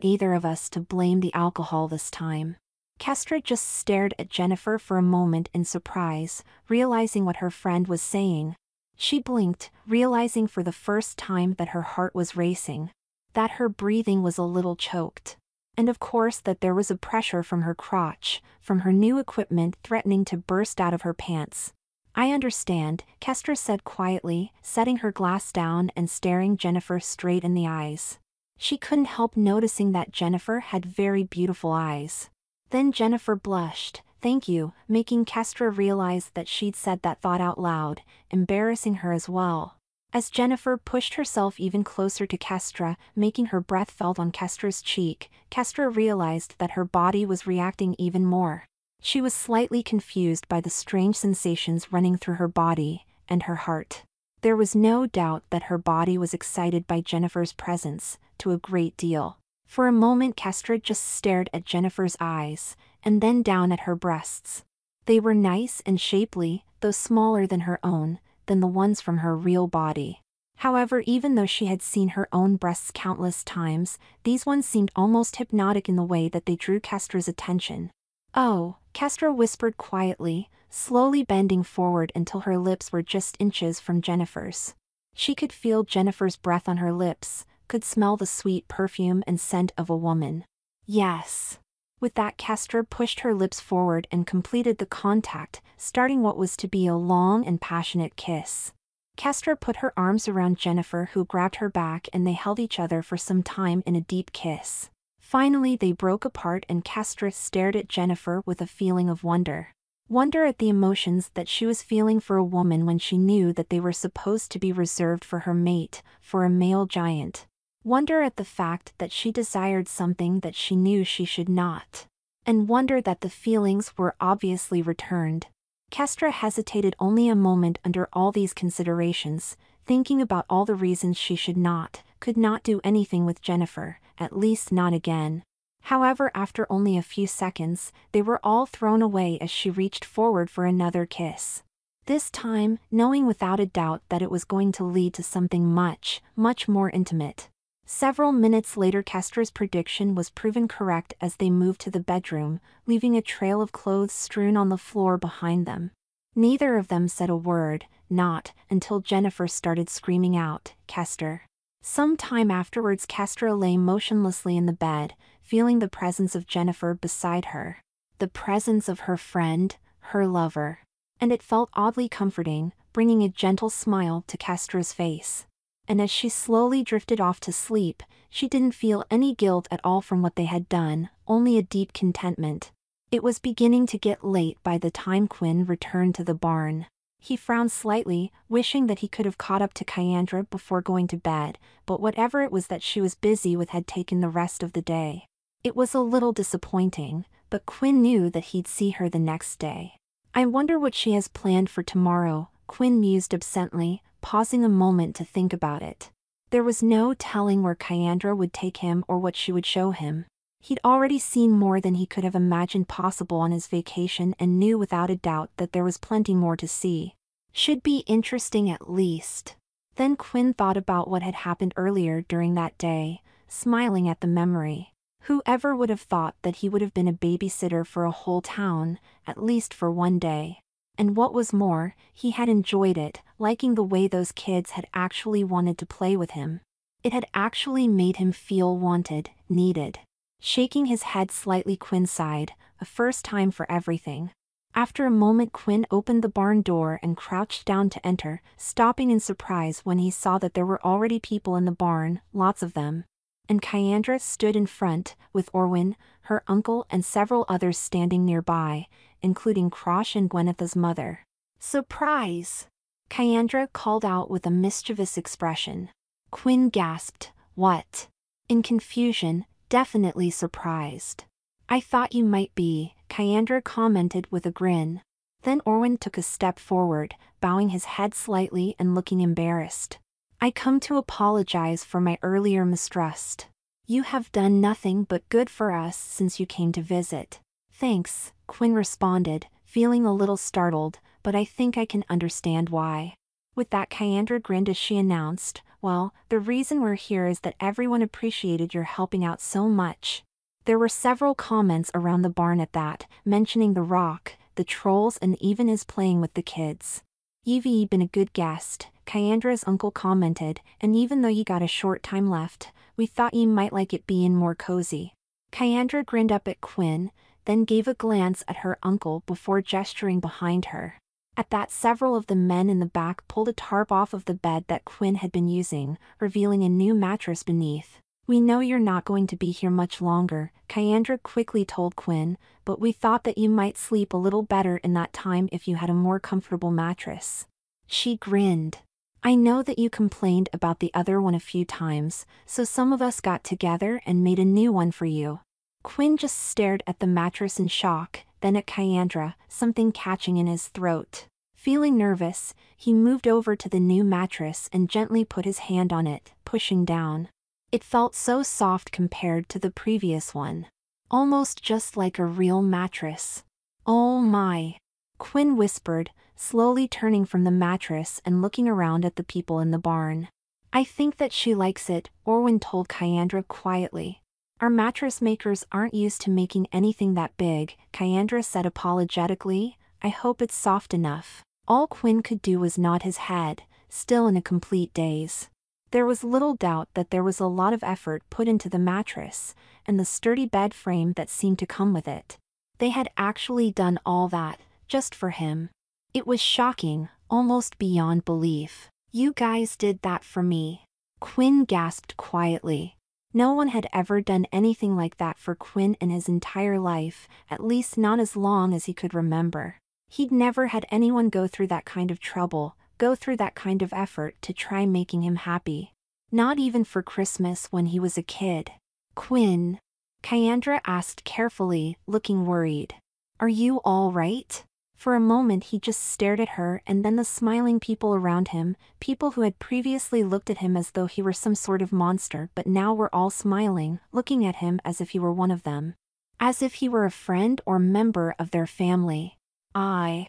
S1: either of us to blame the alcohol this time. Kastra just stared at Jennifer for a moment in surprise, realizing what her friend was saying. She blinked, realizing for the first time that her heart was racing, that her breathing was a little choked, and of course that there was a pressure from her crotch, from her new equipment threatening to burst out of her pants. I understand, Kastra said quietly, setting her glass down and staring Jennifer straight in the eyes. She couldn't help noticing that Jennifer had very beautiful eyes. Then Jennifer blushed, "Thank you," making Kastra realize that she'd said that thought out loud, embarrassing her as well. As Jennifer pushed herself even closer to Kastra, making her breath felt on Kastra's cheek, Kastra realized that her body was reacting even more. She was slightly confused by the strange sensations running through her body, and her heart. There was no doubt that her body was excited by Jennifer's presence, to a great deal. For a moment Kastra just stared at Jennifer's eyes, and then down at her breasts. They were nice and shapely, though smaller than her own, than the ones from her real body. However, even though she had seen her own breasts countless times, these ones seemed almost hypnotic in the way that they drew Kastra's attention. "Oh," Kastra whispered quietly, slowly bending forward until her lips were just inches from Jennifer's. She could feel Jennifer's breath on her lips, could smell the sweet perfume and scent of a woman. "Yes." With that, Kastra pushed her lips forward and completed the contact, starting what was to be a long and passionate kiss. Kastra put her arms around Jennifer, who grabbed her back, and they held each other for some time in a deep kiss. Finally they broke apart and Kastra stared at Jennifer with a feeling of wonder. Wonder at the emotions that she was feeling for a woman when she knew that they were supposed to be reserved for her mate, for a male giant. Wonder at the fact that she desired something that she knew she should not. And wonder that the feelings were obviously returned. Kastra hesitated only a moment under all these considerations, thinking about all the reasons she could not do anything with Jennifer, at least not again. However, after only a few seconds, they were all thrown away as she reached forward for another kiss. This time, knowing without a doubt that it was going to lead to something much, much more intimate. Several minutes later Kastra's prediction was proven correct as they moved to the bedroom, leaving a trail of clothes strewn on the floor behind them. Neither of them said a word, not until Jennifer started screaming out, "Kastra." Some time afterwards Kastra lay motionlessly in the bed, feeling the presence of Jennifer beside her. The presence of her friend, her lover. And it felt oddly comforting, bringing a gentle smile to Kastra's face. And as she slowly drifted off to sleep, she didn't feel any guilt at all from what they had done, only a deep contentment. It was beginning to get late by the time Quinn returned to the barn. He frowned slightly, wishing that he could have caught up to Kastra before going to bed, but whatever it was that she was busy with had taken the rest of the day. It was a little disappointing, but Quinn knew that he'd see her the next day. "I wonder what she has planned for tomorrow," Quinn mused absently, pausing a moment to think about it. There was no telling where Kastra would take him or what she would show him. He'd already seen more than he could have imagined possible on his vacation and knew without a doubt that there was plenty more to see. Should be interesting at least. Then Quinn thought about what had happened earlier during that day, smiling at the memory. Whoever would have thought that he would have been a babysitter for a whole town, at least for one day. And what was more, he had enjoyed it, liking the way those kids had actually wanted to play with him. It had actually made him feel wanted, needed. Shaking his head slightly, Quinn sighed, a first time for everything. After a moment Quinn opened the barn door and crouched down to enter, stopping in surprise when he saw that there were already people in the barn, lots of them. And Kastra stood in front, with Orwin, her uncle and several others standing nearby, including Krosh and Gwyneth's mother. "Surprise!" Kastra called out with a mischievous expression. Quinn gasped, "What?" In confusion, definitely surprised. "I thought you might be," Kastra commented with a grin. Then Orwin took a step forward, bowing his head slightly and looking embarrassed. "I come to apologize for my earlier mistrust. You have done nothing but good for us since you came to visit." "Thanks," Quinn responded, feeling a little startled, "but I think I can understand why." With that, Kyandra grinned as she announced, "Well, the reason we're here is that everyone appreciated your helping out so much." There were several comments around the barn at that, mentioning the rock, the trolls, and even his playing with the kids. "You've been a good guest," Kyandra's uncle commented, "and even though you got a short time left, we thought you might like it being more cozy." Kyandra grinned up at Quinn, then gave a glance at her uncle before gesturing behind her. At that, several of the men in the back pulled a tarp off of the bed that Quinn had been using, revealing a new mattress beneath. "We know you're not going to be here much longer," Kyandra quickly told Quinn, "but we thought that you might sleep a little better in that time if you had a more comfortable mattress." She grinned. "I know that you complained about the other one a few times, so some of us got together and made a new one for you." Quinn just stared at the mattress in shock, then at Kyandra, something catching in his throat. Feeling nervous, he moved over to the new mattress and gently put his hand on it, pushing down. It felt so soft compared to the previous one. Almost just like a real mattress. "Oh my," Quinn whispered, slowly turning from the mattress and looking around at the people in the barn. "I think that she likes it," Orwin told Kyandra quietly. "Our mattress makers aren't used to making anything that big," Kyandra said apologetically. "I hope it's soft enough." All Quinn could do was nod his head, still in a complete daze. There was little doubt that there was a lot of effort put into the mattress, and the sturdy bed frame that seemed to come with it. They had actually done all that, just for him. It was shocking, almost beyond belief. "You guys did that for me?" Quinn gasped quietly. No one had ever done anything like that for Quinn in his entire life, at least not as long as he could remember. He'd never had anyone go through that kind of trouble, go through that kind of effort to try making him happy. Not even for Christmas when he was a kid. "Quinn?" Kyandra asked carefully, looking worried. "Are you all right?" For a moment he just stared at her, and then the smiling people around him, people who had previously looked at him as though he were some sort of monster but now were all smiling, looking at him as if he were one of them. As if he were a friend or member of their family. I.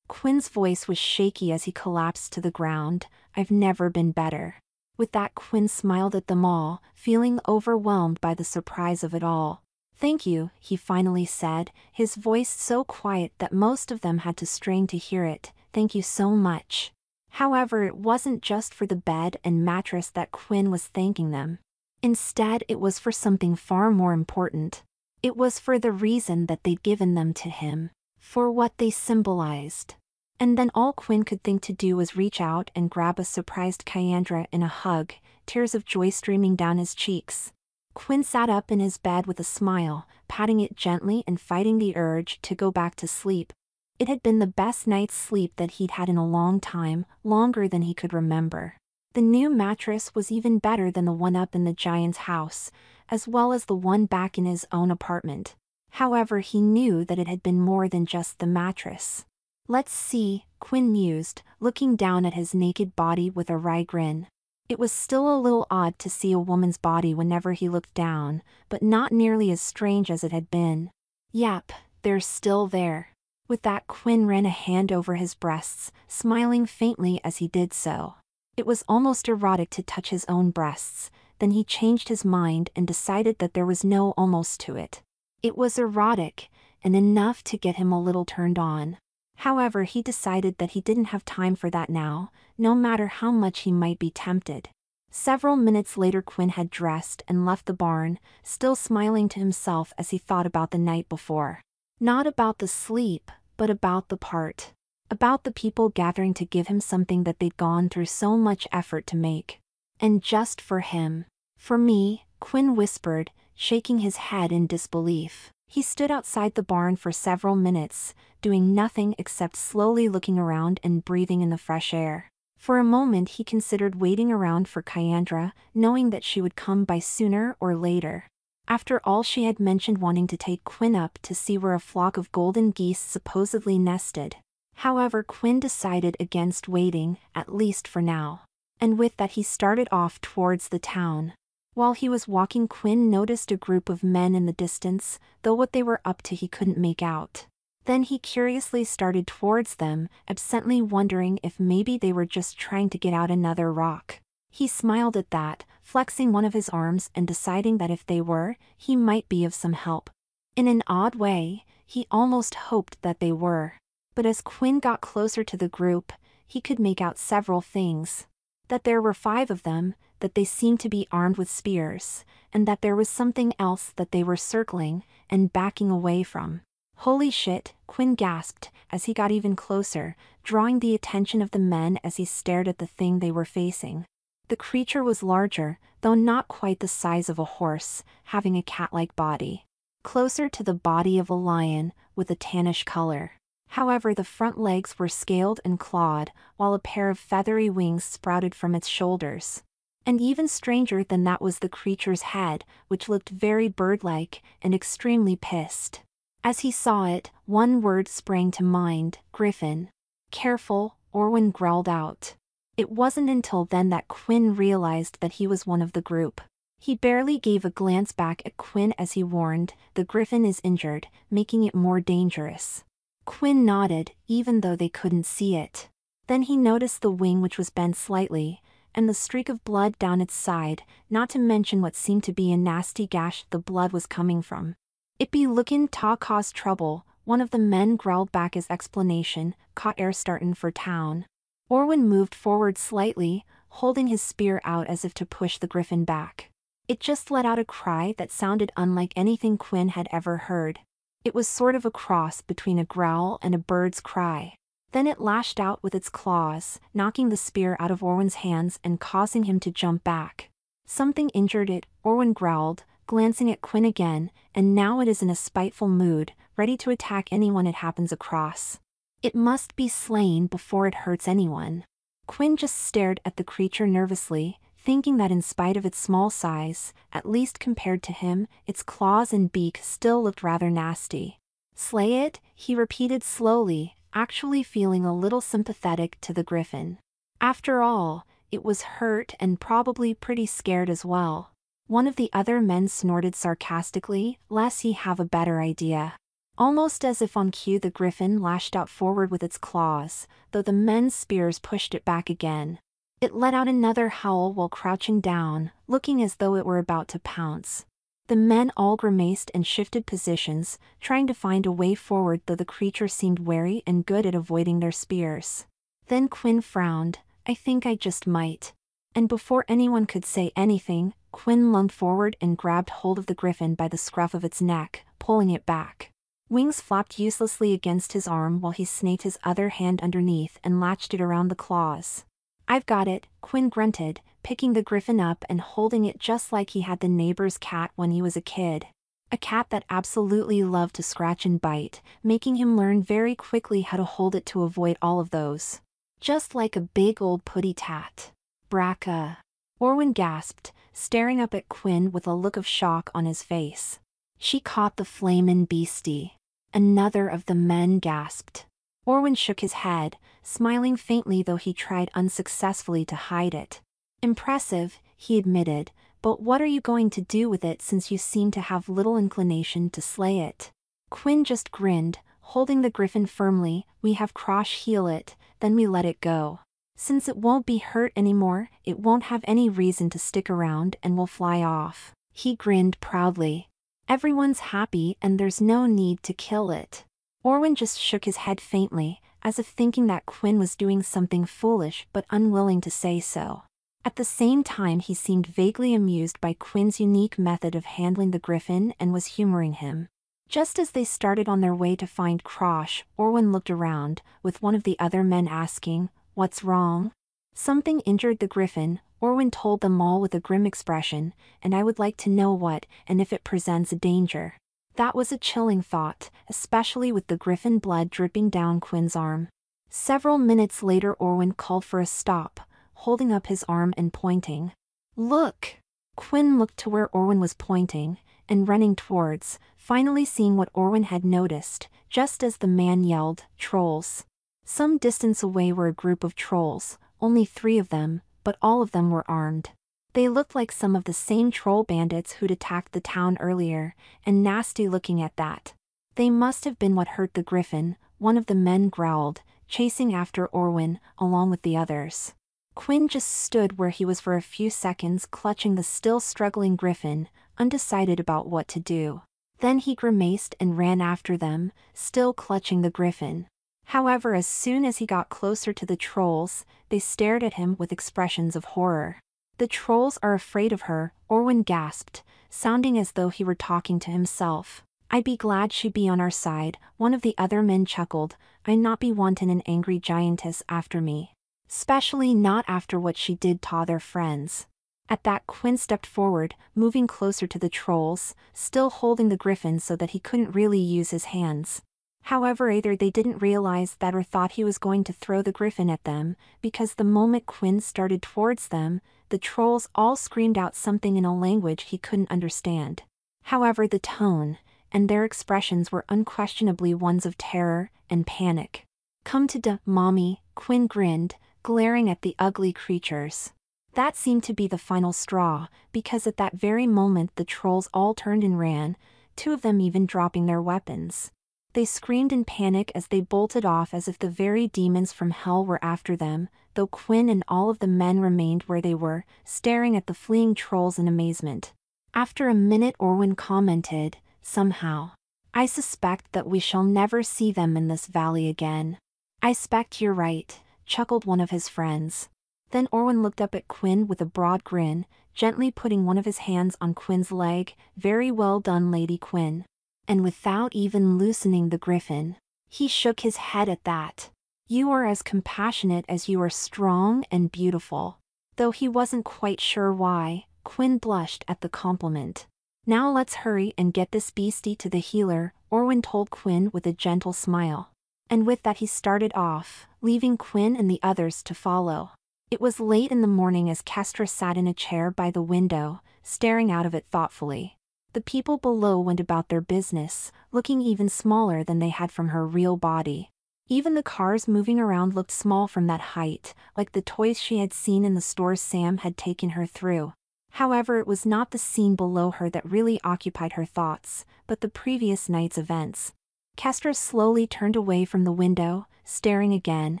S1: Quinn's voice was shaky as he collapsed to the ground. "I've never been better." With that, Quinn smiled at them all, feeling overwhelmed by the surprise of it all. "Thank you," he finally said, his voice so quiet that most of them had to strain to hear it. "Thank you so much." However, it wasn't just for the bed and mattress that Quinn was thanking them. Instead, it was for something far more important. It was for the reason that they'd given them to him. For what they symbolized. And then all Quinn could think to do was reach out and grab a surprised Kyandra in a hug, tears of joy streaming down his cheeks. Quinn sat up in his bed with a smile, patting it gently and fighting the urge to go back to sleep. It had been the best night's sleep that he'd had in a long time, longer than he could remember. The new mattress was even better than the one up in the giant's house, as well as the one back in his own apartment. However, he knew that it had been more than just the mattress. "Let's see," Quinn mused, looking down at his naked body with a wry grin. It was still a little odd to see a woman's body whenever he looked down, but not nearly as strange as it had been. "Yep, they're still there." With that, Quinn ran a hand over his breasts, smiling faintly as he did so. It was almost erotic to touch his own breasts, then he changed his mind and decided that there was no almost to it. It was erotic, and enough to get him a little turned on. However, he decided that he didn't have time for that now, no matter how much he might be tempted. Several minutes later, Quinn had dressed and left the barn, still smiling to himself as he thought about the night before. Not about the sleep, but about the part. About the people gathering to give him something that they'd gone through so much effort to make. And just for him. "For me," Quinn whispered, shaking his head in disbelief. He stood outside the barn for several minutes, doing nothing except slowly looking around and breathing in the fresh air. For a moment he considered waiting around for Kyandra, knowing that she would come by sooner or later. After all, she had mentioned wanting to take Quinn up to see where a flock of golden geese supposedly nested. However, Quinn decided against waiting, at least for now. And with that he started off towards the town. While he was walking, Quinn noticed a group of men in the distance, though what they were up to he couldn't make out. Then he curiously started towards them, absently wondering if maybe they were just trying to get out another rock. He smiled at that, flexing one of his arms and deciding that if they were, he might be of some help. In an odd way, he almost hoped that they were. But as Quinn got closer to the group, he could make out several things. That there were 5 of them, that they seemed to be armed with spears, and that there was something else that they were circling and backing away from. Holy shit, Quinn gasped as he got even closer, drawing the attention of the men as he stared at the thing they were facing. The creature was larger, though not quite the size of a horse, having a cat-like body. Closer to the body of a lion, with a tannish color. However, the front legs were scaled and clawed, while a pair of feathery wings sprouted from its shoulders. And even stranger than that was the creature's head, which looked very bird-like and extremely pissed. As he saw it, one word sprang to mind: Griffin. Careful, Orwin growled out. It wasn't until then that Quinn realized that he was one of the group. He barely gave a glance back at Quinn as he warned, "The Griffin is injured, making it more dangerous." Quinn nodded, even though they couldn't see it. Then he noticed the wing, which was bent slightly, and the streak of blood down its side, not to mention what seemed to be a nasty gash the blood was coming from. "It be lookin' ta cause trouble," one of the men growled back as explanation, "caught air startin' for town." Orwin moved forward slightly, holding his spear out as if to push the Griffin back. It just let out a cry that sounded unlike anything Quinn had ever heard. It was sort of a cross between a growl and a bird's cry. Then it lashed out with its claws, knocking the spear out of Orwin's hands and causing him to jump back. "Something injured it," Orwin growled, glancing at Quinn again, "and now it is in a spiteful mood, ready to attack anyone it happens across. It must be slain before it hurts anyone." Quinn just stared at the creature nervously, thinking that in spite of its small size, at least compared to him, its claws and beak still looked rather nasty. "Slay it," he repeated slowly, actually feeling a little sympathetic to the Griffin. After all, it was hurt and probably pretty scared as well. One of the other men snorted sarcastically, lest he have a better idea. Almost as if on cue, the Griffin lashed out forward with its claws, though the men's spears pushed it back again. It let out another howl while crouching down, looking as though it were about to pounce. The men all grimaced and shifted positions, trying to find a way forward, though the creature seemed wary and good at avoiding their spears. Then Quinn frowned. "I think I just might." And before anyone could say anything, Quinn lunged forward and grabbed hold of the Griffin by the scruff of its neck, pulling it back. Wings flapped uselessly against his arm while he snaked his other hand underneath and latched it around the claws. "I've got it," Quinn grunted, picking the Griffin up and holding it just like he had the neighbor's cat when he was a kid. A cat that absolutely loved to scratch and bite, making him learn very quickly how to hold it to avoid all of those. Just like a big old putty tat. "Bracca." Orwin gasped, staring up at Quinn with a look of shock on his face. "She caught the flamin' beastie." Another of the men gasped. Orwin shook his head, smiling faintly, though he tried unsuccessfully to hide it. "Impressive," he admitted, "but what are you going to do with it since you seem to have little inclination to slay it?" Quinn just grinned, holding the Griffin firmly. "We have Crosh heal it, then we let it go. Since it won't be hurt anymore, it won't have any reason to stick around and will fly off." He grinned proudly. "Everyone's happy and there's no need to kill it." Orwin just shook his head faintly, as if thinking that Quinn was doing something foolish but unwilling to say so. At the same time, he seemed vaguely amused by Quinn's unique method of handling the Griffin and was humoring him. Just as they started on their way to find Crosh, Orwin looked around, with one of the other men asking, "What's wrong?" "Something injured the Griffin," Orwin told them all with a grim expression, "and I would like to know what, and if it presents a danger." That was a chilling thought, especially with the Griffin blood dripping down Quinn's arm. Several minutes later, Orwin called for a stop, holding up his arm and pointing. "Look!" Quinn looked to where Orwin was pointing, and running towards, finally seeing what Orwin had noticed, just as the man yelled, "Trolls!" Some distance away were a group of trolls, only 3 of them, but all of them were armed. They looked like some of the same troll bandits who'd attacked the town earlier, and nasty looking at that. They must have been what hurt the Griffin, one of the men growled, chasing after Orwin, along with the others. Quinn just stood where he was for a few seconds, clutching the still struggling Griffin, undecided about what to do. Then he grimaced and ran after them, still clutching the Griffin. However, as soon as he got closer to the trolls, they stared at him with expressions of horror. "The trolls are afraid of her," Orwin gasped, sounding as though he were talking to himself. "I be glad she be on our side," one of the other men chuckled. "I not be wantin' an angry giantess after me. Specially not after what she did to their friends." At that, Quinn stepped forward, moving closer to the trolls, still holding the Griffin so that he couldn't really use his hands. However, either they didn't realize that or thought he was going to throw the Griffin at them, because the moment Quinn started towards them, the trolls all screamed out something in a language he couldn't understand. However, the tone and their expressions were unquestionably ones of terror and panic. "Come to mommy," Quinn grinned, glaring at the ugly creatures. That seemed to be the final straw, because at that very moment the trolls all turned and ran, two of them even dropping their weapons. They screamed in panic as they bolted off as if the very demons from hell were after them, though Quinn and all of the men remained where they were, staring at the fleeing trolls in amazement. After a minute, Orwin commented, "Somehow, I suspect that we shall never see them in this valley again." "I expect you're right," chuckled one of his friends. Then Orwin looked up at Quinn with a broad grin, gently putting one of his hands on Quinn's leg. "Very well done, Lady Quinn." And without even loosening the Griffin, he shook his head at that. "You are as compassionate as you are strong and beautiful." Though he wasn't quite sure why, Quinn blushed at the compliment. "Now let's hurry and get this beastie to the healer," Orwin told Quinn with a gentle smile. And with that he started off, leaving Quinn and the others to follow. It was late in the morning as Kastra sat in a chair by the window, staring out of it thoughtfully. The people below went about their business, looking even smaller than they had from her real body. Even the cars moving around looked small from that height, like the toys she had seen in the stores Sam had taken her through. However, it was not the scene below her that really occupied her thoughts, but the previous night's events. Kastra slowly turned away from the window, staring again,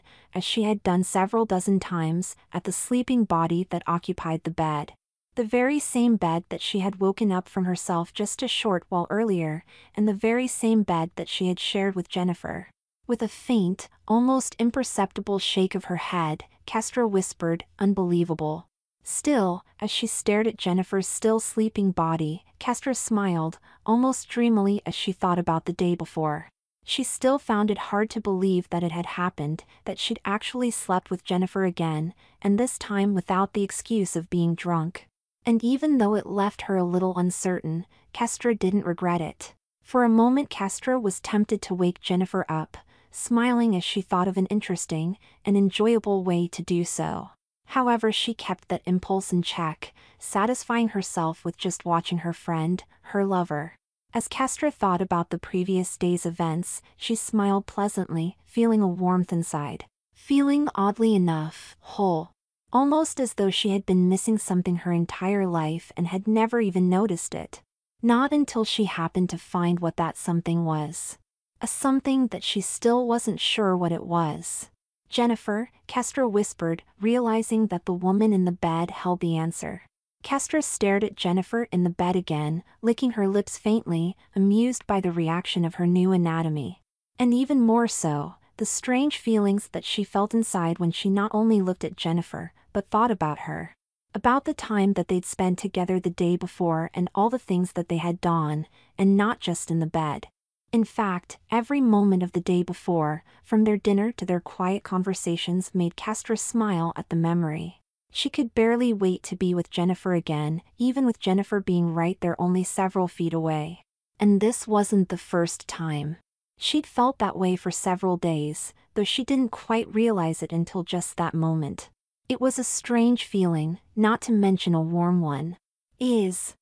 S1: as she had done several dozen times, at the sleeping body that occupied the bed. The very same bed that she had woken up from herself just a short while earlier, and the very same bed that she had shared with Jennifer. With a faint, almost imperceptible shake of her head, Kastra whispered, "Unbelievable." Still, as she stared at Jennifer's still sleeping body, Kastra smiled, almost dreamily as she thought about the day before. She still found it hard to believe that it had happened, that she'd actually slept with Jennifer again, and this time without the excuse of being drunk. And even though it left her a little uncertain, Kastra didn't regret it. For a moment Kastra was tempted to wake Jennifer up, smiling as she thought of an interesting and enjoyable way to do so. However, she kept that impulse in check, satisfying herself with just watching her friend, her lover. As Kastra thought about the previous day's events, she smiled pleasantly, feeling a warmth inside. Feeling oddly enough, whole. Almost as though she had been missing something her entire life and had never even noticed it. Not until she happened to find what that something was. A something that she still wasn't sure what it was. "Jennifer," Kastra whispered, realizing that the woman in the bed held the answer. Kastra stared at Jennifer in the bed again, licking her lips faintly, amused by the reaction of her new anatomy. And even more so, the strange feelings that she felt inside when she not only looked at Jennifer, but thought about her. About the time that they'd spent together the day before and all the things that they had done, and not just in the bed. In fact, every moment of the day before, from their dinner to their quiet conversations, made Kastra smile at the memory. She could barely wait to be with Jennifer again, even with Jennifer being right there only several feet away. And this wasn't the first time. She'd felt that way for several days, though she didn't quite realize it until just that moment. It was a strange feeling, not to mention a warm one. Is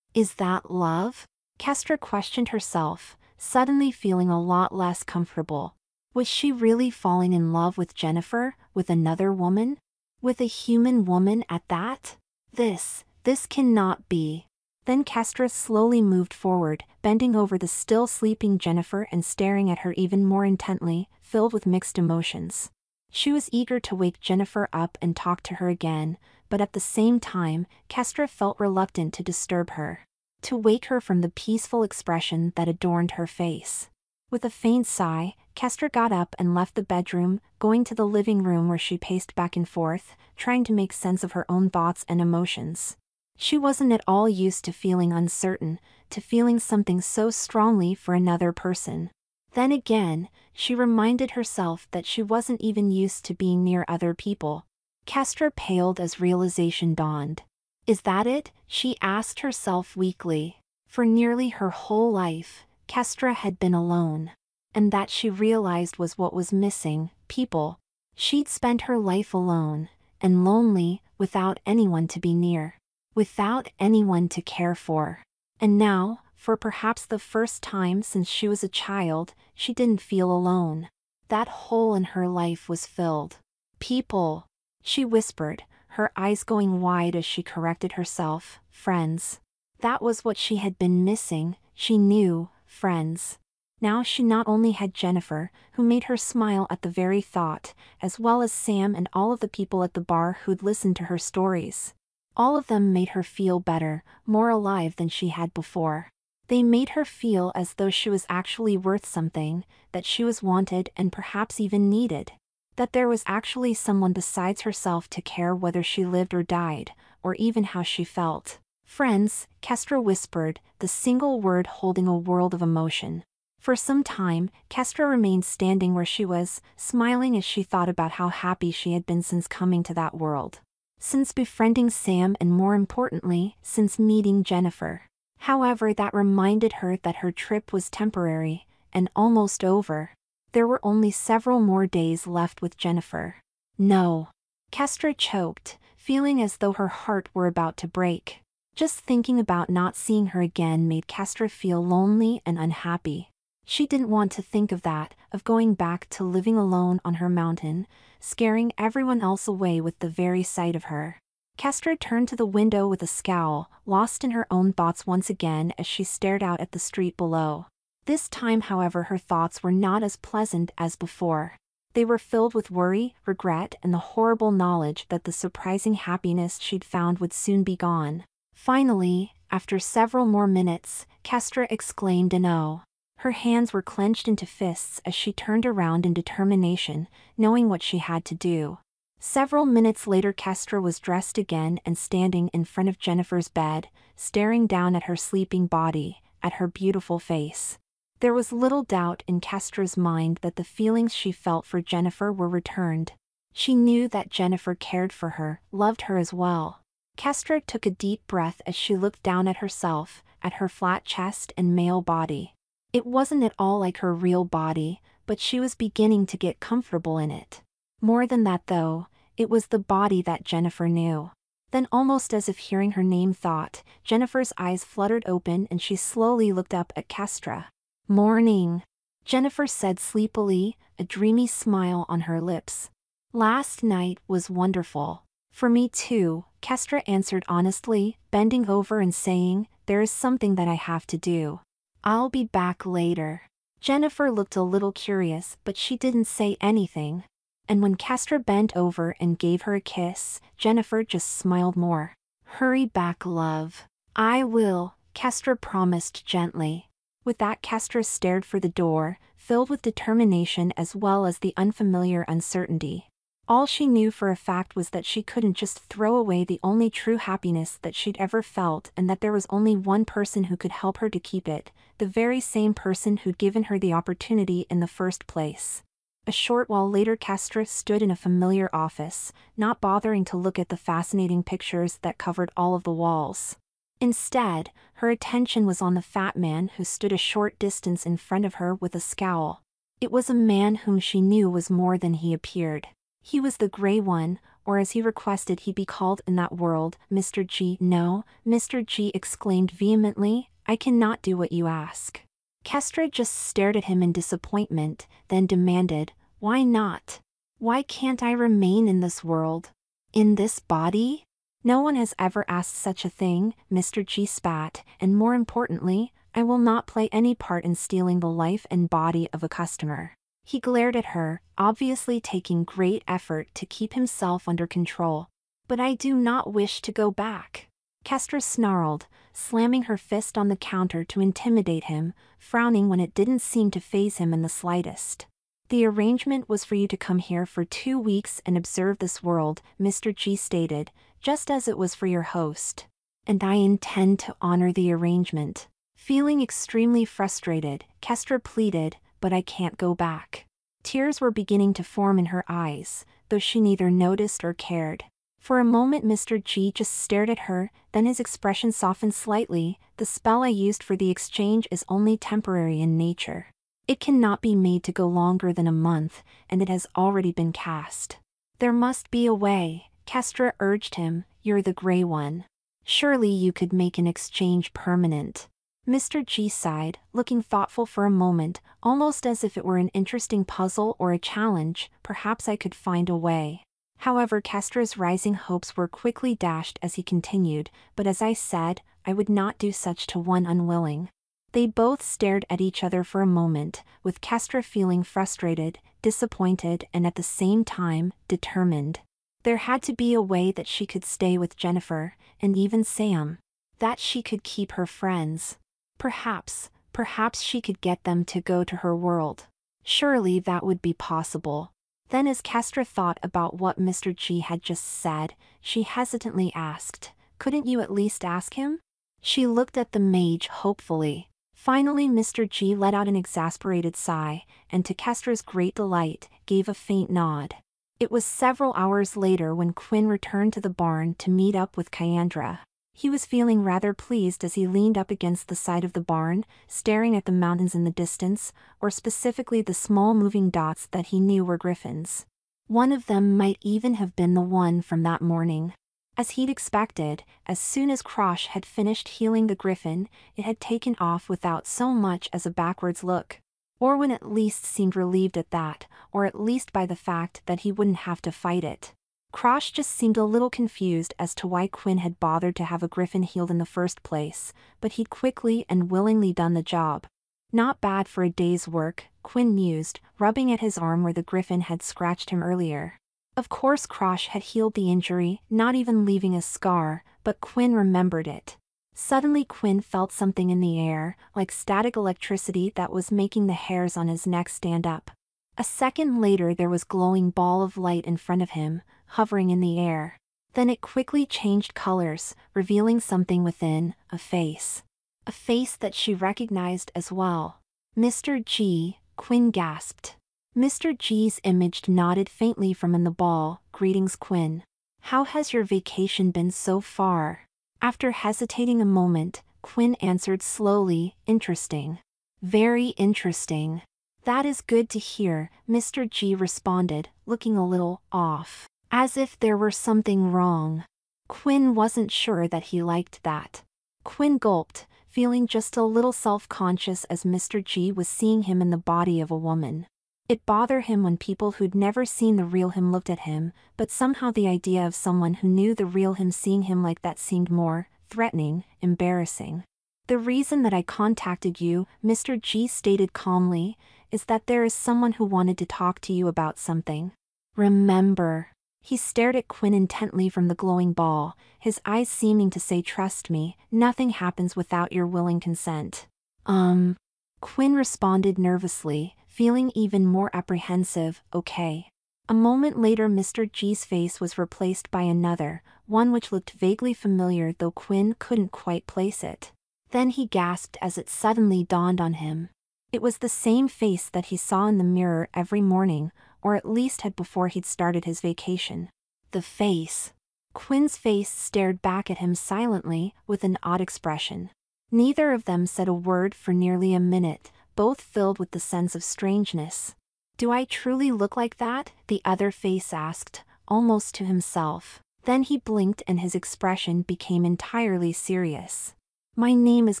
S1: that love? Kastra questioned herself, suddenly feeling a lot less comfortable. Was she really falling in love with Jennifer, with another woman? With a human woman at that? This cannot be. Then Kastra slowly moved forward, bending over the still sleeping Jennifer and staring at her even more intently, filled with mixed emotions. She was eager to wake Jennifer up and talk to her again, but at the same time, Kastra felt reluctant to disturb her, to wake her from the peaceful expression that adorned her face. With a faint sigh, Kastra got up and left the bedroom, going to the living room where she paced back and forth, trying to make sense of her own thoughts and emotions. She wasn't at all used to feeling uncertain, to feeling something so strongly for another person. Then again, she reminded herself that she wasn't even used to being near other people. Kastra paled as realization dawned. Is that it? She asked herself weakly. For nearly her whole life, Kastra had been alone. And that, she realized, was what was missing: people. She'd spent her life alone, and lonely, without anyone to be near. Without anyone to care for. And now, for perhaps the first time since she was a child, she didn't feel alone. That hole in her life was filled. People. She whispered, her eyes going wide as she corrected herself. Friends. That was what she had been missing, she knew, friends. Now she not only had Jennifer, who made her smile at the very thought, as well as Sam and all of the people at the bar who'd listened to her stories. All of them made her feel better, more alive than she had before. They made her feel as though she was actually worth something, that she was wanted and perhaps even needed. That there was actually someone besides herself to care whether she lived or died, or even how she felt. Friends, Kastra whispered, the single word holding a world of emotion. For some time, Kastra remained standing where she was, smiling as she thought about how happy she had been since coming to that world. Since befriending Sam, and more importantly, since meeting Jennifer. However, that reminded her that her trip was temporary, and almost over. There were only several more days left with Jennifer. No. Kastra choked, feeling as though her heart were about to break. Just thinking about not seeing her again made Kastra feel lonely and unhappy. She didn't want to think of that, of going back to living alone on her mountain, scaring everyone else away with the very sight of her. Kastra turned to the window with a scowl, lost in her own thoughts once again as she stared out at the street below. This time, however, her thoughts were not as pleasant as before. They were filled with worry, regret, and the horrible knowledge that the surprising happiness she'd found would soon be gone. Finally, after several more minutes, Kastra exclaimed an "oh." Her hands were clenched into fists as she turned around in determination, knowing what she had to do. Several minutes later, Kastra was dressed again and standing in front of Jennifer's bed, staring down at her sleeping body, at her beautiful face. There was little doubt in Kastra's mind that the feelings she felt for Jennifer were returned. She knew that Jennifer cared for her, loved her as well. Kastra took a deep breath as she looked down at herself, at her flat chest and male body. It wasn't at all like her real body, but she was beginning to get comfortable in it. More than that though, it was the body that Jennifer knew. Then, almost as if hearing her name thought, Jennifer's eyes fluttered open and she slowly looked up at Kastra. "Morning," Jennifer said sleepily, a dreamy smile on her lips. "Last night was wonderful." "For me too," Kastra answered honestly, bending over and saying, "There is something that I have to do. I'll be back later." Jennifer looked a little curious, but she didn't say anything. And when Kastra bent over and gave her a kiss, Jennifer just smiled more. "Hurry back, love." "I will," Kastra promised gently. With that, Kastra stared for the door, filled with determination as well as the unfamiliar uncertainty. All she knew for a fact was that she couldn't just throw away the only true happiness that she'd ever felt, and that there was only one person who could help her to keep it, the very same person who'd given her the opportunity in the first place. A short while later, Kastra stood in a familiar office, not bothering to look at the fascinating pictures that covered all of the walls. Instead, her attention was on the fat man who stood a short distance in front of her with a scowl. It was a man whom she knew was more than he appeared. He was the Grey One, or as he requested he be called in that world, Mr. G. "No," Mr. G exclaimed vehemently, "I cannot do what you ask." Kastra just stared at him in disappointment, then demanded, "Why not? Why can't I remain in this world? In this body?" No one has ever asked such a thing, Mr. G spat, and more importantly, I will not play any part in stealing the life and body of a customer. He glared at her, obviously taking great effort to keep himself under control. But I do not wish to go back. Kastra snarled, slamming her fist on the counter to intimidate him, frowning when it didn't seem to faze him in the slightest. The arrangement was for you to come here for 2 weeks and observe this world, Mr. G stated, just as it was for your host. And I intend to honor the arrangement. Feeling extremely frustrated, Kastra pleaded, but I can't go back. Tears were beginning to form in her eyes, though she neither noticed or cared. For a moment Mr. G just stared at her, then his expression softened slightly. The spell I used for the exchange is only temporary in nature. It cannot be made to go longer than a month, and it has already been cast. There must be a way, Kastra urged him. You're the gray one. Surely you could make an exchange permanent. Mr. G sighed, looking thoughtful for a moment, almost as if it were an interesting puzzle or a challenge. Perhaps I could find a way. However, Kastra's rising hopes were quickly dashed as he continued, but as I said, I would not do such to one unwilling. They both stared at each other for a moment, with Kastra feeling frustrated, disappointed and at the same time, determined. There had to be a way that she could stay with Jennifer, and even Sam. That she could keep her friends. Perhaps she could get them to go to her world. Surely that would be possible. Then as Kastra thought about what Mr. G had just said, she hesitantly asked, couldn't you at least ask him? She looked at the mage hopefully. Finally Mr. G let out an exasperated sigh, and to Kastra's great delight, gave a faint nod. It was several hours later when Quinn returned to the barn to meet up with Cassandra. He was feeling rather pleased as he leaned up against the side of the barn, staring at the mountains in the distance, or specifically the small moving dots that he knew were Griffins. One of them might even have been the one from that morning. As he'd expected, as soon as Krosh had finished healing the Griffin, it had taken off without so much as a backwards look. Orwin at least seemed relieved at that, or at least by the fact that he wouldn't have to fight it. Krosh just seemed a little confused as to why Quinn had bothered to have a Griffin healed in the first place, but he'd quickly and willingly done the job. Not bad for a day's work, Quinn mused, rubbing at his arm where the Griffin had scratched him earlier. Of course Krosh had healed the injury, not even leaving a scar, but Quinn remembered it. Suddenly Quinn felt something in the air, like static electricity that was making the hairs on his neck stand up. A second later there was a glowing ball of light in front of him, hovering in the air. Then it quickly changed colors, revealing something within, a face. A face that she recognized as well. Mr. G, Quinn gasped. Mr. G's image nodded faintly from in the ball. Greetings Quinn. How has your vacation been so far? After hesitating a moment, Quinn answered slowly, interesting. Very interesting. That is good to hear, Mr. G responded, looking a little off, as if there were something wrong. Quinn wasn't sure that he liked that. Quinn gulped, feeling just a little self-conscious as Mr. G was seeing him in the body of a woman. It bothered him when people who'd never seen the real him looked at him, but somehow the idea of someone who knew the real him seeing him like that seemed more threatening, embarrassing. The reason that I contacted you, Mr. G stated calmly, is that there is someone who wanted to talk to you about something. Remember. He stared at Quinn intently from the glowing ball, his eyes seeming to say trust me, nothing happens without your willing consent. Quinn responded nervously, feeling even more apprehensive, okay. A moment later Mr. G's face was replaced by another, one which looked vaguely familiar though Quinn couldn't quite place it. Then he gasped as it suddenly dawned on him. It was the same face that he saw in the mirror every morning, or at least had before he'd started his vacation. The face. Quinn's face stared back at him silently, with an odd expression. Neither of them said a word for nearly a minute, both filled with the sense of strangeness. Do I truly look like that? The other face asked, almost to himself. Then he blinked and his expression became entirely serious. My name is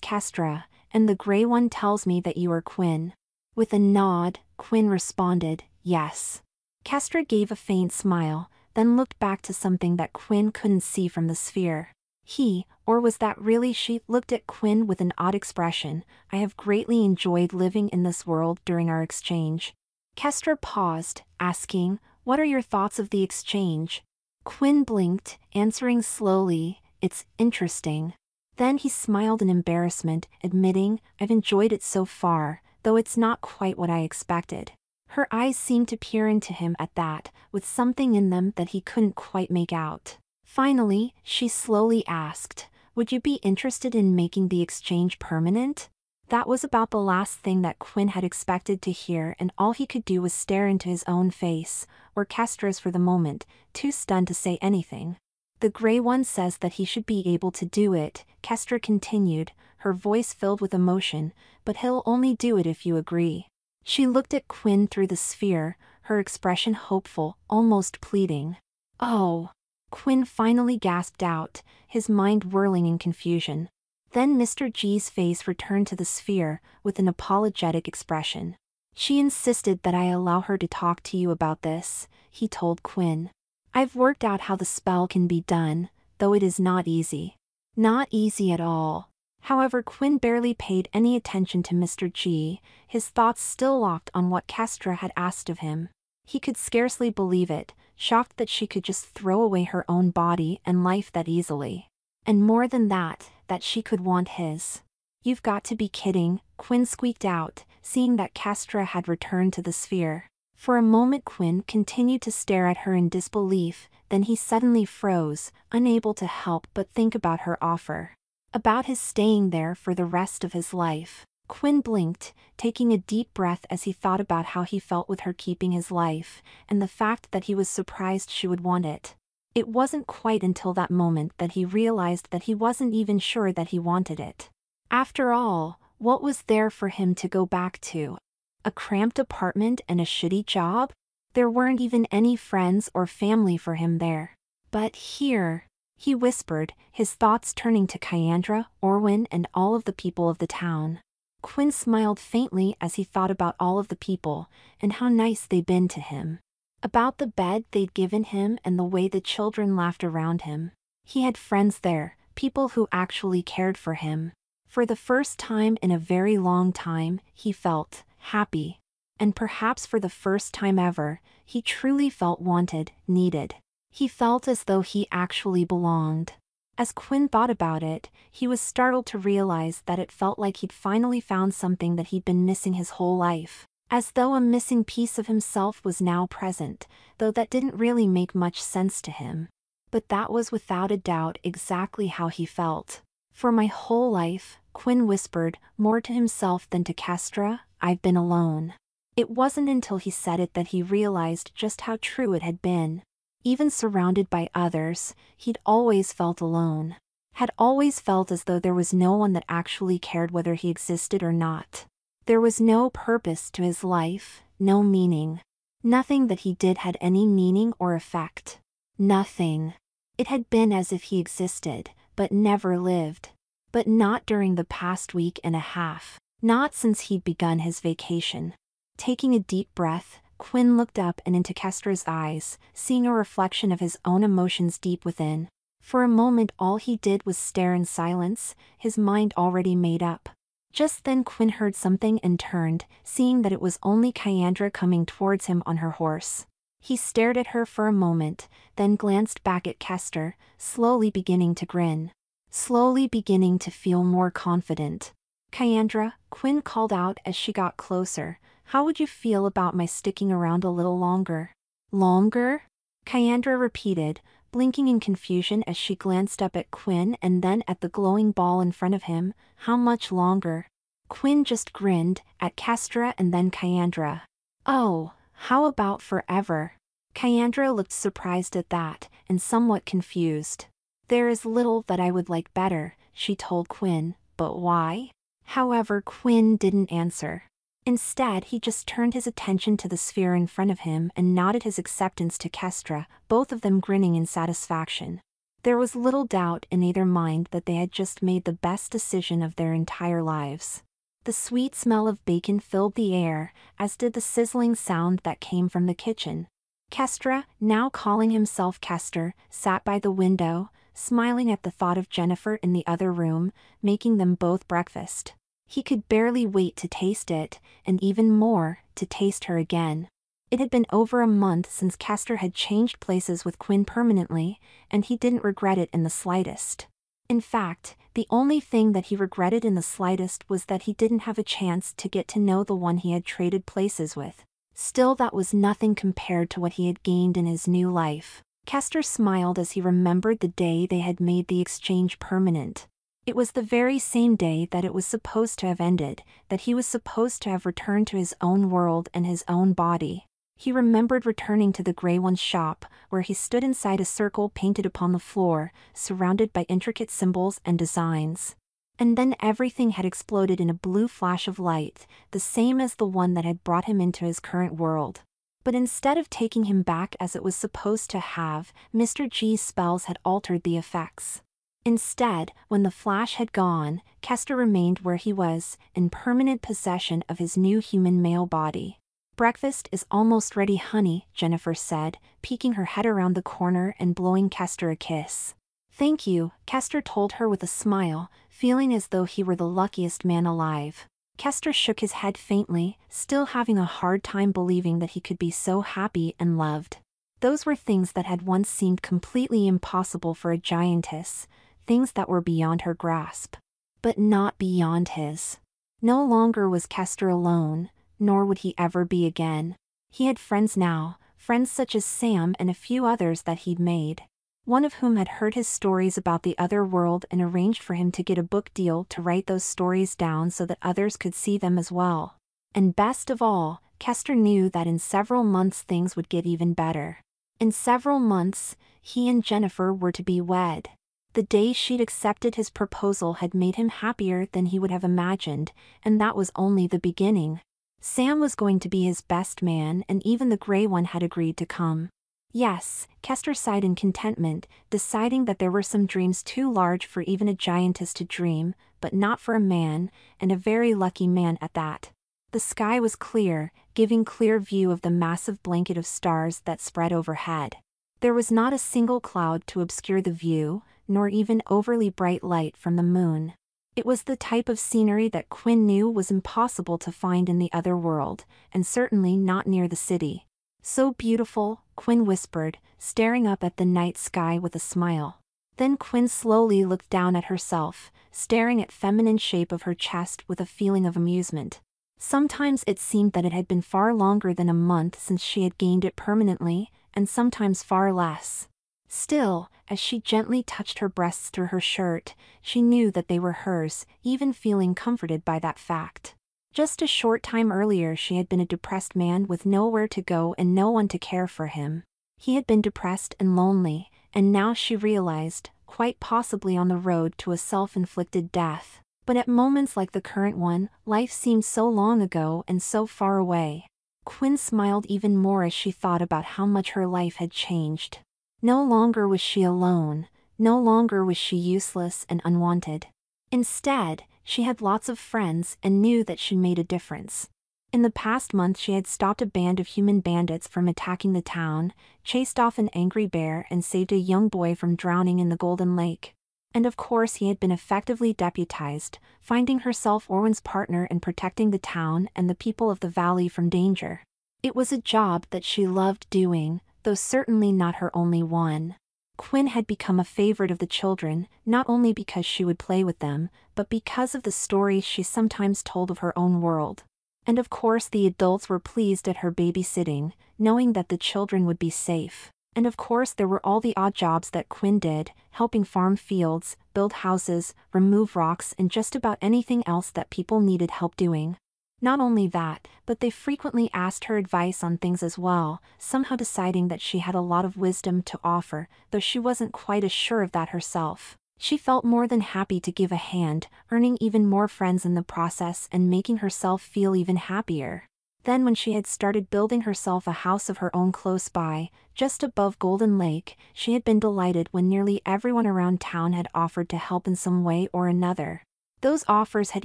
S1: Kastra, and the gray one tells me that you are Quinn. With a nod, Quinn responded, yes. Kastra gave a faint smile, then looked back to something that Quinn couldn't see from the sphere. He, or was that really she, looked at Quinn with an odd expression. I have greatly enjoyed living in this world during our exchange. Kastra paused, asking, what are your thoughts of the exchange? Quinn blinked, answering slowly, it's interesting. Then he smiled in embarrassment, admitting, I've enjoyed it so far, though it's not quite what I expected. Her eyes seemed to peer into him at that, with something in them that he couldn't quite make out. Finally, she slowly asked, would you be interested in making the exchange permanent? That was about the last thing that Quinn had expected to hear, and all he could do was stare into his own face, or Kastra's for the moment, too stunned to say anything. The Grey One says that he should be able to do it, Kastra continued, her voice filled with emotion, but he'll only do it if you agree. She looked at Quinn through the sphere, her expression hopeful, almost pleading. Oh! Quinn finally gasped out, his mind whirling in confusion. Then Mr. G's face returned to the sphere, with an apologetic expression. She insisted that I allow her to talk to you about this, he told Quinn. I've worked out how the spell can be done, though it is not easy. Not easy at all. However, Quinn barely paid any attention to Mr. G, his thoughts still locked on what Kastra had asked of him. He could scarcely believe it, shocked that she could just throw away her own body and life that easily. And more than that she could want his. You've got to be kidding, Quinn squeaked out, seeing that Kastra had returned to the sphere. For a moment Quinn continued to stare at her in disbelief, then he suddenly froze, unable to help but think about her offer. About his staying there for the rest of his life. Quinn blinked, taking a deep breath as he thought about how he felt with her keeping his life, and the fact that he was surprised she would want it. It wasn't quite until that moment that he realized that he wasn't even sure that he wanted it. After all, what was there for him to go back to? A cramped apartment and a shitty job? There weren't even any friends or family for him there. But here, he whispered, his thoughts turning to Kyandra, Orwin, and all of the people of the town. Quinn smiled faintly as he thought about all of the people, and how nice they'd been to him. About the bed they'd given him and the way the children laughed around him. He had friends there, people who actually cared for him. For the first time in a very long time, he felt happy. And perhaps for the first time ever, he truly felt wanted, needed. He felt as though he actually belonged. As Quinn thought about it, he was startled to realize that it felt like he'd finally found something that he'd been missing his whole life. As though a missing piece of himself was now present, though that didn't really make much sense to him. But that was without a doubt exactly how he felt. For my whole life, Quinn whispered, more to himself than to Kastra, I've been alone. It wasn't until he said it that he realized just how true it had been. Even surrounded by others, he'd always felt alone. Had always felt as though there was no one that actually cared whether he existed or not. There was no purpose to his life, no meaning. Nothing that he did had any meaning or effect. Nothing. It had been as if he existed, but never lived. But not during the past week and a half. Not since he'd begun his vacation. Taking a deep breath, Quinn looked up and into Kastra's eyes, seeing a reflection of his own emotions deep within. For a moment all he did was stare in silence, his mind already made up. Just then Quinn heard something and turned, seeing that it was only Kyandra coming towards him on her horse. He stared at her for a moment, then glanced back at Kastra, slowly beginning to grin. Slowly beginning to feel more confident. Kyandra, Quinn called out as she got closer, how would you feel about my sticking around a little longer? Longer? Kyandra repeated, blinking in confusion as she glanced up at Quinn and then at the glowing ball in front of him. How much longer? Quinn just grinned, at Kastra and then Kyandra. Oh, how about forever? Kyandra looked surprised at that, and somewhat confused. There is little that I would like better, she told Quinn, but why? However, Quinn didn't answer. Instead, he just turned his attention to the sphere in front of him and nodded his acceptance to Kastra, both of them grinning in satisfaction. There was little doubt in either mind that they had just made the best decision of their entire lives. The sweet smell of bacon filled the air, as did the sizzling sound that came from the kitchen. Kastra, now calling himself Kastra, sat by the window, smiling at the thought of Jennifer in the other room, making them both breakfast. He could barely wait to taste it, and even more, to taste her again. It had been over a month since Kastra had changed places with Quinn permanently, and he didn't regret it in the slightest. In fact, the only thing that he regretted in the slightest was that he didn't have a chance to get to know the one he had traded places with. Still, that was nothing compared to what he had gained in his new life. Kastra smiled as he remembered the day they had made the exchange permanent. It was the very same day that it was supposed to have ended, that he was supposed to have returned to his own world and his own body. He remembered returning to the Grey One's shop, where he stood inside a circle painted upon the floor, surrounded by intricate symbols and designs. And then everything had exploded in a blue flash of light, the same as the one that had brought him into his current world. But instead of taking him back as it was supposed to have, Mr. G's spells had altered the effects. Instead, when the flash had gone, Kastra remained where he was, in permanent possession of his new human male body. "Breakfast is almost ready, honey," Jennifer said, peeking her head around the corner and blowing Kastra a kiss. "Thank you," Kastra told her with a smile, feeling as though he were the luckiest man alive. Kastra shook his head faintly, still having a hard time believing that he could be so happy and loved. Those were things that had once seemed completely impossible for a giantess, things that were beyond her grasp. But not beyond his. No longer was Kastra alone, nor would he ever be again. He had friends now, friends such as Sam and a few others that he'd made. One of whom had heard his stories about the other world and arranged for him to get a book deal to write those stories down so that others could see them as well. And best of all, Kastra knew that in several months things would get even better. In several months, he and Jennifer were to be wed. The day she'd accepted his proposal had made him happier than he would have imagined, and that was only the beginning. Sam was going to be his best man, and even the Grey One had agreed to come. Yes, Kastra sighed in contentment, deciding that there were some dreams too large for even a giantess to dream, but not for a man, and a very lucky man at that. The sky was clear, giving clear view of the massive blanket of stars that spread overhead. There was not a single cloud to obscure the view, nor even overly bright light from the moon. It was the type of scenery that Quinn knew was impossible to find in the other world, and certainly not near the city. "So beautiful," Quinn whispered, staring up at the night sky with a smile. Then Quinn slowly looked down at herself, staring at feminine shape of her chest with a feeling of amusement. Sometimes it seemed that it had been far longer than a month since she had gained it permanently, and sometimes far less. Still, as she gently touched her breasts through her shirt, she knew that they were hers, even feeling comforted by that fact. Just a short time earlier she had been a depressed man with nowhere to go and no one to care for him. He had been depressed and lonely, and now she realized, quite possibly on the road to a self-inflicted death. But at moments like the current one, life seemed so long ago and so far away. Quinn smiled even more as she thought about how much her life had changed. No longer was she alone, no longer was she useless and unwanted. Instead, she had lots of friends and knew that she made a difference. In the past month she had stopped a band of human bandits from attacking the town, chased off an angry bear and saved a young boy from drowning in the Golden Lake. And of course he had been effectively deputized, finding herself Orwin's partner in protecting the town and the people of the valley from danger. It was a job that she loved doing, though certainly not her only one. Quinn had become a favorite of the children, not only because she would play with them, but because of the stories she sometimes told of her own world. And of course the adults were pleased at her babysitting, knowing that the children would be safe. And of course there were all the odd jobs that Quinn did, helping farm fields, build houses, remove rocks and just about anything else that people needed help doing. Not only that, but they frequently asked her advice on things as well, somehow deciding that she had a lot of wisdom to offer, though she wasn't quite as sure of that herself. She felt more than happy to give a hand, earning even more friends in the process and making herself feel even happier. Then when she had started building herself a house of her own close by, just above Golden Lake, she had been delighted when nearly everyone around town had offered to help in some way or another. Those offers had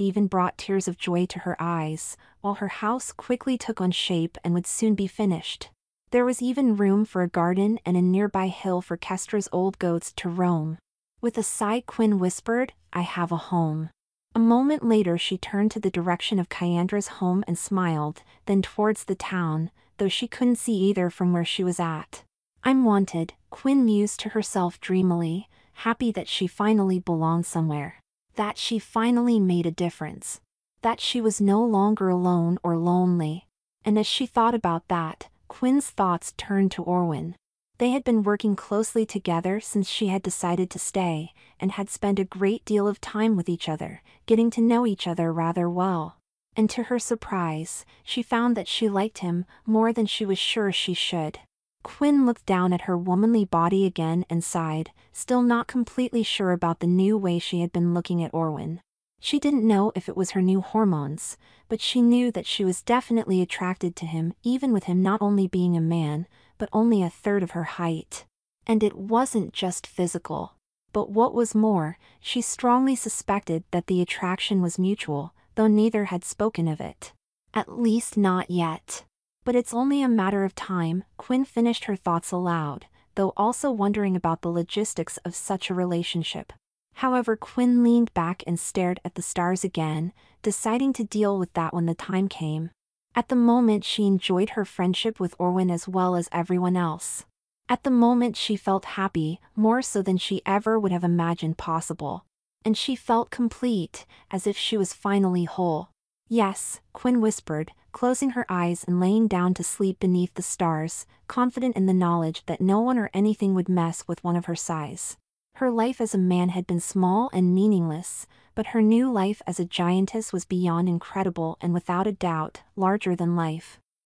S1: even brought tears of joy to her eyes, while her house quickly took on shape and would soon be finished. There was even room for a garden and a nearby hill for Kastra's old goats to roam. With a sigh, Quinn whispered, "I have a home." A moment later she turned to the direction of Kyandra's home and smiled, then towards the town, though she couldn't see either from where she was at. "I'm wanted," Quinn mused to herself dreamily, happy that she finally belonged somewhere. That she finally made a difference. That she was no longer alone or lonely. And as she thought about that, Quinn's thoughts turned to Orwin. They had been working closely together since she had decided to stay, and had spent a great deal of time with each other, getting to know each other rather well. And to her surprise, she found that she liked him more than she was sure she should. Quinn looked down at her womanly body again and sighed, still not completely sure about the new way she had been looking at Orwin. She didn't know if it was her new hormones, but she knew that she was definitely attracted to him, even with him not only being a man, but only a third of her height. And it wasn't just physical. But what was more, she strongly suspected that the attraction was mutual, though neither had spoken of it. At least not yet. But it's only a matter of time, Quinn finished her thoughts aloud, though also wondering about the logistics of such a relationship. However, Quinn leaned back and stared at the stars again, deciding to deal with that when the time came. At the moment she enjoyed her friendship with Orwin as well as everyone else. At the moment she felt happy, more so than she ever would have imagined possible. And she felt complete, as if she was finally whole. "Yes," Quinn whispered, closing her eyes and laying down to sleep beneath the stars, confident in the knowledge that no one or anything would mess with one of her size. Her life as a man had been small and meaningless, but her new life as a giantess was beyond incredible and without a doubt, larger than life.